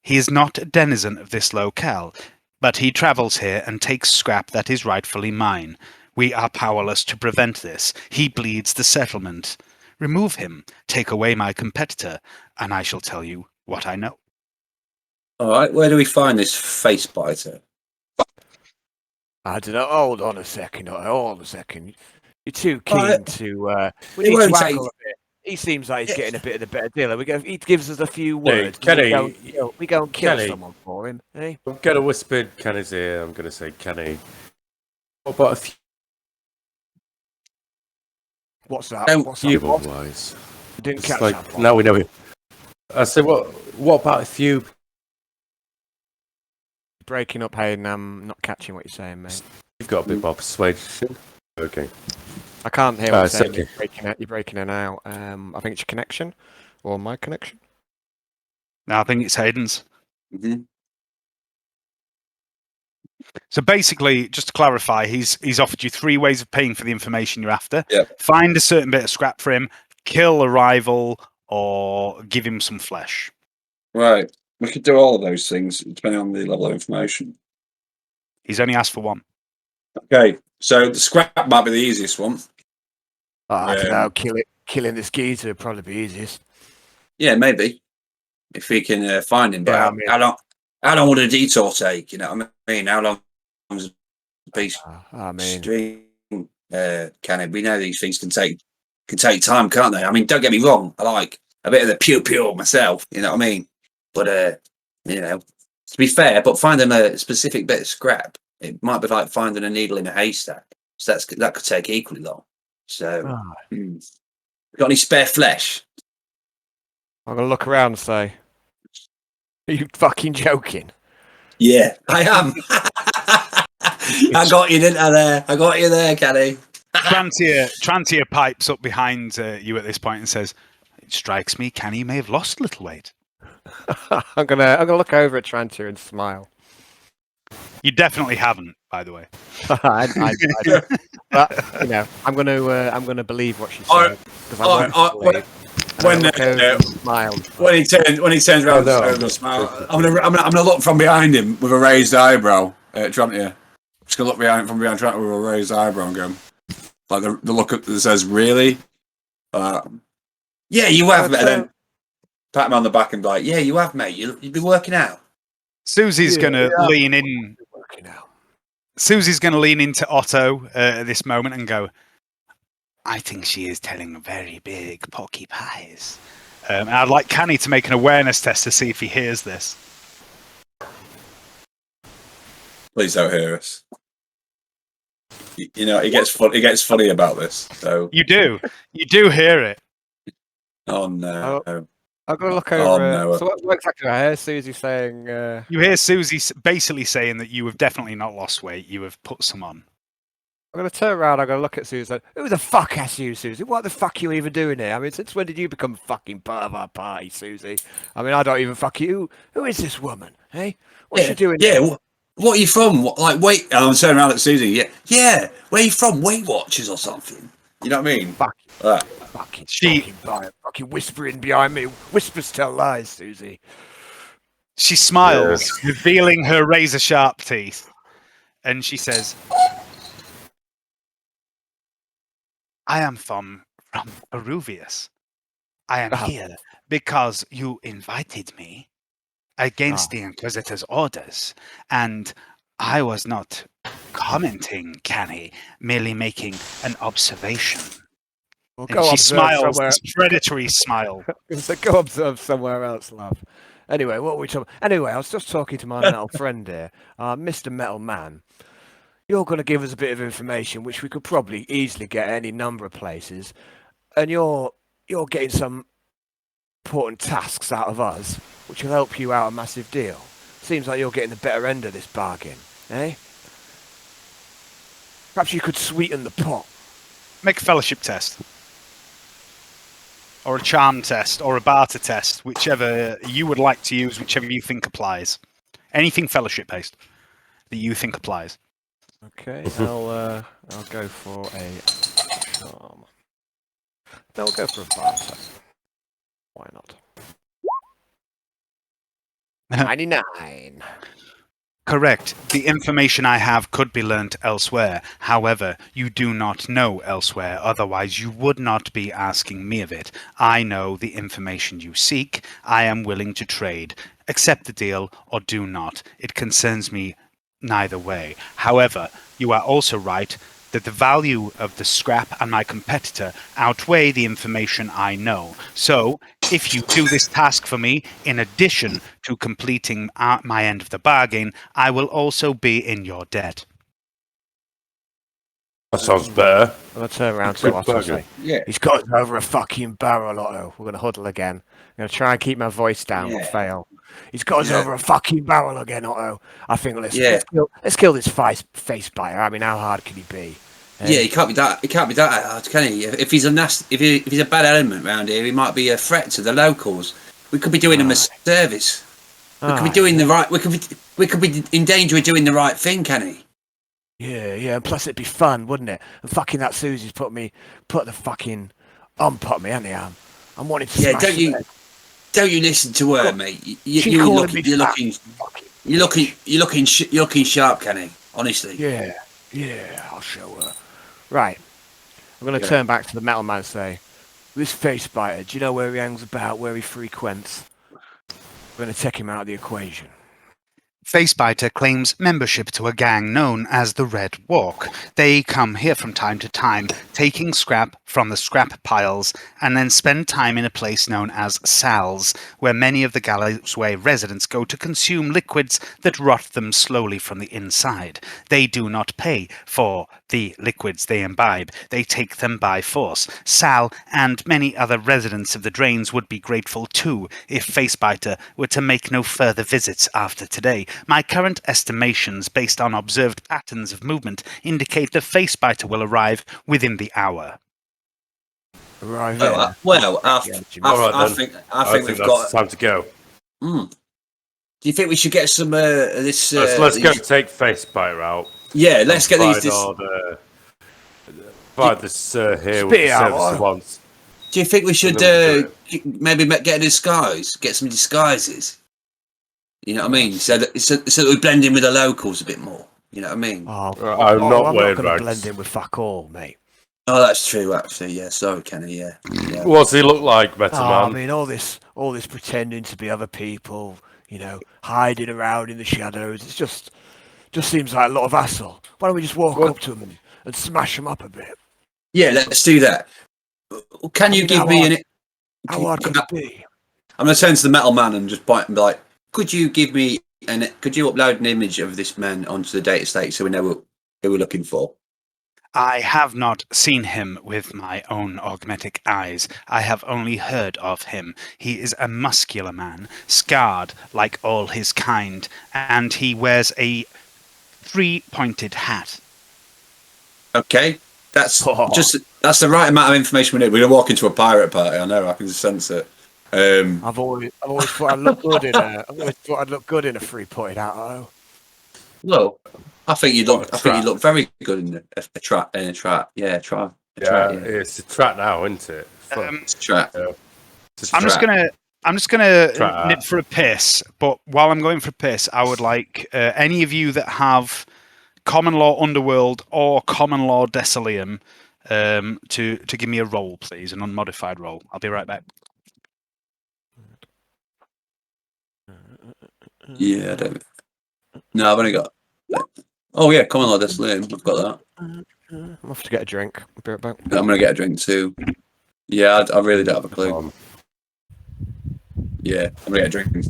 He is not a denizen of this locale, but he travels here and takes scrap that is rightfully mine. We are powerless to prevent this. He bleeds the settlement. Remove him, take away my competitor, and I shall tell you what I know. All right, where do we find this face biter? I don't know. Hold on a second. You're too keen to. We It need won't to take- angle a bit. He seems like he's getting a bit of the better deal. He gives us a few Hey, words. Canni, We go and kill Canni. someone for him. Eh? I'm going to whisper in Kenny's ear. I'm going to say, Kenny, what about a few What's that? Don't What's you that? otherwise? I didn't It's catch like, that. now we know it. I said, what about a few? Breaking up, Hayden. I'm not catching what you're saying, mate. You've got a bit more persuasion. Okay. I can't hear what you're saying. okay. You're breaking in and out. I think it's your connection or my connection. Now I think it's Hayden's. Mhm. So basically, just to clarify, he's offered you 3 ways of paying for the information you're after. Yep. Find a certain bit of scrap for him, kill a rival, or give him some flesh. Right. We could do all of those things depending on the level of information. He's only asked for 1. Okay, so the scrap might be the easiest one. I don't know. Killing this geezer would probably be easiest. Yeah, maybe if we can find him. But Yeah, how long would a detour take? You know what I mean? How long is a piece of string? Can it? We know these things can take time, can't they? I mean, don't get me wrong. I like a bit of the pew myself. You know what I mean? But you know, to be fair, but finding a specific bit of scrap, it might be like finding a needle in a haystack. So that could take equally long. So, got any spare flesh? I'm gonna look around and say, "Are you fucking joking?" Yeah, I am. I got you, didn't I? I got you there, Canni. Trantia pipes up behind you at this point and says, "It strikes me, Canni may have lost a little weight." I'm gonna look over at Trantia and smile. You definitely haven't, by the way. But you know, I'm gonna believe what she said when he turns around and smile, I'm gonna look from behind him with a raised eyebrow at Trantia. Just gonna look from behind Trantia with a raised eyebrow and go like the look that says, "Really? Yeah, you have." And then pat him on the back and be like, "Yeah, you have, mate. You've been working out." Susie's going to lean in. Susie's going to lean into Otto at this moment and go, "I think she is telling very big porcupines." And I'd like Canni to make an awareness test to see if he hears this. Please don't hear us. You know, it gets funny about this. So you do hear it. Oh no! I'm gonna look over. Oh, no. So what exactly? I hear Susie saying. You hear Susie basically saying that you have definitely not lost weight. You have put some on. I'm gonna turn around. I'm gonna look at Susie. Who the fuck asked you, Susie? What the fuck are you even doing here? I mean, since when did you become fucking part of our party, Susie? I mean, I don't even fuck you. Who is this woman? Hey, what's she doing? Yeah. What are you from? Wait. And I'm turning around at Susie. Yeah. Where are you from? Weight Watchers or something? You know what I mean? Fuck. Fucking whispering behind me. Whispers tell lies, Susie. She smiles, revealing her razor-sharp teeth, and she says, "I am from Peruvius. I am here because you invited me against the Inquisitor's orders, and I was not commenting, Canni, merely making an observation." Well, and she smiles, this predatory smile. So go observe somewhere else, love. Anyway, what were we talking? Anyway, I was just talking to my metal friend here, Mr. Metal Man. You're going to give us a bit of information, which we could probably easily get at any number of places, and you're getting some important tasks out of us, which will help you out a massive deal. Seems like you're getting the better end of this bargain, eh? Perhaps you could sweeten the pot. Make a fellowship test. Or a charm test, or a barter test, whichever you would like to use, whichever you think applies. Anything fellowship-based that you think applies. Okay, I'll go for a charm. No, I'll go for a barter. Why not? 99. Correct. The information I have could be learnt elsewhere. However, you do not know elsewhere, otherwise you would not be asking me of it. I know the information you seek. I am willing to trade. Accept the deal or do not. It concerns me neither way. However, you are also right that the value of the scrap and my competitor outweigh the information I know. So, if you do this task for me, in addition to completing my end of the bargain, I will also be in your debt. That sounds better. I'm going to turn around to Otto and say, Yeah. he's got us over a fucking barrel, Otto. We're going to huddle again. I'm going to try and keep my voice down, but fail. He's got us over a fucking barrel again, Otto. I think let's kill this face biter. I mean, how hard can he be? Yeah, he can't be that. He can't be that hard, can he? If he's a if he's a bad element around here, he might be a threat to the locals. We could be doing him a service. We could be doing the right. We could be in danger of doing the right thing, Canni. Yeah, and plus it'd be fun, wouldn't it? And fucking that Suzi's put the fucking ump on me, hasn't he? I'm wanting to smash don't you listen to her, mate? You're looking sharp, Canni. Honestly. Yeah, I'll show her. Right, I'm going to turn back to the metal man and say, this face biter, do you know where he hangs about, where he frequents? We're going to take him out of the equation. Facebiter claims membership to a gang known as the Red Walk. They come here from time to time, taking scrap from the scrap piles, and then spend time in a place known as Sal's, where many of the Gallowsway residents go to consume liquids that rot them slowly from the inside. They do not pay for the liquids they imbibe. They take them by force. Sal and many other residents of the drains would be grateful too if Facebiter were to make no further visits after today. My current estimations, based on observed patterns of movement, indicate the Facebiter will arrive within the hour. Right. I think we've got time to go. Do you think we should get some this? Let's go take Facebiter out. Yeah, let's get these. Provide this here with the service once. Do you think we should maybe get a disguise? Get some disguises. You know what I mean? So that we blend in with the locals a bit more. You know what I mean? I'm not going to blend in with fuck all, mate. Oh, that's true, actually. Yeah, sorry, Canni. Yeah. What's he look like, better man? I mean, all this pretending to be other people, hiding around in the shadows. It's just seems like a lot of hassle. Why don't we just walk up to them and smash them up a bit? Yeah, let's do that. Can you give me an? How hard could it be? I'm going to turn to the metal man and just point and be like, could you give me could you upload an image of this man onto the data state so we know who we're looking for? I have not seen him with my own augmetic eyes. I have only heard of him. He is a muscular man, scarred like all his kind, and he wears a three-pointed hat. Okay, that's the right amount of information we need. We're gonna walk into a pirate party. I know, I can just sense it. I've always thought I'd look good in a three-pointed hat. Oh. Well, I think you look very good in a trap. Yeah, try. It's a trap now, isn't it? It's a trap. I'm just gonna nip for a piss. But while I'm going for a piss, I would like any of you that have common law underworld or common law Desolation to give me a roll, please, an unmodified roll. I'll be right back. Yeah, I don't. No, I've only got. Oh yeah, common law Desolation. I've got that. I'm off to get a drink. I'll be right back. I'm gonna get a drink too. Yeah, I really don't have a clue. Yeah, I'm gonna get a drink.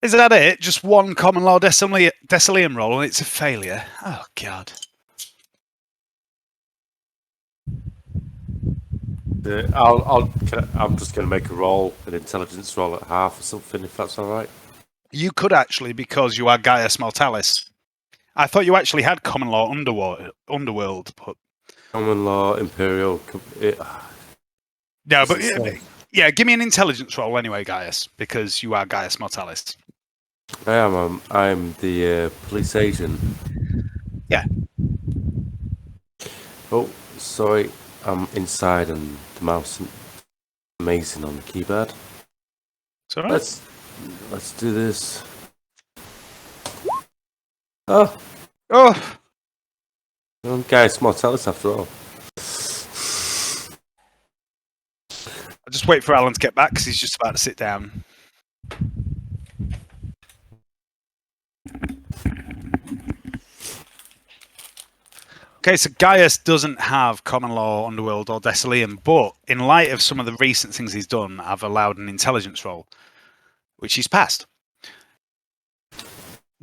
Is that it? Just one common law Desolation roll and it's a failure. Oh, God. I'm just going to make a roll, an intelligence roll at half or something, if that's all right. You could actually, because you are Gaius Mortalis. I thought you actually had common law underworld, but Common law, imperial. no, but yeah, give me an intelligence roll anyway, Gaius, because you are Gaius Mortalis. I am. I'm the police agent. Yeah. Oh, sorry. I'm inside, and the mouse is amazing on the keyboard. It's all right. Let's do this. Oh, I'm Gaius Mortalis after all. I'll just wait for Alan to get back because he's just about to sit down. Okay, so Gaius doesn't have common law, underworld, or Desolation, but in light of some of the recent things he's done, I've allowed an intelligence roll, which he's passed.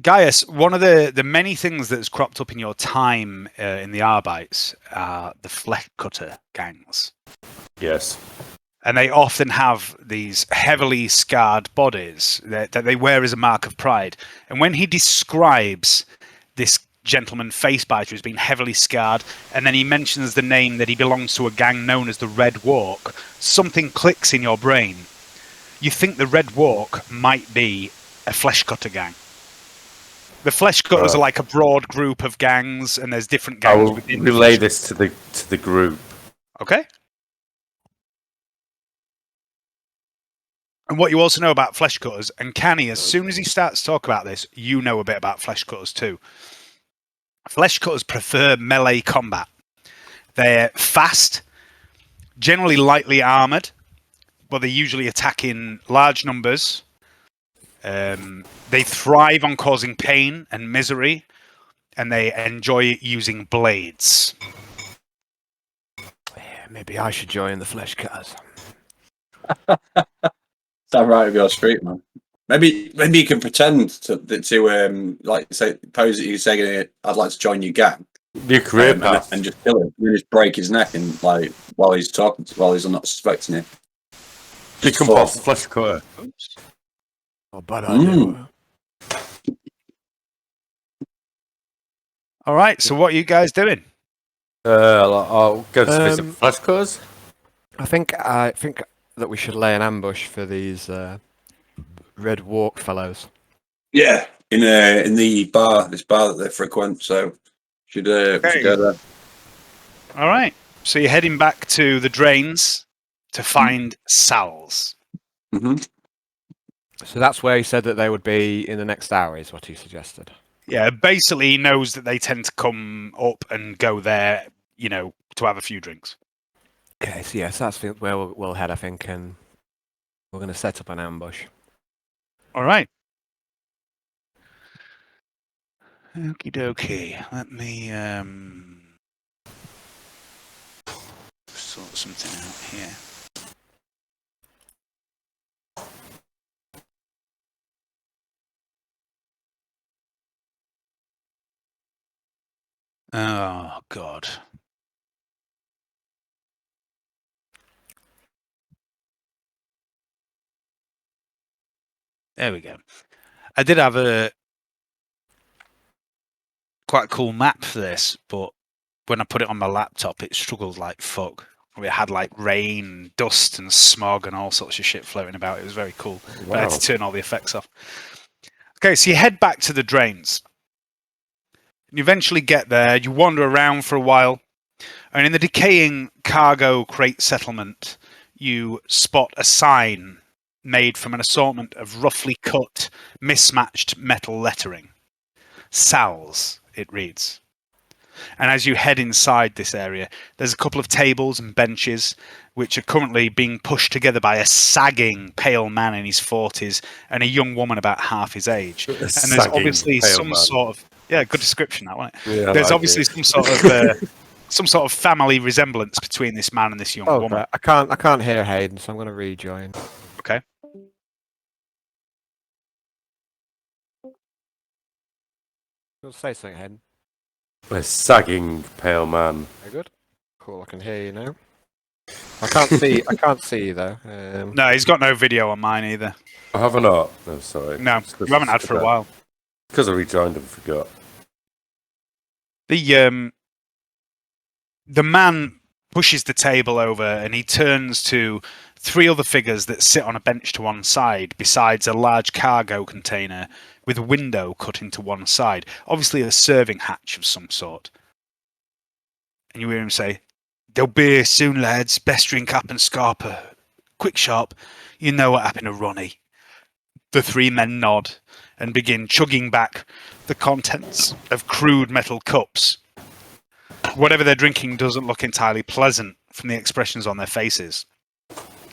Gaius, one of the many things that's cropped up in your time in the Arbites are the flesh cutter gangs. Yes. And they often have these heavily scarred bodies that they wear as a mark of pride. And when he describes this gentleman Facebiter as being heavily scarred, and then he mentions the name that he belongs to a gang known as the Red Walk, something clicks in your brain. You think the Red Walk might be a flesh cutter gang. The flesh cutters are like a broad group of gangs, and there's different gangs. I will relay this to the group. Okay. And what you also know about flesh cutters, and Canni, as soon as he starts to talk about this, you know a bit about flesh cutters too. Flesh cutters prefer melee combat. They're fast, generally lightly armored, but they usually attack in large numbers. They thrive on causing pain and misery, and they enjoy using blades. Yeah, maybe I should join the flesh cutters. Stand right up your street, man. Maybe you can pretend to like say pose that you're saying I'd like to join your gang. Your career path. And just kill him. You just break his neck and like while he's not suspecting it. Become boss flesh cutter. Oh, bad idea. All right. So what are you guys doing? I'll go to visit flesh cutters. I think that we should lay an ambush for these Red Walk fellows. Yeah, in the bar, this bar that they frequent. So should go there. All right. So you're heading back to the drains to find Sal's. Mm-hmm. So that's where he said that they would be in the next hour, is what he suggested. Yeah, basically he knows that they tend to come up and go there, to have a few drinks. Okay, so yes, that's where we'll head, I think, and we're going to set up an ambush. All right. Okie dokie. Let me sort something out here. Oh, God. There we go. I did have a quite cool map for this, but when I put it on my laptop, it struggled like fuck. We had like rain, dust, and smog, and all sorts of shit floating about. It was very cool. Wow. But I had to turn all the effects off. Okay, so you head back to the drains. You eventually get there. You wander around for a while, and in the decaying cargo crate settlement, you spot a sign made from an assortment of roughly cut, mismatched metal lettering. Sal's, it reads. And as you head inside this area, there's a couple of tables and benches which are currently being pushed together by a sagging, pale man in his 40s and a young woman about half his age. And there's obviously some sort of... Yeah, good description, that, wasn't it? Yeah, there's obviously some sort of family resemblance between this man and this young woman. I can't hear Hayden, so I'm going to rejoin. Okay. You'll say something, Hayden. A sagging pale man. Very good. Cool, I can hear you now. I can't see you though. No, he's got no video on mine either. I have not. No, sorry. No, you haven't had for a while. Because I rejoined and forgot. The man pushes the table over and he turns to 3 other figures that sit on a bench to one side, besides a large cargo container with a window cut into one side, obviously a serving hatch of some sort. And you hear him say, "There'll be soon, lads. Best drink up and scarper. Quick, sharp. You know what happened to Ronnie." The 3 men nod and begin chugging back the contents of crude metal cups. Whatever they're drinking doesn't look entirely pleasant from the expressions on their faces.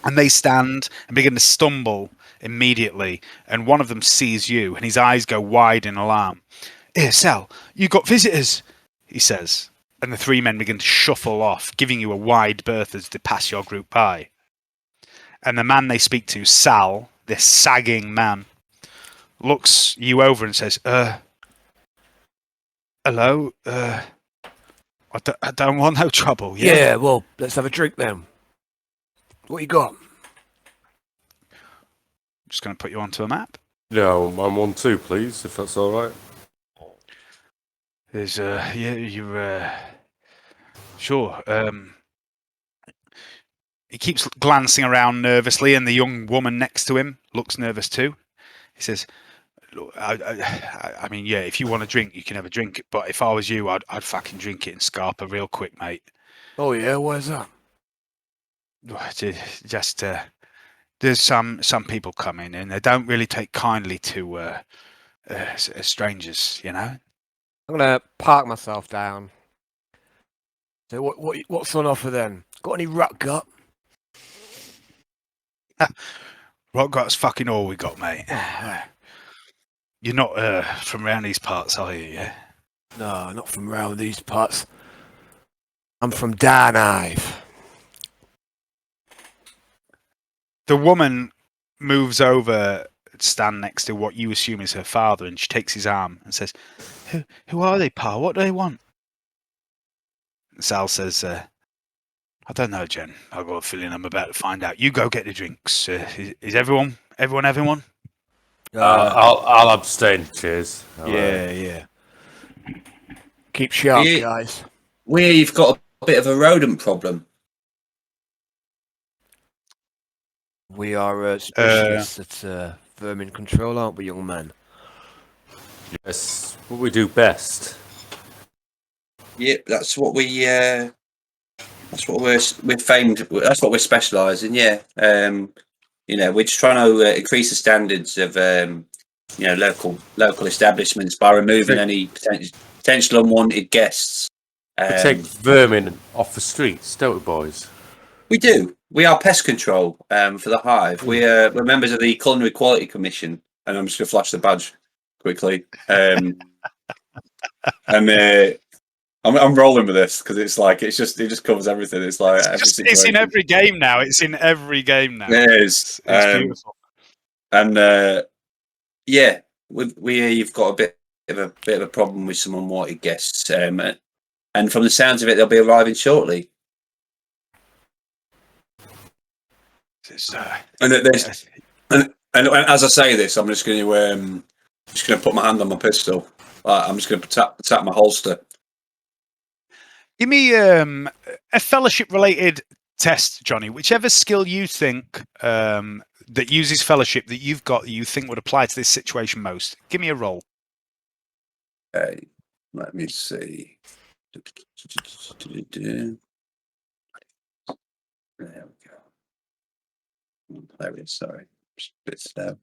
And they stand and begin to stumble immediately, and one of them sees you, and his eyes go wide in alarm. "Here, Sal, you got visitors," he says. And the 3 men begin to shuffle off, giving you a wide berth as they pass your group by. And the man they speak to, Sal, this sagging man, looks you over and says, "Hello, I don't want no trouble." Yeah, well, let's have a drink then. What you got? I'm just going to put you onto a map. Yeah, I'm on 2, please, if that's all right. There's you're sure. He keeps glancing around nervously, and the young woman next to him looks nervous too. He says, "Look, I mean, yeah, if you want a drink, you can have a drink. But if I was you, I'd fucking drink it in Scarpa real quick, mate." Oh yeah, where's that? Just there's some people coming, and they don't really take kindly to strangers, you know. I'm gonna park myself down. So what's on offer then? Got any rat gut? Rock gut's fucking all we got, mate. You're not from around these parts, are you? Yeah. No, not from round these parts. I'm from Darnive. The woman moves over to stand next to what you assume is her father, and she takes his arm and says, Who are they, pa? What do they want?" Sal says, "I don't know, Jen. I've got a feeling I'm about to find out. You go get the drinks. Is everyone? I'll abstain. Cheers. Yeah. Keep sharp, guys. We've got a bit of a rodent problem. We are specialists at vermin control, aren't we, young man? Yes, what we do best. Yep, that's what we're famed. That's what we're specialised in. Yeah, we're just trying to increase the standards of local establishments by removing any potential unwanted guests. We take vermin off the streets, don't we, boys? We do. We are pest control for the hive. We're members of the Culinary Quality Commission, and I'm just going to flash the badge quickly. And I'm rolling with this because it just covers everything. It's like it's in every game now. It's in every game now. It is. It's beautiful. And you've got a bit of a problem with some unwanted guests. And from the sounds of it, they'll be arriving shortly. And as I say this, I'm just going to put my hand on my pistol. I'm just going to tap my holster. Give me a fellowship-related test, Johnny. Whichever skill you think that uses fellowship that you've got that you think would apply to this situation most. Give me a roll. Okay, let me see. There we go. There it is. Sorry, just a bit slow.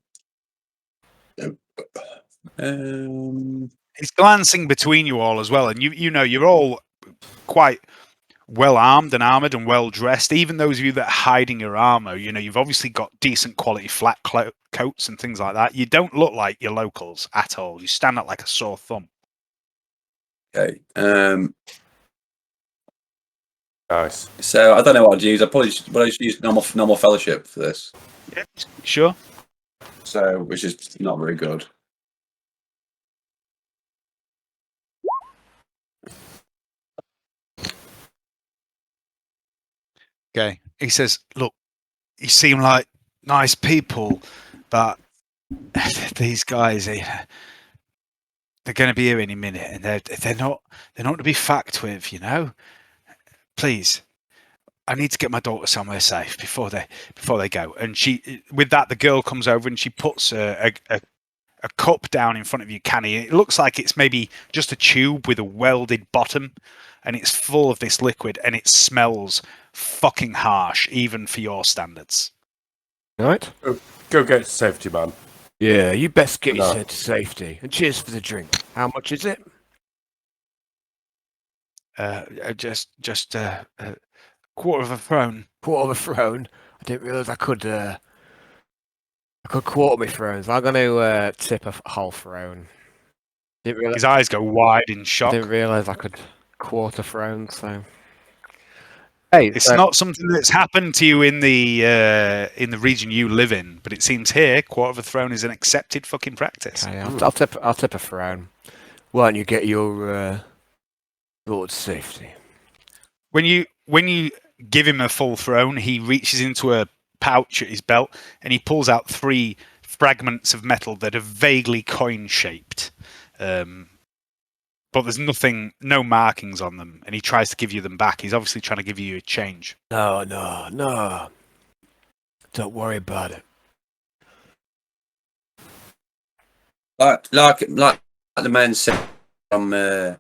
He's glancing between you all as well, and you're all quite well armed and armored and well dressed. Even those of you that are hiding your armor, you've obviously got decent quality flat coats and things like that. You don't look like your locals at all. You stand out like a sore thumb. Okay. Nice. So I don't know what I'd use. I probably just use normal fellowship for this. Yeah, sure. So which is not very good. Okay. He says, "Look, you seem like nice people, but these guys, they're going to be here any minute, and they're not to be fucked with, you know. Please, I need to get my daughter somewhere safe before they go." And with that, the girl comes over and she puts a cup down in front of you, Canni. It looks like it's maybe just a tube with a welded bottom, and it's full of this liquid, and it smells fucking harsh, even for your standards. Right? Go get safety, man. Yeah, you best get yourself to safety. And cheers for the drink. How much is it? Just a quarter of a throne. Quarter of a throne? I didn't realise I could quarter my thrones. I'm going to tip a whole throne. His eyes go wide in shock. I didn't realise I could quarter thrones, so... Hey, it's not something that's happened to you in the region you live in, but it seems here quarter of a throne is an accepted fucking practice. Okay, I'll tip a throne. Why don't you get your daughter's safety? When you give him a full throne, he reaches into a pouch at his belt and he pulls out 3 fragments of metal that are vaguely coin shaped. But there's no markings on them, and he tries to give you them back. He's obviously trying to give you a change. No. Don't worry about it. Like the man said we're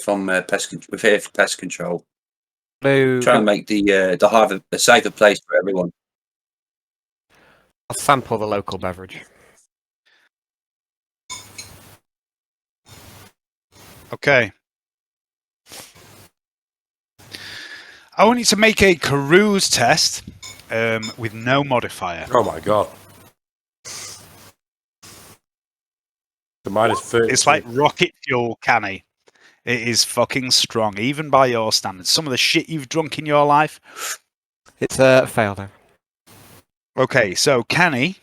from pest control. We're here for pest control. Trying to make the hive a safer place for everyone. I'll sample the local beverage. Okay. I want you to make a carouse test with no modifier. Oh my god. The -30. It's like rocket fuel, Canni. It is fucking strong, even by your standards. Some of the shit you've drunk in your life. It's a fail, though. Okay, so Canni,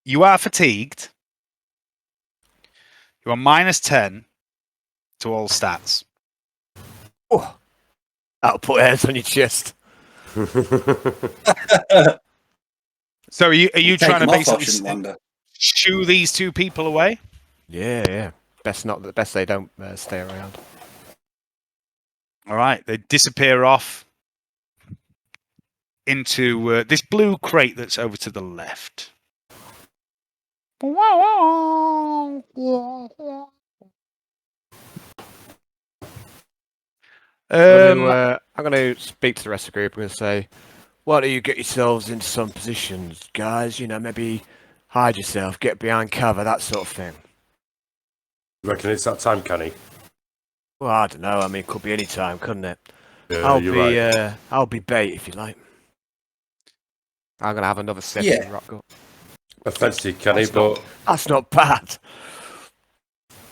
you are fatigued. You are -10 to all stats. Oh, that'll put hairs on your chest. So are you trying to basically shoo these 2 people away? Yeah. Best they don't stay around. All right, they disappear off into this blue crate that's over to the left. I'm going to speak to the rest of the group. I'm going to say, why don't you get yourselves into some positions, guys? You know, maybe hide yourself, get behind cover, that sort of thing. You reckon it's that time, Canni? Well, I don't know. I mean, it could be any time, couldn't it? Yeah, I'll be bait if you like. I'm going to have another sip of rock up. Offensive, Canni, but that's not bad.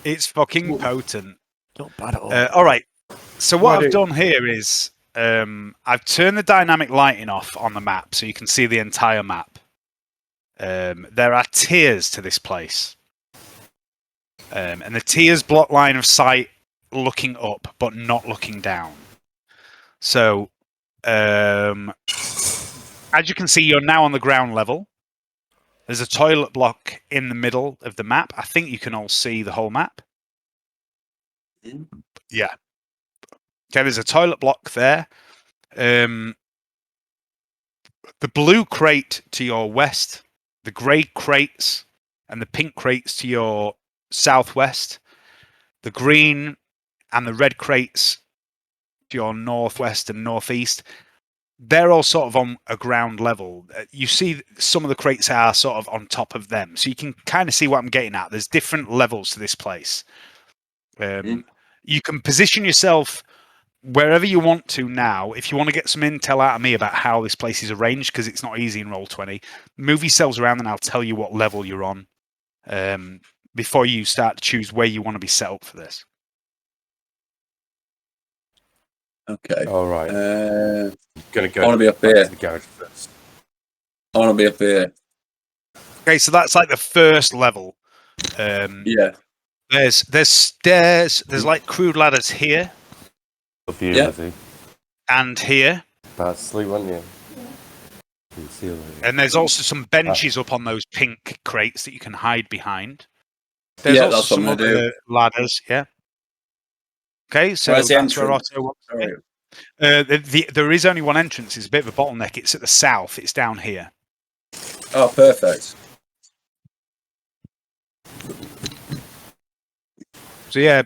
It's fucking potent. Not bad at all. All right. So what I've done here is I've turned the dynamic lighting off on the map so you can see the entire map. There are tiers to this place. And the tiers block line of sight looking up, but not looking down. So, as you can see, you're now on the ground level. There's a toilet block in the middle of the map. I think you can all see the whole map. Yeah. Okay, there's a toilet block there. The blue crate to your west, the grey crates and the pink crates to your southwest, the green and the red crates to your northwest and northeast. They're all sort of on a ground level. You see some of the crates are sort of on top of them. So you can kind of see what I'm getting at. There's different levels to this place. You can position yourself wherever you want to now. If you want to get some intel out of me about how this place is arranged, because it's not easy in Roll20, move yourselves around and I'll tell you what level you're on before you start to choose where you want to be set up for this. Okay. all right. Gonna go. I want to be up here. To the garage first. I want to be up here. Okay, so that's like the first level. Yeah. There's stairs. There's like crude ladders here Love you, Yeah. Lizzie. and here. About to sleep, weren't you? And there's also some benches up on those pink crates that you can hide behind. There's also that's what some I'm gonna other ladders. Yeah. Okay, so Where's the that's where entrance? Otto wants to be. There is only one entrance. It's a bit of a bottleneck. It's at the south. It's down here. Oh, perfect. So yeah,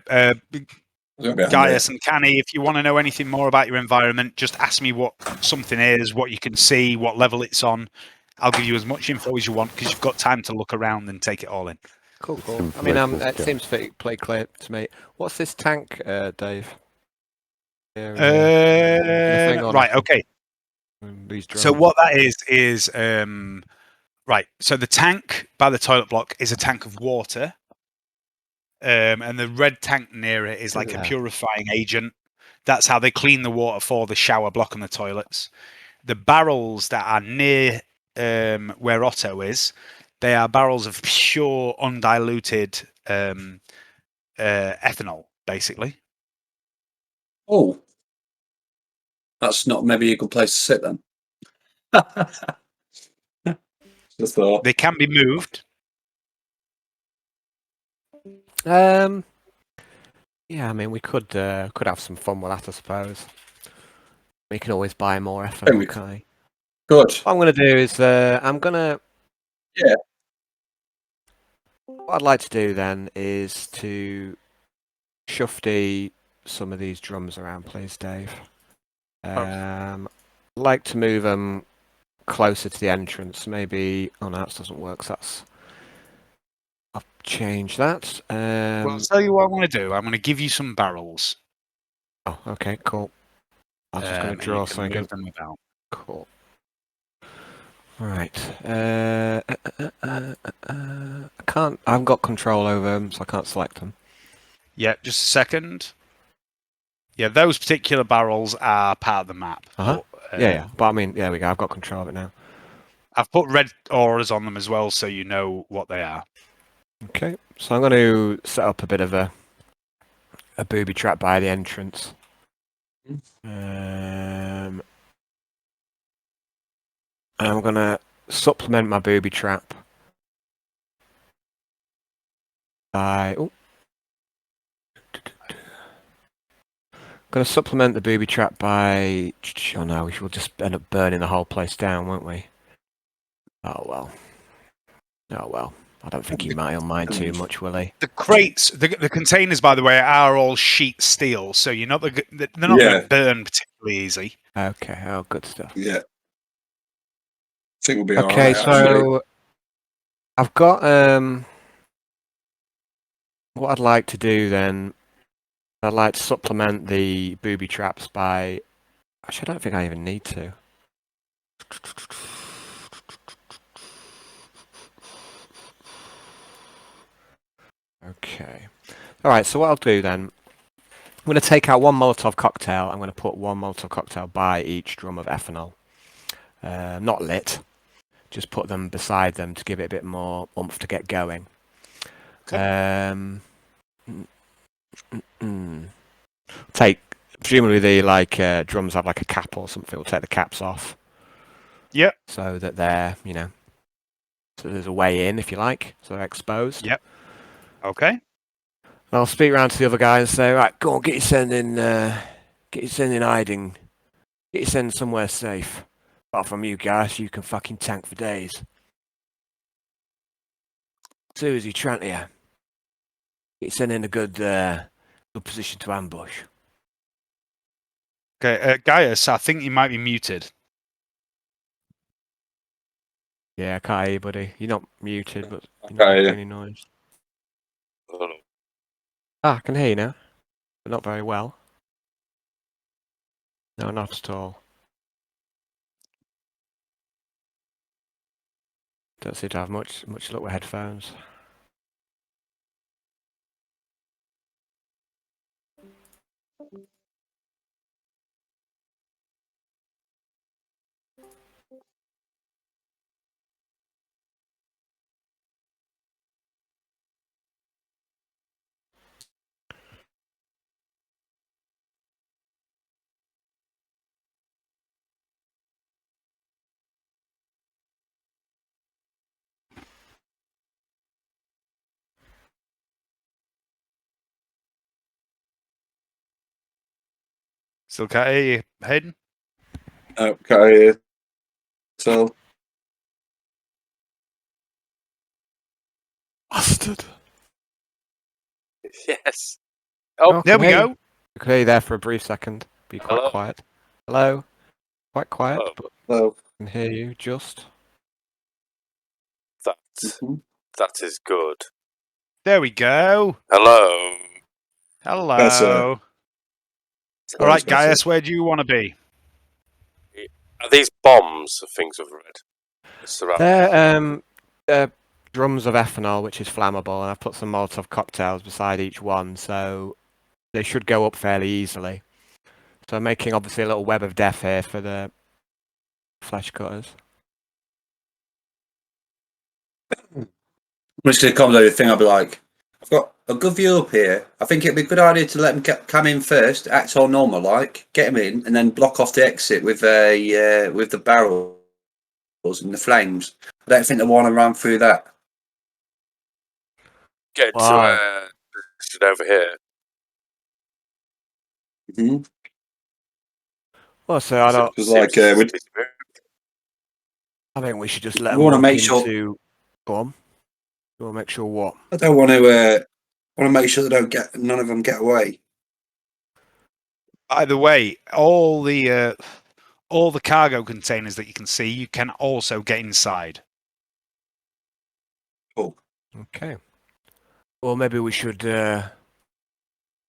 Behind Gaius and Canni, if you want to know anything more about your environment, just ask me what something is, what you can see, what level it's on. I'll give you as much info as you want because you've got time to look around and take it all in. Cool. I mean, it seems to play clear to me. What's this tank, Dave? Right. Okay. So what that is right. So the tank by the toilet block is a tank of water. And the red tank near it is like a purifying agent. That's how they clean the water for the shower block and the toilets. The barrels that are near where Otto is, they are barrels of pure, undiluted ethanol, basically. Oh, that's not maybe a good place to sit then. Just thought. They can be moved. Yeah, I mean, we could have some fun with that, I suppose. We can always buy more ethanol, can't we? Good. What I'm going to do is I'm going to... Yeah. What I'd like to do then is to shufty some of these drums around, please, Dave. I'd like to move them closer to the entrance. Maybe... Oh, no, that doesn't work, so that's... I'll change that. Well, I'll tell you what I'm going to do. I'm going to give you some barrels. Oh, okay, cool. I was just going to draw something. Move them about. Cool. Right. I can't. I haven't got control over them, so I can't select them. Yeah, just a second. Yeah, those particular barrels are part of the map. But, yeah. But I mean, there we go. I've got control of it now. I've put red auras on them as well, so you know what they are. Okay, so I'm going to set up a bit of a booby trap by the entrance. And I'm going to supplement my booby trap by... Oh. Going to supplement the booby trap by... Oh no, we will just end up burning the whole place down, won't we? Oh well. I don't think he might mind too much, will he? The crates, the containers, by the way, are all sheet steel, so they're not going to burn particularly easy. Okay, oh, good stuff. Yeah. I think we'll be okay, alright. So actually. I've got what I'd like to do then. I'd like to supplement the booby traps by... Actually, I don't think I even need to. Okay. Alright, so what I'll do then, I'm going to take out one Molotov cocktail. I'm going to put one Molotov cocktail by each drum of ethanol. Not lit. Just put them beside them to give it a bit more oomph to get going. Okay. Presumably the drums have like a cap or something. We'll take the caps off. Yep. So that they're, so there's a way in, if you like. So they're exposed. Yep. Okay. I'll speak round to the other guy and say, right, go on, get your send in hiding. Get your send somewhere safe. Apart from you guys, you can fucking tank for days. Suzi, Trantia. Get your send in a good position to ambush. Okay, Gaius, I think you might be muted. Yeah, I can't hear you, buddy. You're not muted, but you're not making any noise. I can hear you now, but not very well. No, not at all. Don't seem to have much luck with headphones. Still can't hear you, Hayden. Oh, can't hear you. So, Bastard. Yes. Oh, there we hey. go. Okay, there for a brief second. Be quite Hello? quiet. Hello. Quite quiet, Oh. but hello. I can hear you just. That Mhm. that is good. There we go. Hello. Hello. Better. All right, That's better. Gaius, where do you want to be? Are these bombs? Things I've read. They're drums of ethanol, which is flammable, and I've put some Molotov cocktails beside each one, so they should go up fairly easily. So I'm making obviously a little web of death here for the flesh cutters. I'm just going to comment on the thing. I'll be like, I've got a good view up here. I think it'd be a good idea to let them come in first, act all normal like, get them in, and then block off the exit with the barrels and the flames. I don't think they want to run through that. Get Wow. to position over here. Mm-hmm. Well, so I don't. Because like, I think we should just let we them want to walk make sure. into. Go on. You want to make sure what? I don't want to. Want to make sure they don't get none of them get away. By the way, all the cargo containers that you can see, you can also get inside. Cool. Okay. Well, maybe we should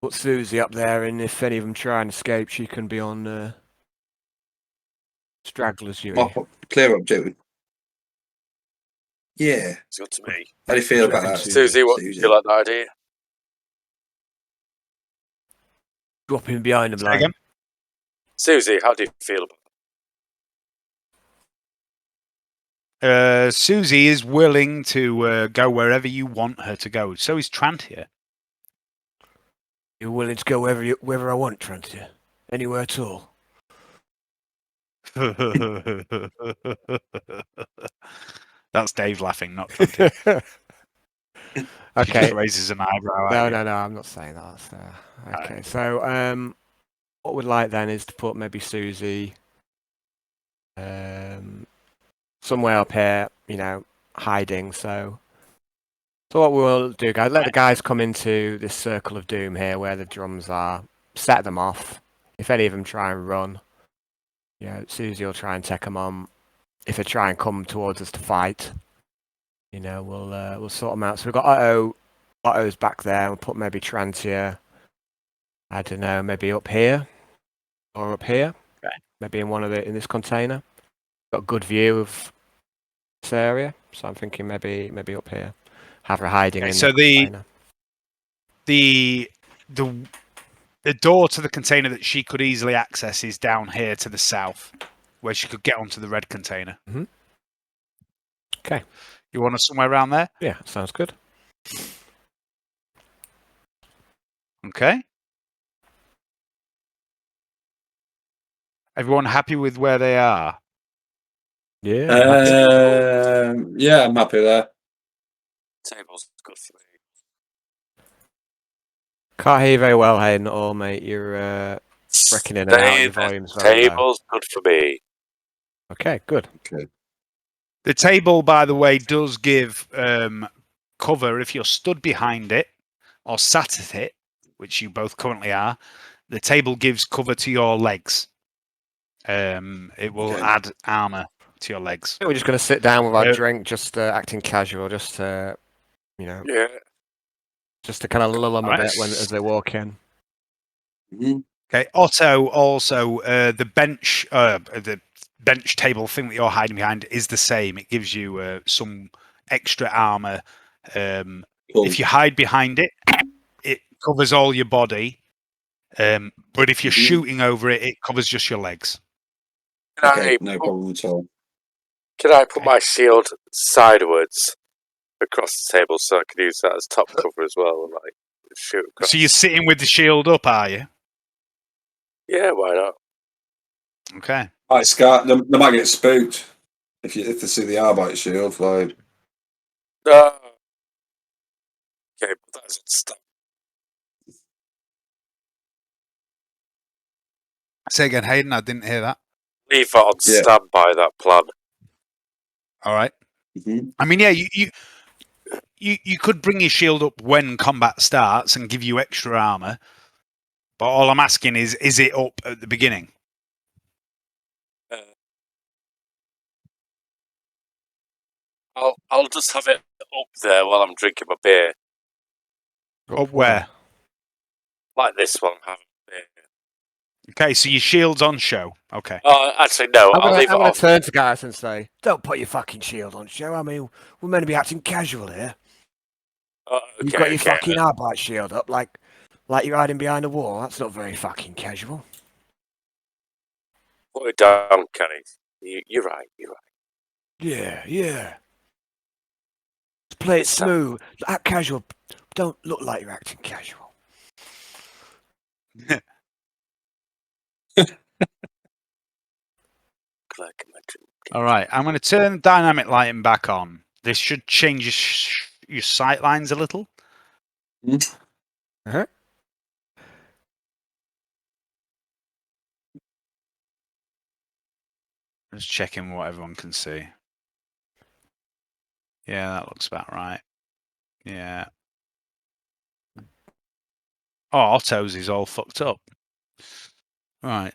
put Susie up there, and if any of them try and escape, she can be on straggler's duty. Clear up, dude. Yeah. It's good to me. How do you feel about that, Susie? What do you like that idea? Dropping behind them, Say like. again? Susie, how do you feel about it? Susie is willing to go wherever you want her to go. So is Trantia. You're willing to go wherever I want, Trantia? Anywhere at all? That's Dave laughing, not Trantia. She Okay. just raises an eyebrow. No, I'm not saying that. Okay, right. So what we'd like then is to put maybe Susie somewhere up here, hiding. So what we'll do, guys, let the guys come into this circle of doom here where the drums are, set them off. If any of them try and run, Susie will try and take them on. If they try and come towards us to fight, we'll sort them out. So we've got Otto. Otto's back there. We'll put maybe Trantia. I don't know, maybe up here or up here. Okay. Maybe in this container. Got a good view of this area, so I'm thinking maybe up here. Have her hiding in the container. The door to the container that she could easily access is down here to the south, where she could get onto the red container. Mm-hmm. Okay. You want us somewhere around there? Yeah, sounds good. Okay. Everyone happy with where they are? Yeah. Yeah, I'm happy there. Table's good for me. Can't hear you very well, Hayden, at all, mate. You're wrecking in and out. Your volume's very low. Table's good for me. Okay, good. Okay. The table, by the way, does give cover if you're stood behind it or sat at it, which you both currently are. The table gives cover to your legs. It will add armor to your legs. We're just going to sit down with our drink, just acting casual, just to, Yeah. just to kind of lull them a bit as they walk in. Mm-hmm. Okay. Otto, also the bench table thing that you're hiding behind is the same. It gives you some extra armor. Cool. If you hide behind it, it covers all your body. But if you're shooting over it, it covers just your legs. No problem at all. Can I put my shield sideways across the table so I can use that as top cover as well? And, shoot across. So you're sitting with the shield up, are you? Yeah, why not? Okay. Right, Scott. They might get spooked if they see the Arbite shield flying. Okay, but that's stop. Say again, Hayden. I didn't hear that. Leave it on standby, that plan. All right. Mm-hmm. I mean, yeah, you could bring your shield up when combat starts and give you extra armor. But all I'm asking is it up at the beginning? I'll just have it up there while I'm drinking my beer. Up where? Like this one. Okay, so your shield's on show. Okay. Actually, no. I'll leave it I'm going off. to turn to Gaius and say, "Don't put your fucking shield on show. I mean, we're meant to be acting casual here. You've got your fucking Arbite shield up, like you're hiding behind a wall. That's not very fucking casual." Put it down, Canni. You're right. Yeah. Just play it smooth. Act casual. Don't look like you're acting casual. All right, I'm going to turn dynamic lighting back on. This should change your sight lines a little. Uh-huh. Just checking what everyone can see. Yeah, that looks about right. Yeah. Oh, Otto's is all fucked up. Right,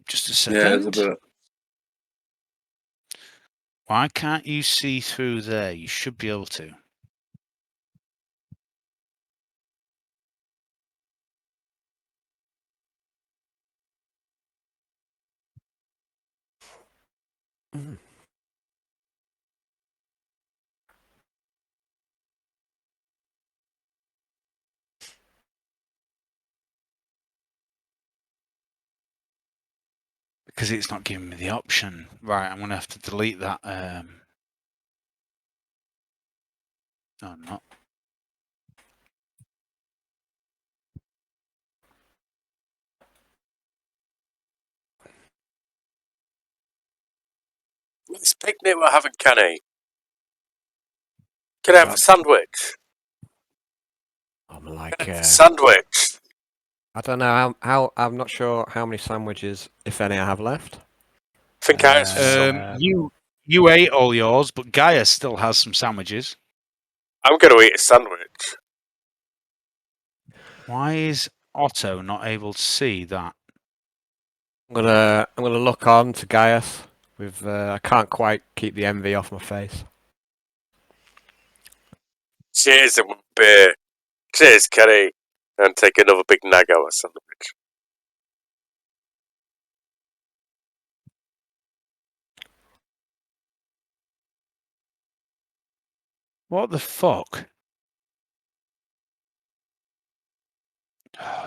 just a second. Yeah, it's a bit. Why can't you see through there? You should be able to. Mm. Because it's not giving me the option. Right, I'm going to have to delete that. No, I'm not. This picnic we're having, Canni. Can I have a sandwich? I'm like sandwich. I don't know how. I'm not sure how many sandwiches, if any, I have left. I think I have You ate all yours, but Gaius still has some sandwiches. I'm going to eat a sandwich. Why is Otto not able to see that? I'm gonna look on to Gaius. With I can't quite keep the envy off my face. Cheers and beer. Cheers, Canni. And take another big nag out of sandwich. What the fuck?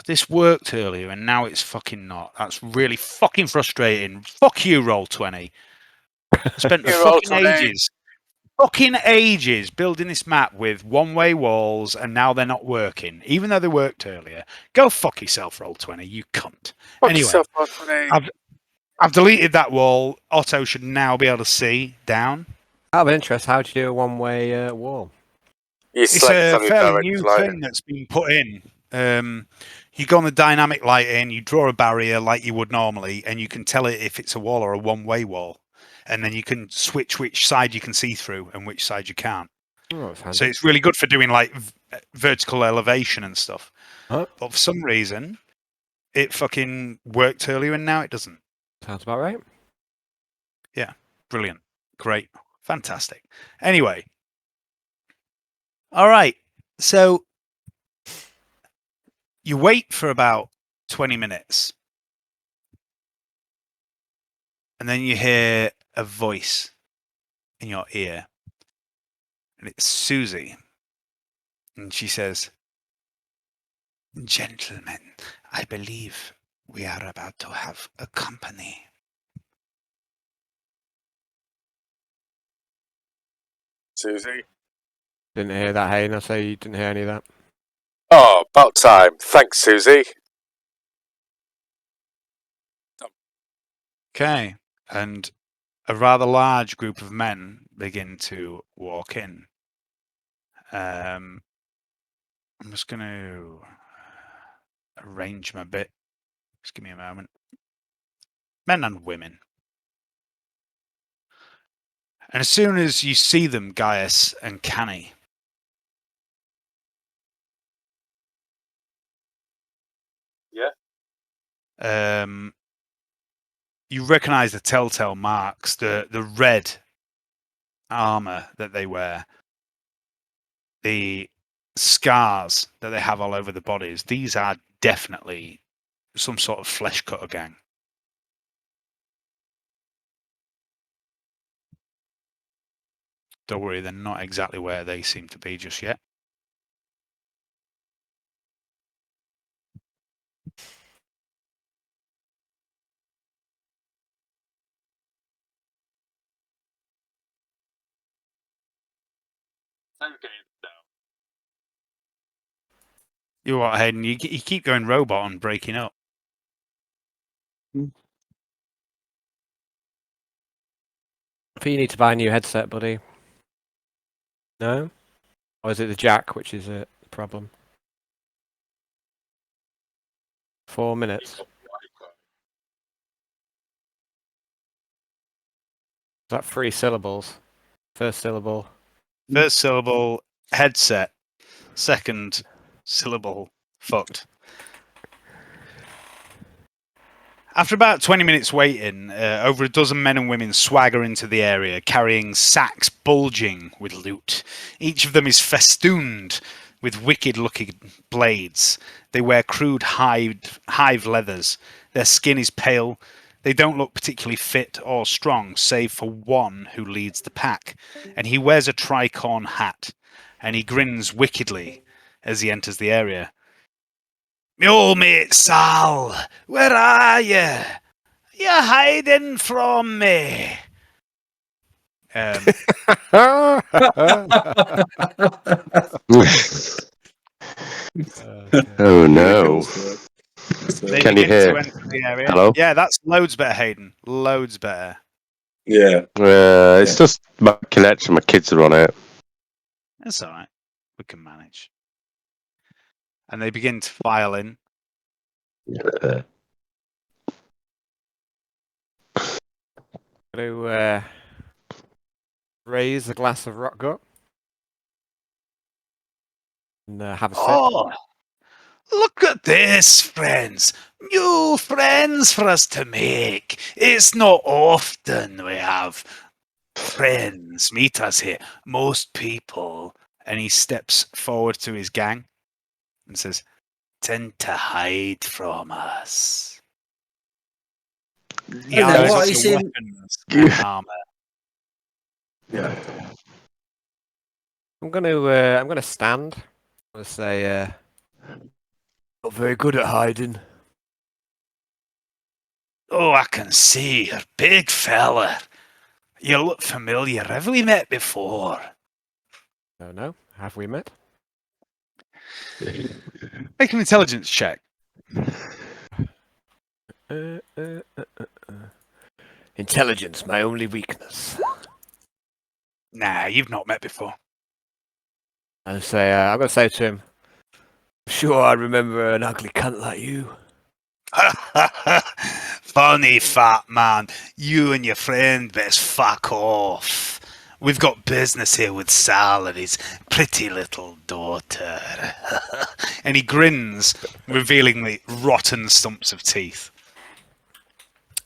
This worked earlier and now it's fucking not. That's really fucking frustrating. Fuck you, Roll20. Spent fucking ages building this map with one-way walls and now they're not working, even though they worked earlier. Go fuck yourself, Roll20, you cunt. Anyway, I've deleted that wall. Otto should now be able to see down. Out of interest, how do you do a one-way wall? It's a fairly new thing that's been put in. You go on the dynamic lighting, you draw a barrier like you would normally, and you can tell it if it's a wall or a one-way wall. And then you can switch which side you can see through and which side you can't. Oh, so it's really good for doing like vertical elevation and stuff. Huh? But for some reason, it fucking worked earlier and now it doesn't. Sounds about right. Yeah, brilliant. Great. Fantastic. Anyway. All right. So you wait for about 20 minutes. And then you hear a voice in your ear. And it's Suzi. And she says, "Gentlemen, I believe we are about to have a company." Suzi? Didn't hear that, Hayden. I say you didn't hear any of that. Oh, about time. Thanks, Suzi. Okay. And a rather large group of men begin to walk in. I'm just going to arrange my bit. Just give me a moment. Men and women. And as soon as you see them, Gaius and Canni, you recognize the telltale marks, the red armor that they wear, the scars that they have all over the bodies. These are definitely some sort of flesh cutter gang. Don't worry, they're not exactly where they seem to be just yet. You what, Hayden? You keep going robot and breaking up. I think you need to buy a new headset, buddy. No? Or is it the jack, which is a problem? 4 minutes. Is that 3 syllables? First syllable. First syllable, headset. Second syllable, fucked. After about 20 minutes waiting, over a dozen men and women swagger into the area, carrying sacks bulging with loot. Each of them is festooned with wicked-looking blades. They wear crude hive leathers. Their skin is pale. They don't look particularly fit or strong, save for one who leads the pack. And he wears a tricorn hat, and he grins wickedly as he enters the area. "Me old mate Sal, where are you? You're hiding from me." Oh no. Can you hear? Hello? Yeah, that's loads better, Hayden. Loads better. Yeah. It's just my connection. My kids are on it. That's all right. We can manage. And they begin to file in. To raise a glass of rock gut and have a sip. Oh, look at this, friends. New friends for us to make. It's not often we have friends meet us here. Most people, and he steps forward to his gang and says, tend to hide from us. Yeah, what is in armor. Yeah. I'm gonna stand. I'm gonna say, not very good at hiding. Oh, I can see you're big fella. You look familiar. Have we met before? No. Have we met? Make an intelligence check. Intelligence, my only weakness. Nah, you've not met before. I'm gonna say to him, sure I remember an ugly cunt like you. Funny fat man. You and your friend best fuck off. We've got business here with Sal and his pretty little daughter. And he grins, revealing the rotten stumps of teeth.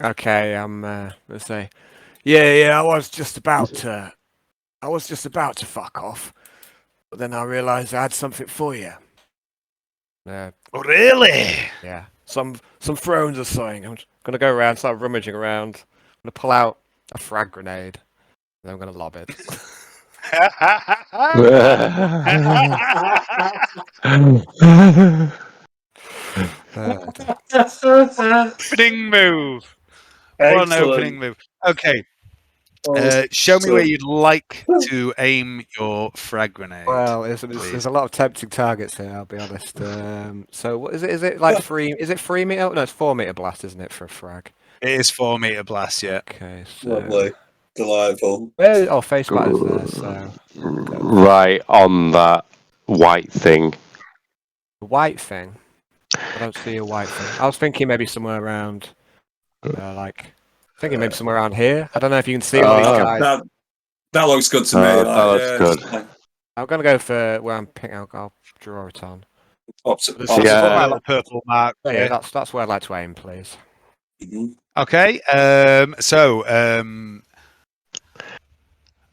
Okay, I'm gonna say, yeah, I was just about to fuck off, but then I realised I had something for you. Oh, really? Yeah, some thrones or something. I'm gonna go around, start rummaging around. I'm gonna pull out a frag grenade, and I'm gonna lob it. Opening move. Excellent. One opening move. Okay. Show me where you'd like to aim your frag grenade. Well, there's a lot of tempting targets here. I'll be honest. So what is it? Is it like 3? Is it 3 meter? No, it's 4 meter blast, isn't it, for a frag? It is 4 meter blast. Yeah. Okay. So... Lovely. Delightful. Face matter's there. So right on that white thing. the white thing. I don't see a white thing. I was thinking maybe somewhere around Like, thinking maybe somewhere around here. I don't know if you can see all these guys. That looks good to me. That looks good. I'm gonna go for where I'm picking. I'll draw it on. There's a little purple mark. Yeah, that's where I'd like to aim, please. Mm-hmm. Okay.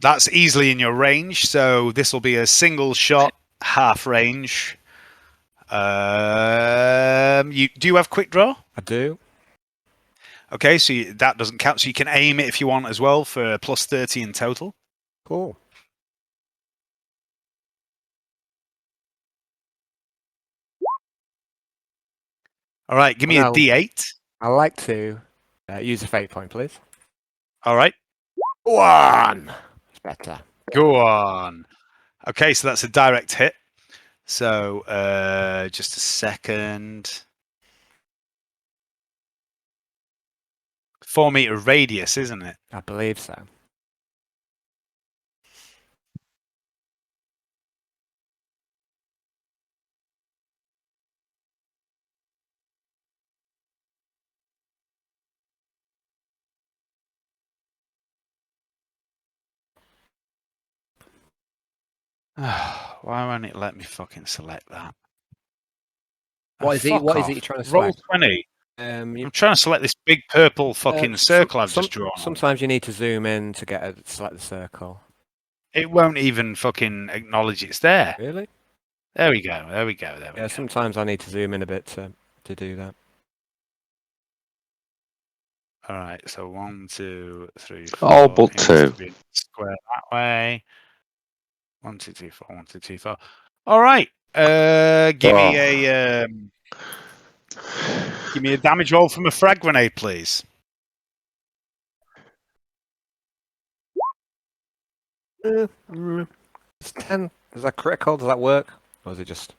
That's easily in your range. So this will be a single shot, half range. Do you have quick draw? I do. Okay, so that doesn't count. So you can aim it if you want as well for plus 30 in total. Cool. All right, give me a D8. I'd like to use a fate point, please. All right. 1. It's better. Go on. Okay, so that's a direct hit. So just a second. 4-meter radius, isn't it? I believe so. Why won't it let me fucking select that? What is it you're trying to Roll select? 20. I'm trying to select this big purple fucking circle I've just drawn. Sometimes you need to zoom in to select the circle. It won't even fucking acknowledge it's there. Really? There we go. There we go. Sometimes I need to zoom in a bit to do that. All right. So 1, 2, 3, 4. Oh, but 2. Square that way. 1, 2, 3, 4. 1, 2, 3, 4. All right. Give me a damage roll from a frag grenade, please. It's 10. Is that critical? Does that work? Or is it just...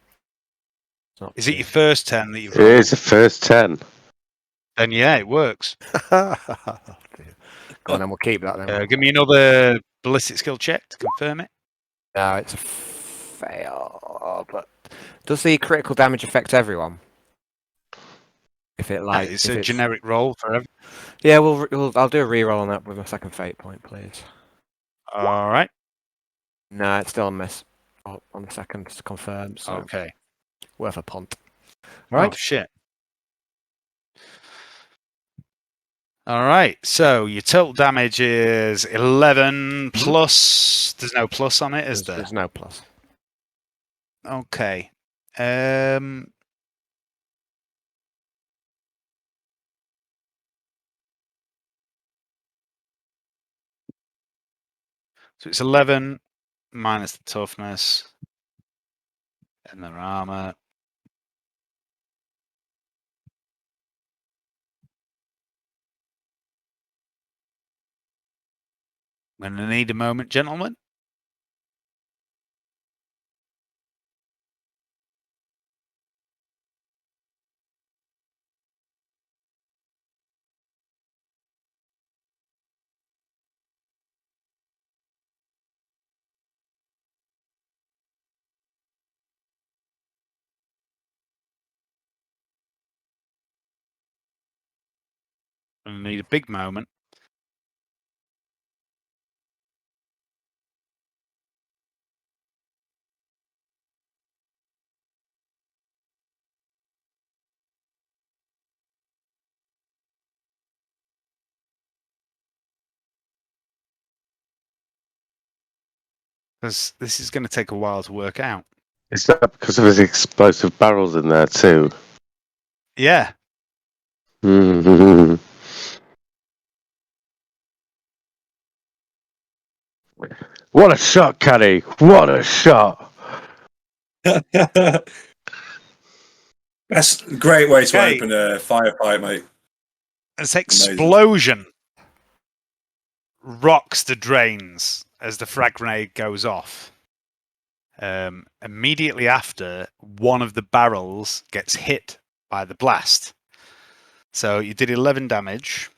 Is it your first 10 that you've rolled? It is the first 10. Then yeah, it works. Go on, then we'll keep that then. Give me another ballistic skill check to confirm it. No, it's a fail. But does the critical damage affect everyone? If it like, it's a generic roll for everyone. Yeah, I'll do a reroll on that with my second fate point, please. All right. No, it's still a miss on the second to confirm. So okay. Worth a punt. All right. Oh, shit. All right. So your total damage is 11 plus. There's no plus on it, is there? There's no plus. Okay. So it's 11 minus the toughness and their armor. I'm going to need a moment, gentlemen. I'm going to need a big moment. Because this is going to take a while to work out. Is that because of his explosive barrels in there too? Yeah. Mm-hmm. What a shot, Canni! What a shot! That's a great way to open a firefight, mate. This explosion rocks the drains as the frag grenade goes off. Immediately after, one of the barrels gets hit by the blast. So you did 11 damage.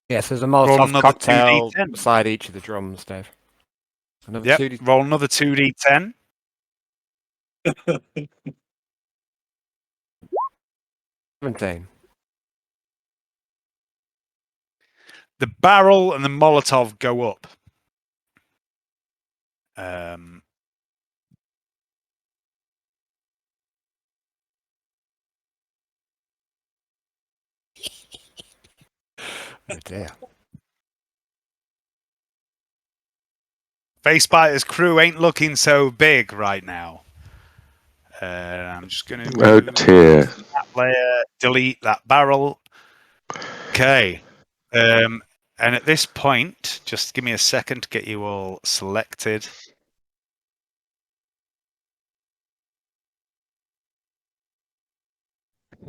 Yes, there's a Molotov cocktail beside each of the drums, Dave. Roll another 2d10. 17. The barrel and the Molotov go up. Oh dear. Facebider's crew ain't looking so big right now. I'm just going to Oh dear. that layer, delete that barrel. Okay. And at this point, just give me a second to get you all selected.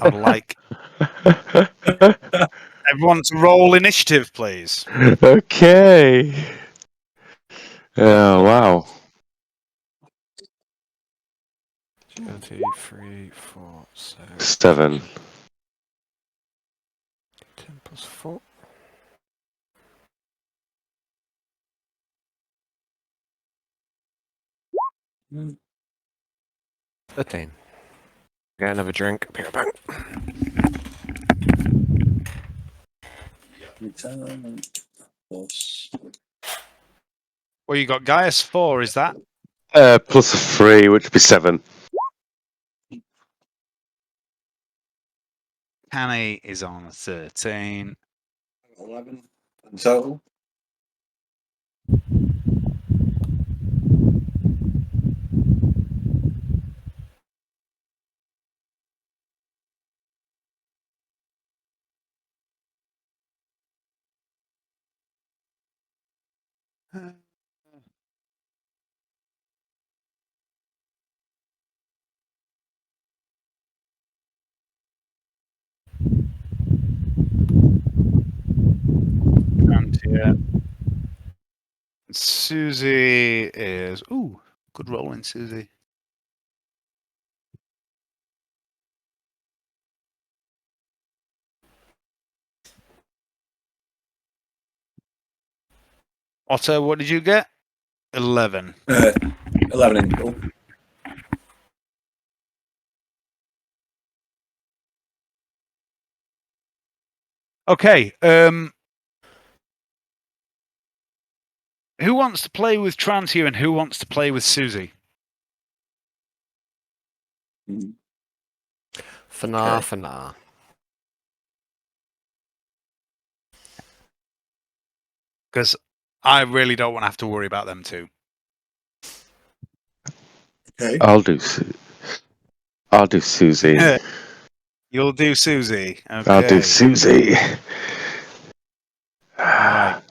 I would like everyone to roll initiative, please. Okay. Oh, wow. 1, 2, 3, 4, 7. 7. 10 plus 4. 13. Get another drink. Be right back. Well, you got Gaius 4, is that? Plus a 3, which would be 7. Canni is on 13. 11 in total. Trantia. Suzi is... Ooh, good rolling, Suzi. Otto, what did you get? 11. 11 in total. Okay. Who wants to play with Trantia and who wants to play with Suzi? For now. Because I really don't want to have to worry about them two. Okay. I'll do Suzi. You'll do Suzi. Okay. I'll do Suzi. Right.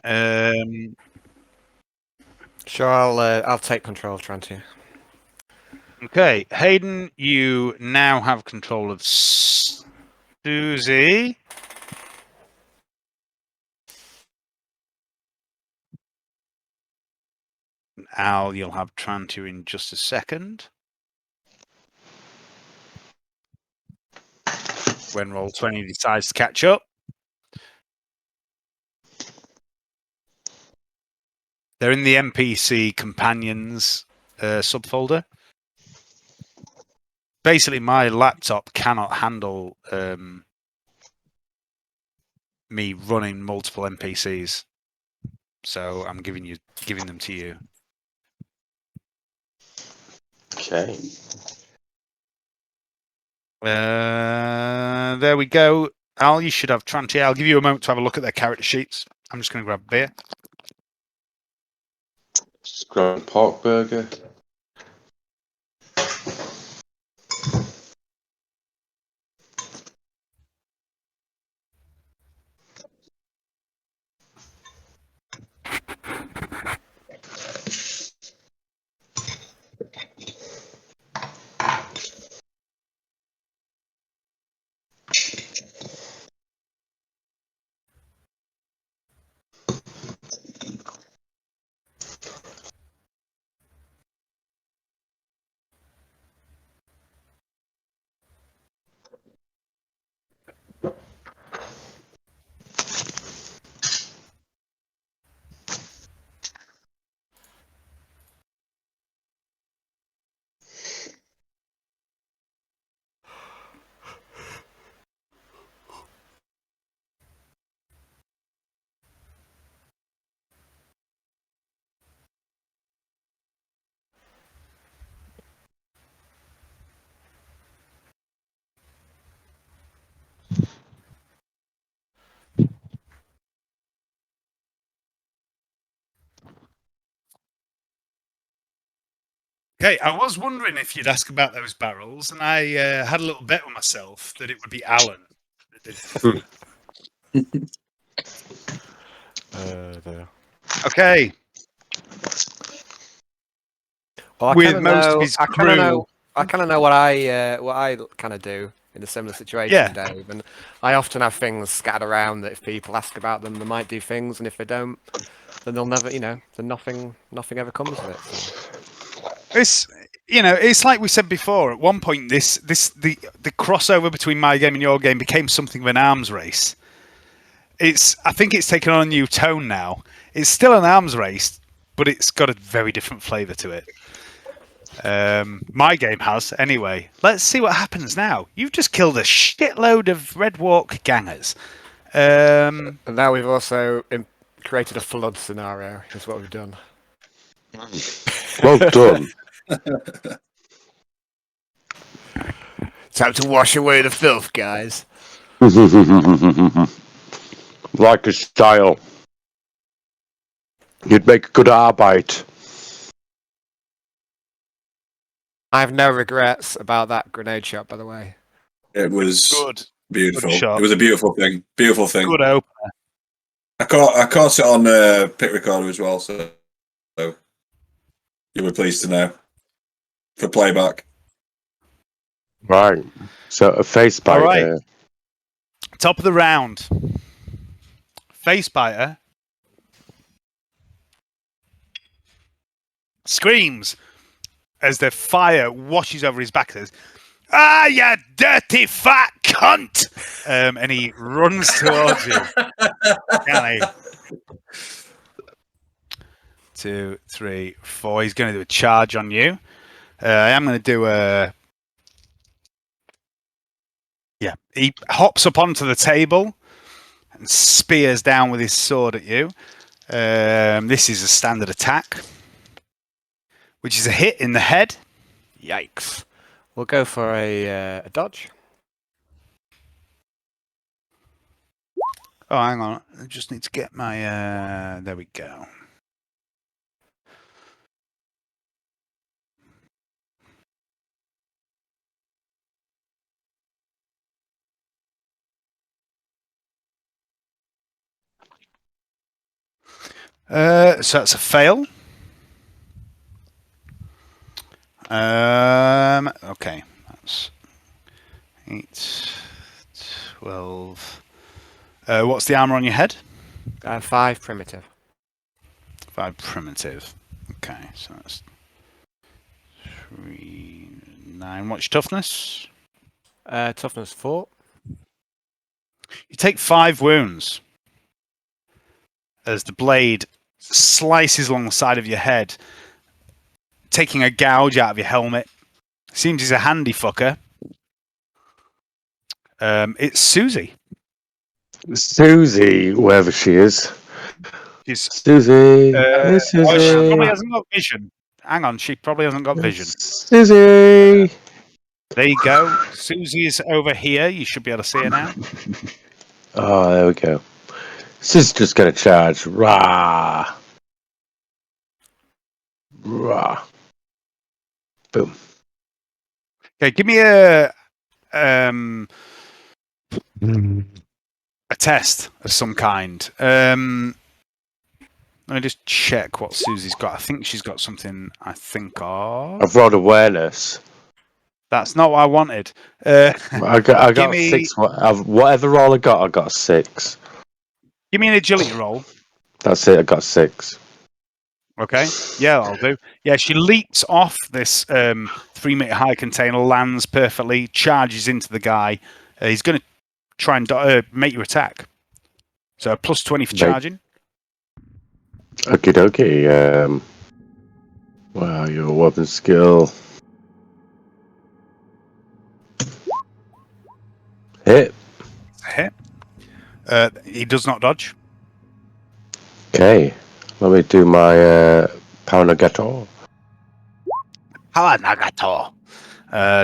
Sure, I'll take control of Trantia. Okay, Hayden, you now have control of Suzi. Al, you'll have Trantia in just a second. When Roll20 decides to catch up. They're in the NPC Companions subfolder. Basically, my laptop cannot handle me running multiple NPCs. So I'm giving them to you. Okay. There we go. Al, you should have Trantia. I'll give you a moment to have a look at their character sheets. I'm just going to grab a beer. Just grab a pork burger. Okay, I was wondering if you'd ask about those barrels, and I had a little bet with myself that it would be Alan that did it. There. Okay. Well, With most of his I crew. kind of know what I kind of do in a similar situation, Dave. And I often have things scattered around that if people ask about them, they might do things, and if they don't, then they'll never, then nothing ever comes of it. So. It's like we said before. At one point, the crossover between my game and your game became something of an arms race. I think it's taken on a new tone now. It's still an arms race, but it's got a very different flavour to it. My game has, anyway. Let's see what happens now. You've just killed a shitload of Red Walk gangers. And now we've also created a flood scenario, is what we've done. Well done. Time to wash away the filth, guys. Like a style. You'd make a good arbite. I have no regrets about that grenade shot, by the way. It was good. Beautiful. Good shot. It was a beautiful thing. Beautiful thing. Good opener. I caught it on pit recorder as well, so you'll be pleased to know. For playback. Right. So a face bite. All right. Top of the round. Face biter screams as the fire washes over his back. Says, "Ah, you dirty fat cunt!" And he runs towards you. Canni. 2, 3, 4. He's going to do a charge on you. I am going to do a. Yeah, he hops up onto the table and spears down with his sword at you. This is a standard attack, which is a hit in the head. Yikes. We'll go for a dodge. Oh, hang on. I just need to get my... there we go. So that's a fail. Okay. That's 8, 12... what's the armor on your head? 5 primitive. 5 primitive. Okay, so that's 3, 9. What's your toughness? Toughness 4. You take 5 wounds as the blade slices along the side of your head, taking a gouge out of your helmet. Seems he's a handy fucker. It's Suzi. Suzi, wherever she is. Suzi. Suzi. Hey, Suzi. Oh, she probably hasn't got vision. Hang on, she probably hasn't got vision. Suzi. There you go. Suzi is over here. You should be able to see her now. Oh, there we go. Suzi's just going to charge. Rah. Rah. Boom. Okay, give me a test of some kind. Let me just check what Susie's got. I think she's got something I think of. I've rolled awareness. That's not what I wanted. I got 6. Whatever roll I got a 6. Give me an agility roll. That's it, I got 6. Okay. Yeah, I'll do. Yeah, she leaps off this 3-meter high container, lands perfectly, charges into the guy. He's going to try and make you attack. So plus 20 for charging. Okie dokie. Wow, your weapon skill. Hit. Hit. He does not dodge. Okay. Let me do my Power Nagato. Power Nagato.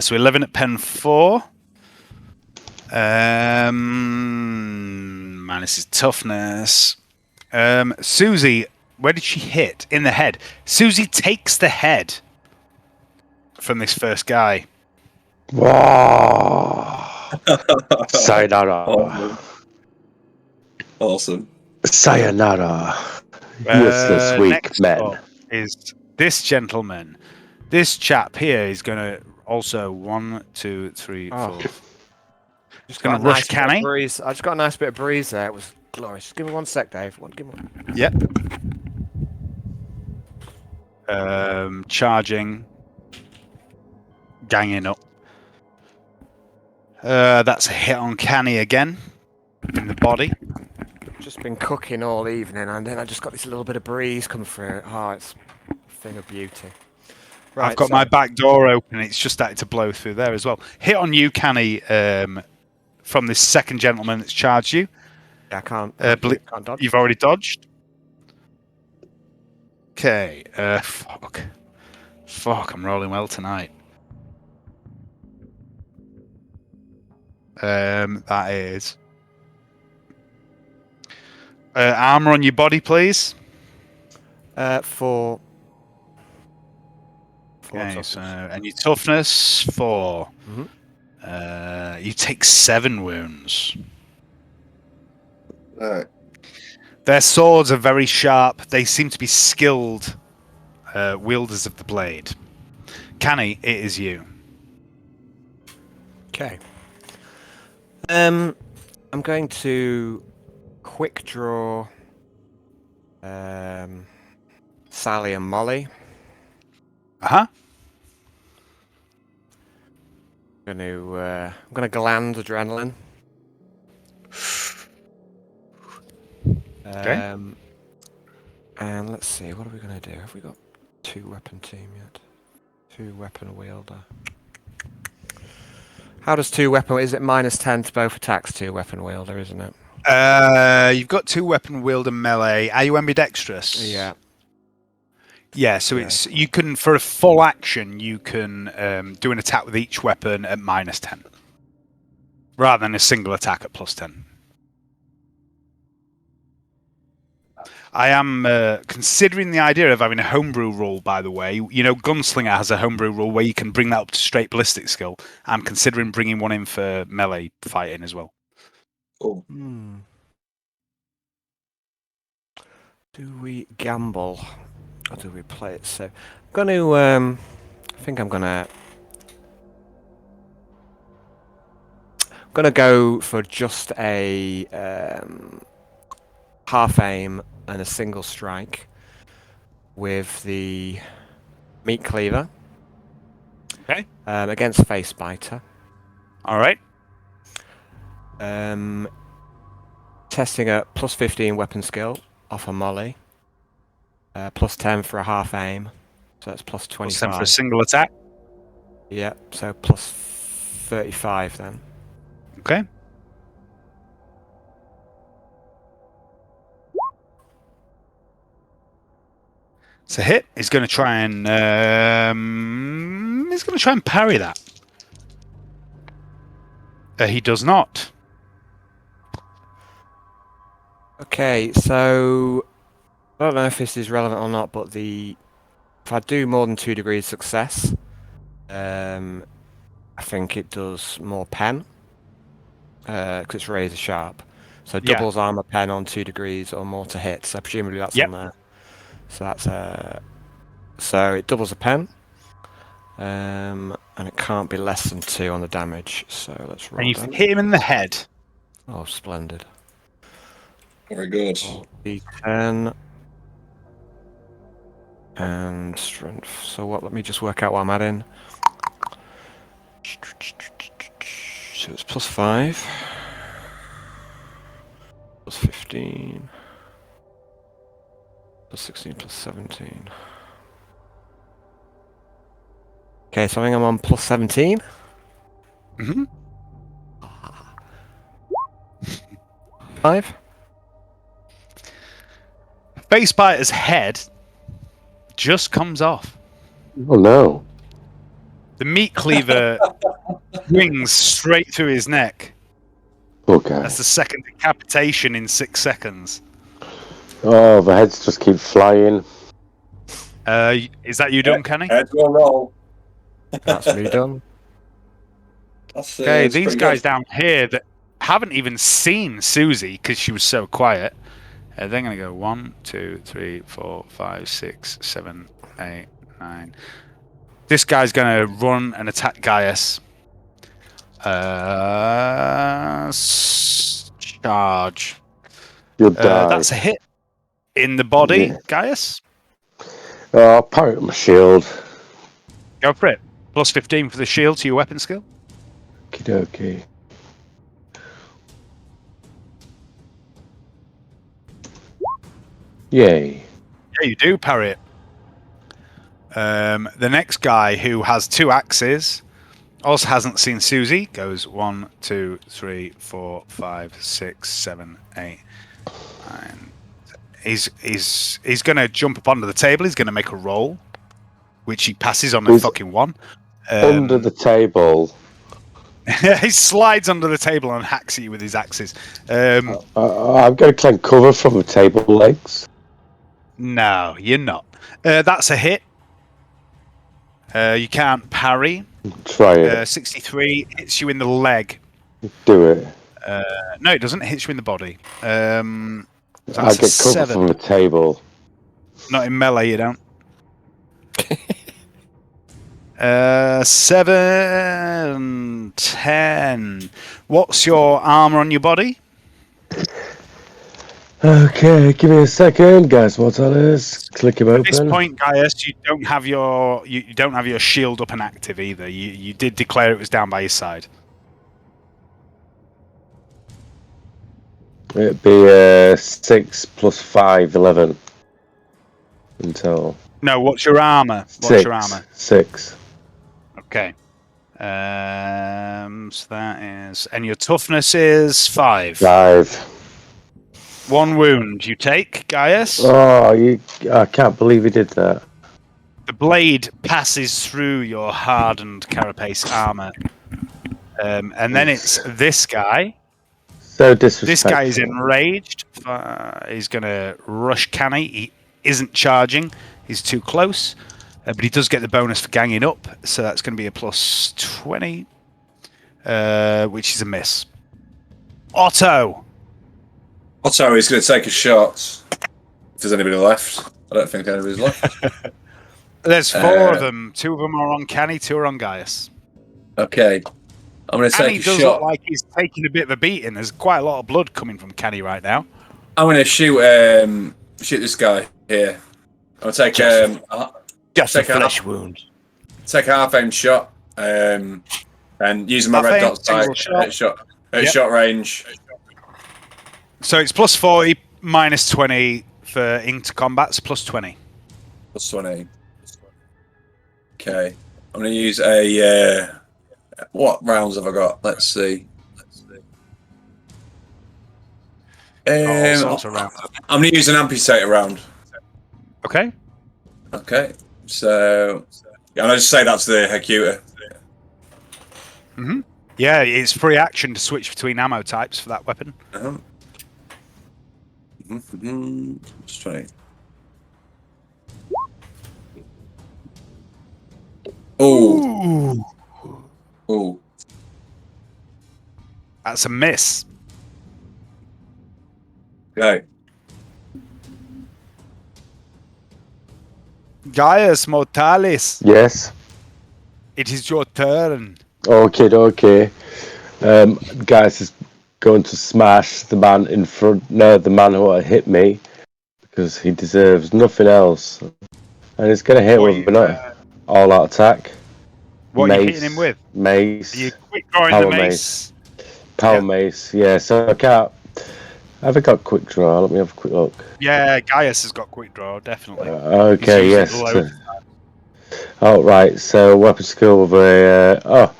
So 11 at pen 4. Minus his toughness. Suzi, where did she hit? In the head. Suzi takes the head from this first guy. Wow. Sayonara. Awesome. Sayonara. Useless, weak Next men. up is this gentleman. This chap here is going to also 1, 2, 3, 4. Just going got to a rush nice bit of Canni. breeze. I just got a nice bit of breeze there. It was glorious. Just give me 1 sec, Dave. Give me one. Yep. Charging. Ganging up. That's a hit on Canni again. In the body. Just been cooking all evening, and then I just got this little bit of breeze come through. Oh, it's a thing of beauty. Right, I've got my back door open. It's just started to blow through there as well. Hit on you, Canni, from this second gentleman that's charged you. I can't dodge. You've already dodged. Okay. Fuck, I'm rolling well tonight. That is... armor on your body, please. 4. Okay, so, and your toughness, 4. Mm-hmm. You take 7 wounds. Alright. Their swords are very sharp. They seem to be skilled wielders of the blade. Canni, it is you. Okay. I'm going to quick draw Sally and Molly. Uh-huh. I'm gonna gland adrenaline. Okay. And let's see, what are we gonna do? Have we got 2 weapon team yet? 2 weapon wielder. How does 2 weapon? Is it -10 to both attacks? 2 weapon wielder, isn't it? You've got 2 weapon wielder melee. Are you ambidextrous? Yeah. Yeah, so it's you can, for a full action, you can do an attack with each weapon at -10, rather than a single attack at +10. I am considering the idea of having a homebrew rule, by the way. You know, Gunslinger has a homebrew rule where you can bring that up to straight ballistic skill. I'm considering bringing one in for melee fighting as well. Cool. Do we gamble? Or do we play it safe? I'm going to, I think I'm going to go for just a half aim and a single strike with the meat cleaver. Okay. Against face biter. All right. Testing a +15 weapon skill off a Molly. +10 for a half aim, so that's +25. +10 for a single attack. Yeah, so +35 then. Okay. It's a hit. He's going to try and parry that. He does not. Okay, so I don't know if this is relevant or not, but if I do more than 2 degrees success, I think it does more pen, because it's razor sharp. So doubles armor pen on 2 degrees or more to hit. So presumably that's on there. So that's so it doubles a pen, and it can't be less than 2 on the damage. So let's roll. And you've hit him in the head. Oh, splendid! Very good. D10 and strength. So what? Let me just work out what I'm adding. So it's +5, +15. +16, +17. Okay, so I think I'm on +17. Mm-hmm. 5. Face biter's head just comes off. Oh no. The meat cleaver rings straight through his neck. Okay. That's the second decapitation in 6 seconds. Oh, the heads just keep flying. Is that you done, Canni? Heads will roll. That's me done. Okay, these guys down here that haven't even seen Suzi because she was so quiet. They're going to go 1, 2, 3, 4, 5, 6, 7, 8, 9. This guy's going to run and attack Gaius. Charge. You'll die. That's a hit in the body, Gaius. Oh, I'll parry my shield. Go for it. Plus 15 for the shield to your weapon skill. Okie dokie. Yay. Yeah, you do parry it. The next guy who has 2 axes also hasn't seen Suzi. Goes 1, 2, 3, 4, 5, 6, 7, 8, 9. He's going to jump up onto the table. He's going to make a roll, which he passes on a fucking 1. Under the table. He slides under the table and hacks at you with his axes. I'm going to claim cover from the table legs. No, you're not. That's a hit. You can't parry. Try it. 63 hits you in the leg. Do it. No, it doesn't. It hits you in the body. So I get cover from the table. Not in melee, you don't. 7, 10. What's your armor on your body? Okay, give me a second, guys. What that is? Click him open. At this point, Gaius, you don't have your shield up and active either. You did declare it was down by your side. It'd be 6 plus 5, 11. Until. No, what's your armor? What's your armor? 6. Okay. So that is, and your toughness is 5. 5. 1 wound you take, Gaius. Oh, I can't believe he did that. The blade passes through your hardened carapace armor. And then it's this guy. So disrespectful. This guy is enraged. He's going to rush Canni. He isn't charging. He's too close. But he does get the bonus for ganging up. So that's going to be a plus 20. Which is a miss. Otto is going to take a shot. If there's anybody left. I don't think anybody's left. There's 4 of them. 2 of them are on Canni, 2 are on Gaius. Okay. I'm going to take a shot. Canni does look like he's taking a bit of a beating. There's quite a lot of blood coming from Canni right now. I'm going to shoot this guy here. I'll take just a flesh wound. Take a half-aim shot. And using my red dot sight at shot range. So it's plus 40, minus 20 for into combats, plus 20. Plus 20. Okay. I'm going to use a... what rounds have I got? Let's see. I'm going to use an amputator round. Okay. Okay. So... yeah, I'll just say that's the Hecuta. Mm-hmm. Yeah, it's free action to switch between ammo types for that weapon. Uh-huh. Just 20. Oh. Oh. That's a miss. Okay. Gaius Mortalis. Yes. It is your turn. Okay. Gaius is going to smash the man in front. No, the man who hit me, because he deserves nothing else. And he's going to hit with an all-out attack. What are you hitting him with? Mace. Are you quick drawing the mace? Power mace. Yeah. So I can't. Have I got quick draw? Let me have a quick look. Yeah, Gaius has got quick draw, definitely. Okay. Yes. Oh, right. So weapon skill with a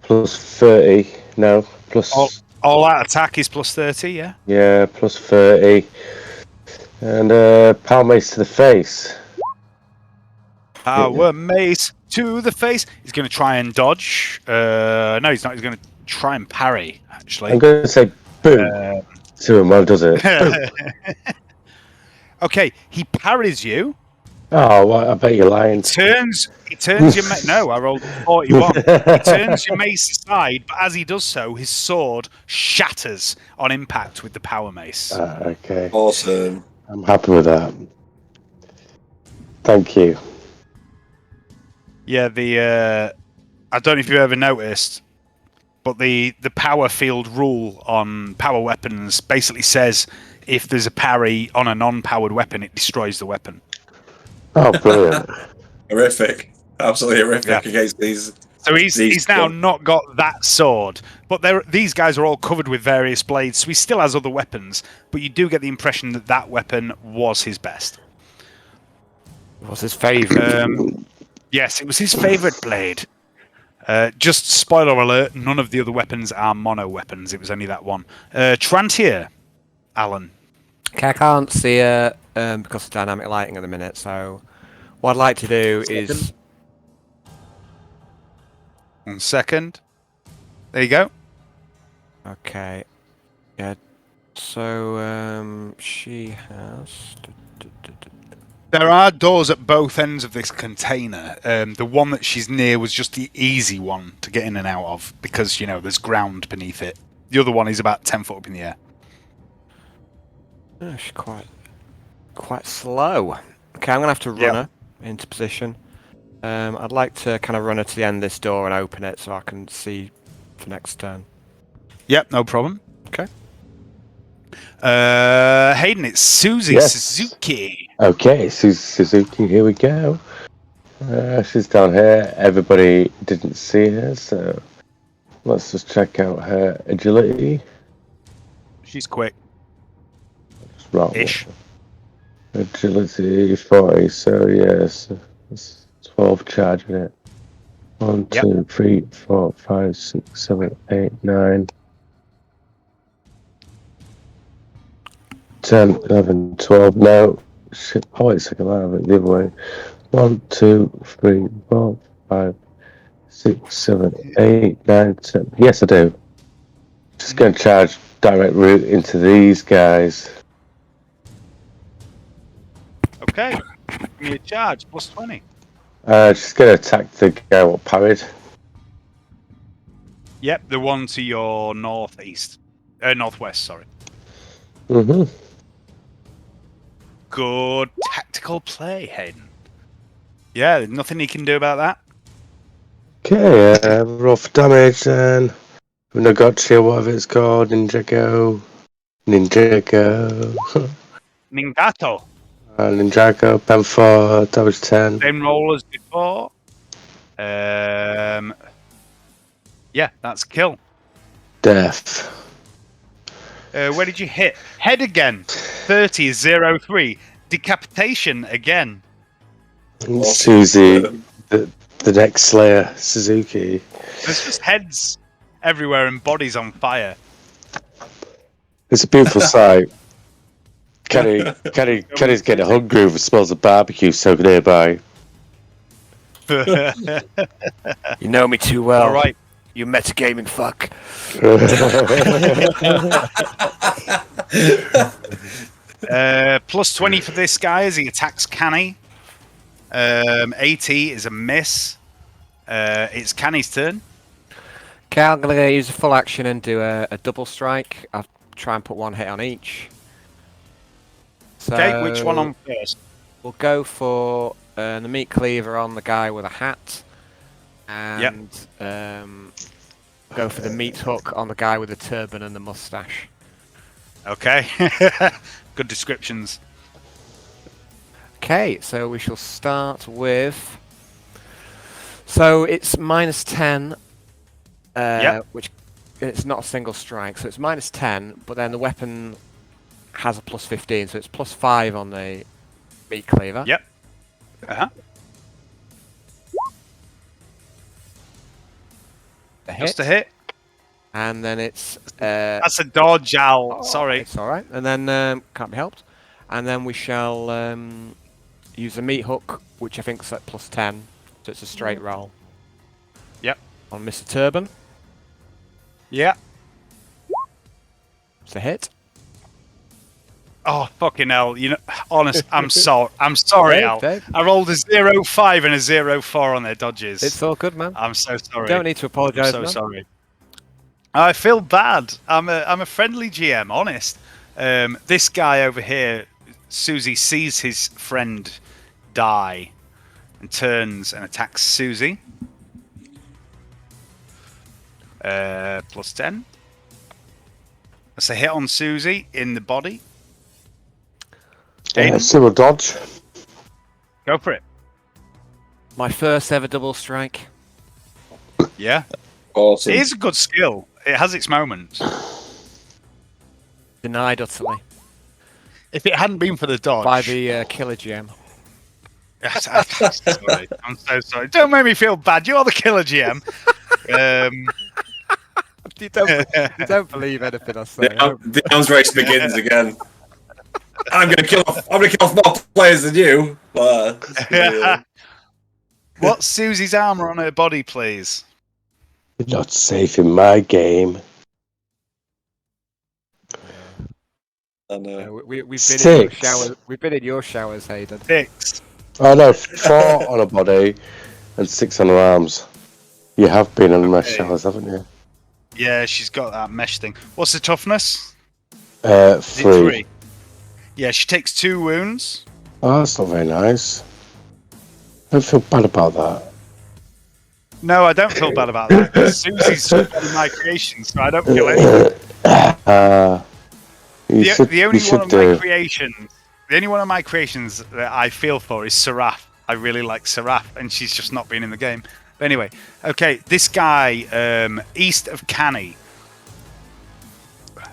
plus 30. No, plus. All out attack is plus 30. Yeah. Yeah, plus 30. And power mace to the face. Power mace to the face. He's going to try and dodge. No, he's not. He's going to try and parry. Actually, I'm going to say boom to him. Well, does it? Okay, he parries you. Oh, well, I bet you're lying. He turns your no, I rolled 41. He turns your mace aside, but as he does so, his sword shatters on impact with the power mace. Okay. Awesome. I'm happy with that. Thank you. Yeah, I don't know if you've ever noticed, but the power field rule on power weapons basically says if there's a parry on a non-powered weapon, it destroys the weapon. Oh, brilliant. Horrific. Absolutely horrific against these. So he's now not got that sword, but these guys are all covered with various blades, so he still has other weapons, but you do get the impression that that weapon was his best. What's his favourite? Yes, it was his favourite blade. Just spoiler alert, none of the other weapons are mono weapons. It was only that one. Trantia, Alan. Okay, I can't see it because of dynamic lighting at the minute, so what I'd like to do is... 1 second. There you go. Okay. Yeah, so she has... There are doors at both ends of this container. The one that she's near was just the easy one to get in and out of because, there's ground beneath it. The other one is about 10 foot up in the air. Oh, she's quite slow. Okay, I'm going to have to run her into position. I'd like to kind of run her to the end of this door and open it so I can see for next turn. Yep, no problem. Okay. Hayden, it's Suzi Suzuki. Okay, Suzuki, here we go. She's down here. Everybody didn't see her, so let's just check out her agility. She's quick. Ish. Agility 40, so yes, it's 12 charging it. 1, 2, 3, 4, 5, 6, 7, 8, 9, 10, 11, 12. No, shit. Oh, wait a second, I have it the other way. 1, 2, 3, 4, 5, 6, 7, 8, 9, 10. Yes, I do. Just going to charge direct route into these guys. Okay. Give me a charge, plus 20. She's going to attack the guy what parried. Yep, the one to your northwest, sorry. Mm-hmm. Good tactical play, Hayden. Yeah, nothing he can do about that. Okay, roll for damage then. Nagotchi, whatever it's called, Ninjago. Ningato. Ninjago, pen 4, damage 10. Same roll as before. Yeah, that's kill. Death. Where did you hit? Head again. 30-03. Decapitation again. Suzi, the next Slayer, Suzuki. There's just heads everywhere and bodies on fire. It's a beautiful sight. Kenny's getting hungry with the smells of barbecue so nearby. You know me too well. All right. You metagaming fuck. Plus 20 for this guy as he attacks Canni. 80 is a miss. It's Canni's turn. Okay, I'm going to use a full action and do a double strike. I'll try and put one hit on each. So Okay, which one on first? We'll go for the meat cleaver on the guy with a hat. And go for the meat hook on the guy with the turban and the mustache. Okay. Good descriptions. Okay, so we shall start with... So it's minus 10, which it's not a single strike, so it's minus 10, but then the weapon has a plus 15, so it's plus 5 on the meat cleaver. Yep. Uh-huh. Just a hit. And then it's... That's a dodge, Al. Sorry. It's alright. And then, can't be helped. And then we shall use a meat hook, which I think is at plus 10. So it's a straight roll. Yep. On Mr. Turban. Yeah. It's a hit. Oh fucking hell! You know, honest, I'm sorry. I'm sorry, Al. I rolled a 0-5 and a 0-4 on their dodges. It's all good, man. I'm so sorry. You don't need to apologise. I'm so sorry. I feel bad. I'm a friendly GM, honest. This guy over here, Suzi, sees his friend die and turns and attacks Suzi. +10. That's a hit on Suzi in the body. Civil dodge. Go for it. My first ever double strike. Yeah. Awesome. It is a good skill. It has its moments. Denied utterly. If it hadn't been for the dodge. By the killer GM. Sorry. I'm so sorry. Don't make me feel bad. You're the killer GM. You don't believe anything I say. The arms race begins again. I'm gonna kill off more players than you. But, What's Susie's armor on her body, please? You're not safe in my game. I know. We've been Six. in your showers. We've been in your showers, Hayden. 6. Oh no, 4 on a body and 6 on her arms. You have been in my showers, haven't you? Yeah, she's got that mesh thing. What's the toughness? 3. Yeah, she takes 2 wounds. Oh, that's not very nice. I don't feel bad about that. No, I don't feel bad about that. Susie's one of my creations, so I don't feel anything. The only one of my creations that I feel for is Seraph. I really like Seraph, and she's just not been in the game. But anyway, okay, this guy east of Canni,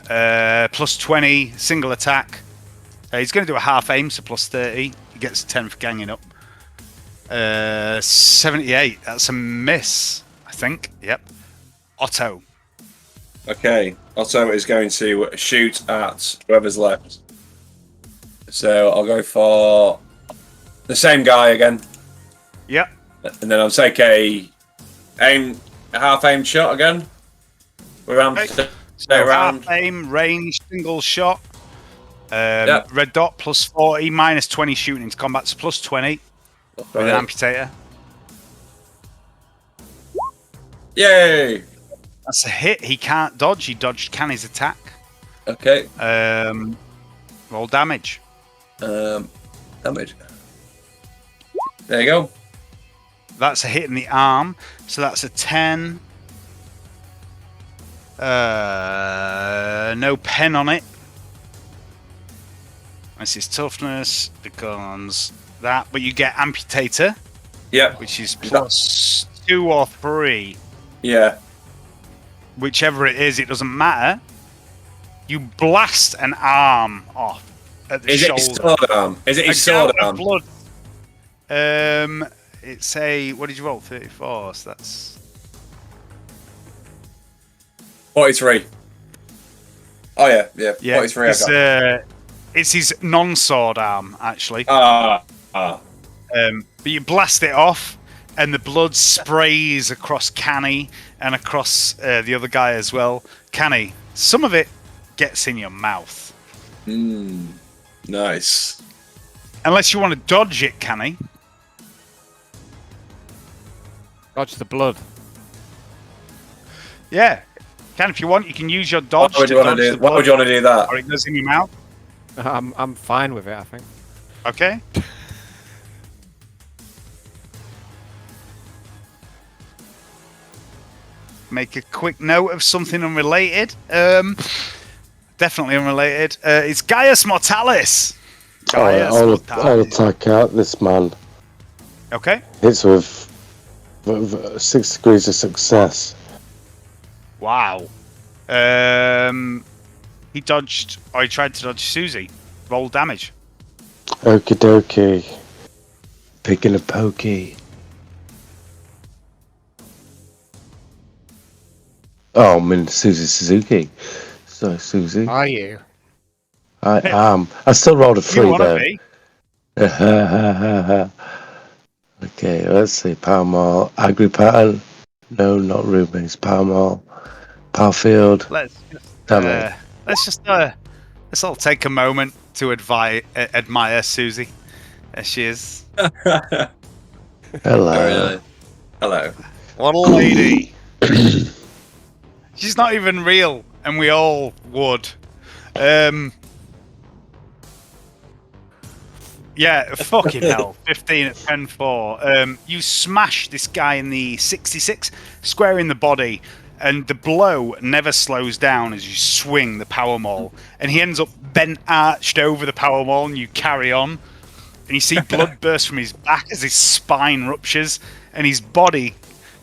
+20 single attack. He's going to do a half aim, so +30. He gets 10 for ganging up. 78. That's a miss, I think. Yep. Otto. Okay, Otto is going to shoot at whoever's left. So I'll go for the same guy again. Yep. And then I'll take a half aim shot again. Half aim, range, single shot. Red dot +40, -20 shooting into combat, so +20 with an amputator. Yay! That's a hit. He can't dodge. He dodged Canni's attack. Okay. Roll damage. Damage. There you go. That's a hit in the arm. So that's a 10. No pen on it. That's his toughness because that. But you get amputator. Yeah. Which is +2 or 3. Yeah. Whichever it is, it doesn't matter. You blast an arm off at the shoulder. Is it his sword arm? Is it his sword arm? Blood. It's a. What did you roll? 34. So that's 43. Oh yeah. 43. It's his non-sword arm, actually. But you blast it off, and the blood sprays across Canni and across the other guy as well. Canni, some of it gets in your mouth. Nice. Unless you want to dodge it, Canni. Dodge the blood. Yeah. If you want, you can use your dodge. Why would you want to do that? Or it goes in your mouth. I'm fine with it, I think. Okay. Make a quick note of something unrelated. Definitely unrelated. It's Gaius Mortalis. I'll attack out this man. Okay. Hits with 6 degrees of success. Wow. He dodged, or he tried to dodge Suzi. Roll damage. Okie dokie. Picking a pokey. Oh, I'm in Suzi Suzuki. Sorry, Suzi. Are you? I am. I still rolled a 3 though. Be? Okay, let's see. Power Mall. Agri pattern. No, not Rubens. Power Mall. Power Field. Let's all take a moment. to admire Susie. There she is. Hello. Hello. What a lady. She's not even real, and we all would. Yeah, fucking hell. 15 at 10-4. You smash this guy in the 66, square in the body, and the blow never slows down as you swing the power maul. And he ends up bent arched over the power maul, and you carry on. And you see blood burst from his back as his spine ruptures, and his body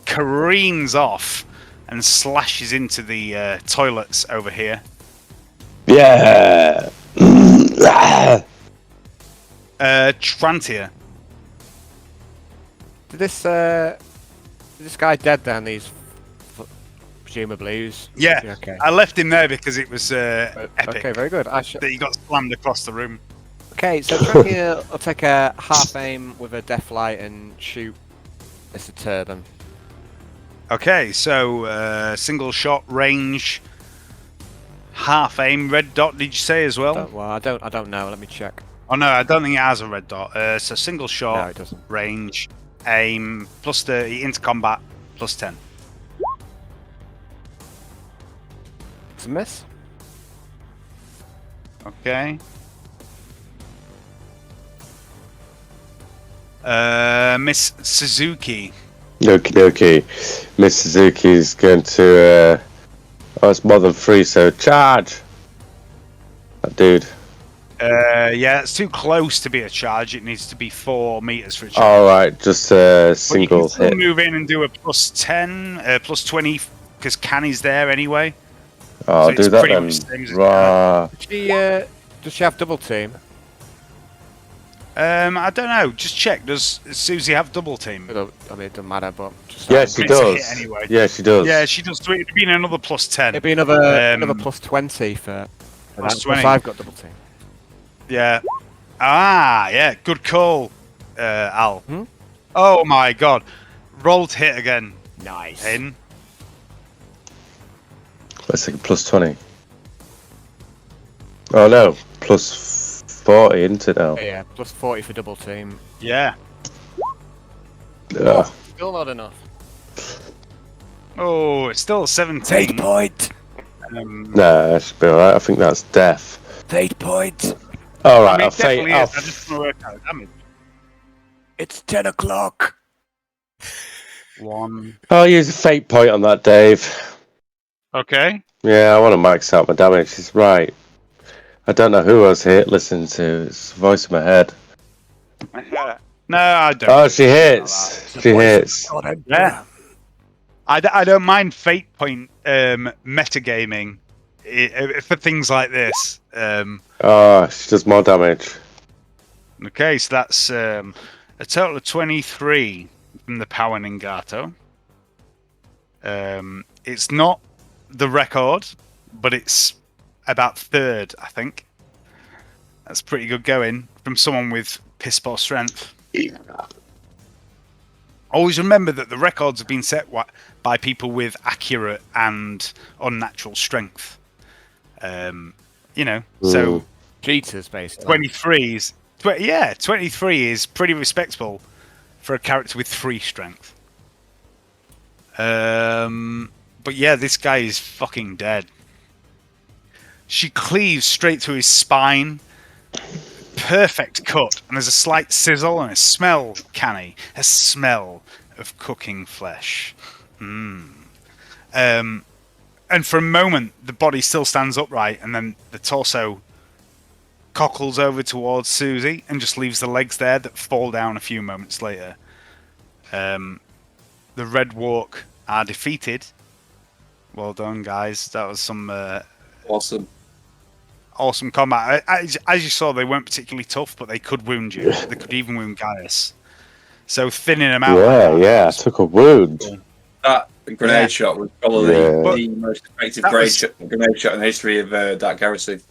careens off and slashes into the toilets over here. Yeah. Trantia. This guy dead down these, presumably. Yeah, okay. I left him there because it was epic. Okay, very good. That he got slammed across the room. Okay, so Trantia will take a half aim with a death light and shoot Mr. Turban. Okay, so single shot range, half aim, red dot. Did you say as well? I don't know. Let me check. Oh no, I don't think it has a red dot. So single shot, No, it doesn't. range, aim, plus 30, into combat, plus 10. It's a miss. Okay. Miss Suzuki. Okie dokie. Miss Suzuki's going to. Oh, it's more than 3, so charge! That dude. Yeah, it's too close to be a charge. It needs to be 4 meters for a charge. Alright, just a single but you can still hit. move in and do a plus 10, plus 20, because Canni's there anyway. Oh, I'll so do it's that pretty then. much the same as Rah. Does she have double team? I don't know. Just check. Does Susie have double team? I mean, it doesn't matter, but just Yeah, she It's a hit does. anyway. Yeah, she does. Yeah, she does. So it'd be another plus 10. it'd be another plus 20 for Plus that, 20. because I've got double team. Yeah. Ah, yeah. Good call, Al. Hmm? Oh my god. Rolled hit again. Nice. In. Let's take a plus 20. Oh no, plus 40, isn't it now? Yeah, plus 40 for double team. Yeah. Ugh. Still not enough. Oh, it's still 17. Fate point. Nah, that should be alright. I think that's death. Fate point. Alright, I mean, I'll it definitely fade is. off. I just want to work out damage. It's 10 o'clock. 1. I'll use a fate point on that, Dave. Okay. Yeah, I want to max out my damage. It's right. I don't know who I was listening to. It's the voice in my head. No, I don't. Oh, she hits. She hits. Yeah. I don't mind fate point metagaming for things like this. Oh, she does more damage. Okay, so that's a total of 23 from the Power Ningato. It's not the record, but it's about third, I think. That's pretty good going from someone with piss poor strength. Always remember that the records have been set by people with accurate and unnatural strength. So Cheaters, basically. 23 is 23 is pretty respectable for a character with 3 strength. But yeah, this guy is fucking dead. She cleaves straight through his spine. Perfect cut, and there's a slight sizzle and a smell, Canni. A smell of cooking flesh. And for a moment, the body still stands upright, and then the torso cockles over towards Susie and just leaves the legs there that fall down a few moments later. The Red Walk are defeated. Well done, guys. That was some awesome combat. As you saw, they weren't particularly tough, but they could wound you. They could even wound Gaius. So thinning them out. Yeah, I took a wound. That grenade shot was probably Yeah. the most effective grenade shot in the history of Dark Heresy.